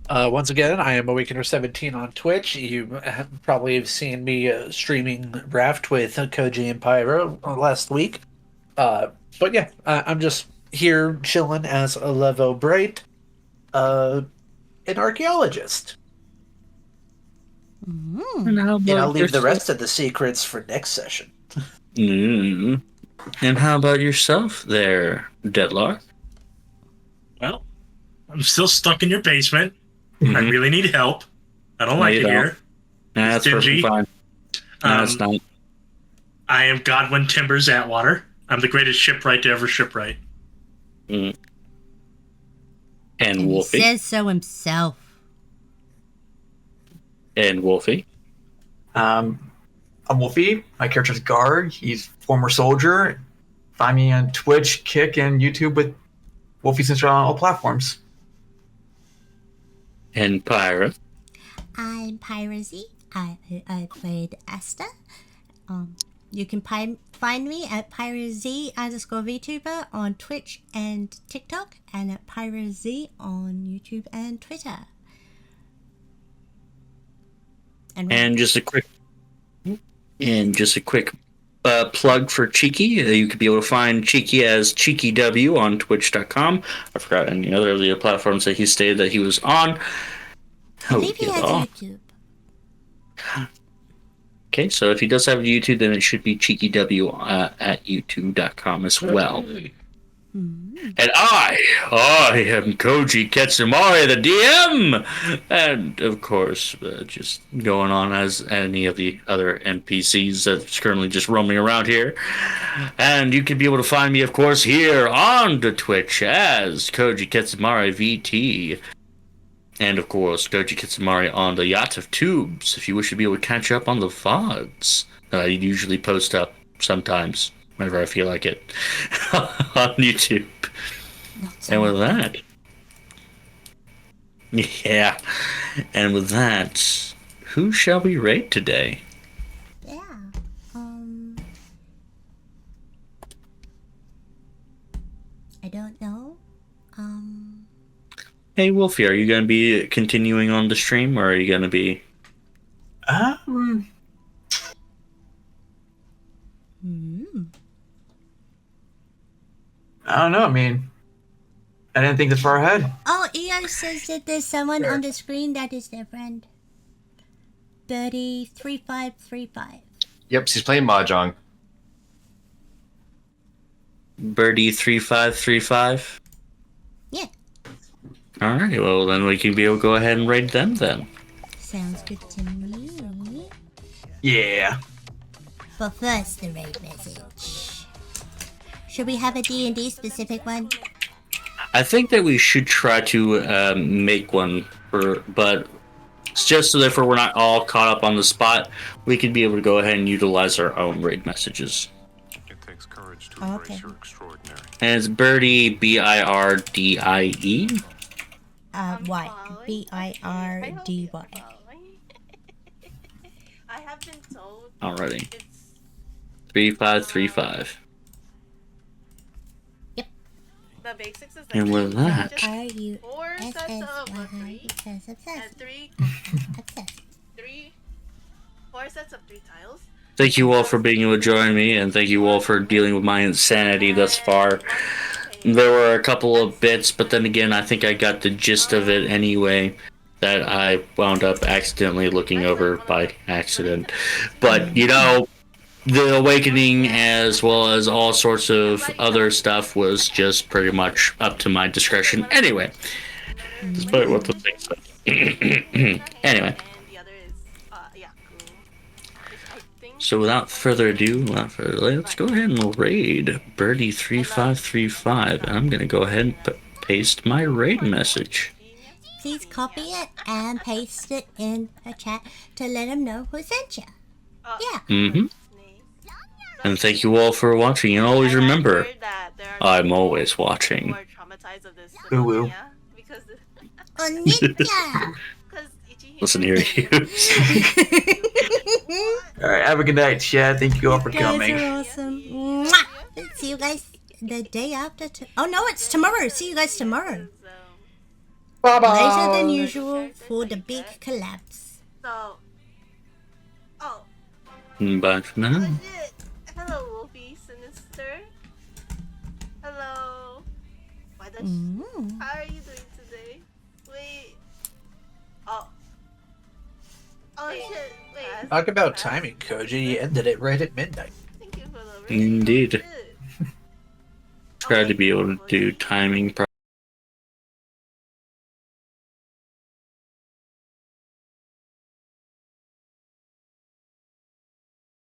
Once again, I am Awakener17 on Twitch. You probably have seen me streaming Raft with Koji and Pyra last week. But yeah, I'm just here chilling as a Levo Bright, an archaeologist. And how about And I'll leave the yourself? rest of the secrets for next session. Mm. And how about yourself there, Deadlock? Well, I'm still stuck in your basement. I Mhm. really need help. I don't No, like you it don't. here. Nah, that's perfectly Stingy. fine. No, it's not. I am Godwin Timbers Atwater. I'm the greatest shipwright to ever shipwrite. And And he Wolfie. says so himself. And Wolfie. I'm Wolfie. My character's Guard. He's former soldier. Find me on Twitch, Kick, and YouTube with Wolfie Sister on all platforms. And Pyra. I'm Pyra Z. I played Asta. You can find me at Pyra Z _ VTuber on Twitch and TikTok, and at Pyra Z on YouTube and Twitter. And just a quick plug for Cheeky. You could be able to find Cheeky as Chikiw on Twitch.com. I forgot any other of the platforms that he stated that he was on. I believe he has YouTube. Okay, so if he does have a YouTube, then it should be Chikiw at YouTube.com as well. And I am Koji Ketsumari, the DM! And, of course, just going on as any of the other NPCs that's currently just roaming around here. And you can be able to find me, of course, here on the Twitch as Koji Ketsumari VT. And, of course, Koji Ketsumari on the Yacht of Tubes, if you wish to be able to catch up on the VODs that I usually post up sometimes, whenever I feel like it, on YouTube. And with that, yeah, and with that, who shall we raid today? Yeah. I don't know. Hey, Wolfie, are you going to be continuing on the stream, or are you going to be... I don't know. I mean, I didn't think this far ahead. Oh, EO says that there's someone on the screen that is their friend. Birdie3535. Yep, she's playing Mahjong. Birdie3535? Yeah. Alright, well, then we can be able to go ahead and raid them then. Sounds good to me. Yeah. But first, the raid message. Should we have a D&D specific one? I think that we should try to make one, but it's just so that we're not all caught up on the spot, we could be able to go ahead and utilize our own raid messages. It takes courage to embrace your extraordinary. And it's Birdie, Birdie. Y. Birdy. I have been told. Alrighty. 3535. Yep. The basics is like And with that, Are you 4 sets of 3 because obsessed? and 3 Obsessed. 4 sets of 3 tiles. thank you all for being able to join me, and thank you all for dealing with my insanity thus far. There were a couple of bits, but then again, I think I got the gist of it anyway, that I wound up accidentally looking over by accident. But, you know, the awakening as well as all sorts of other stuff was just pretty much up to my discretion anyway. Despite what the thing said. Anyway. And the other is Yaku. I think So without further ado, let's go ahead and raid Birdie3535. And I'm going to go ahead and paste my raid message. Please copy it and paste it in a chat to let them know who sent you. Yeah. Mm-hmm. And thank you all for watching. And always remember, I'm always watching. more traumatized of this Ooh, ooh. yeah, because Onika! Listen here, you. All right. Have a good night, Chad. Thank you all for You guys coming. are awesome. Mwah! See you guys the day after. Oh no, it's tomorrow. See you guys tomorrow. Later than usual for the big collapse. So, oh, Bye for now. shit. Hello, Wolfie Sinister. Hello. Why does how are you doing today? Wait. Oh. Oh shit. Wait. Talk about timing, Koji. You ended it right at midnight. Thank you for the Indeed. shit. Try to be able to do timing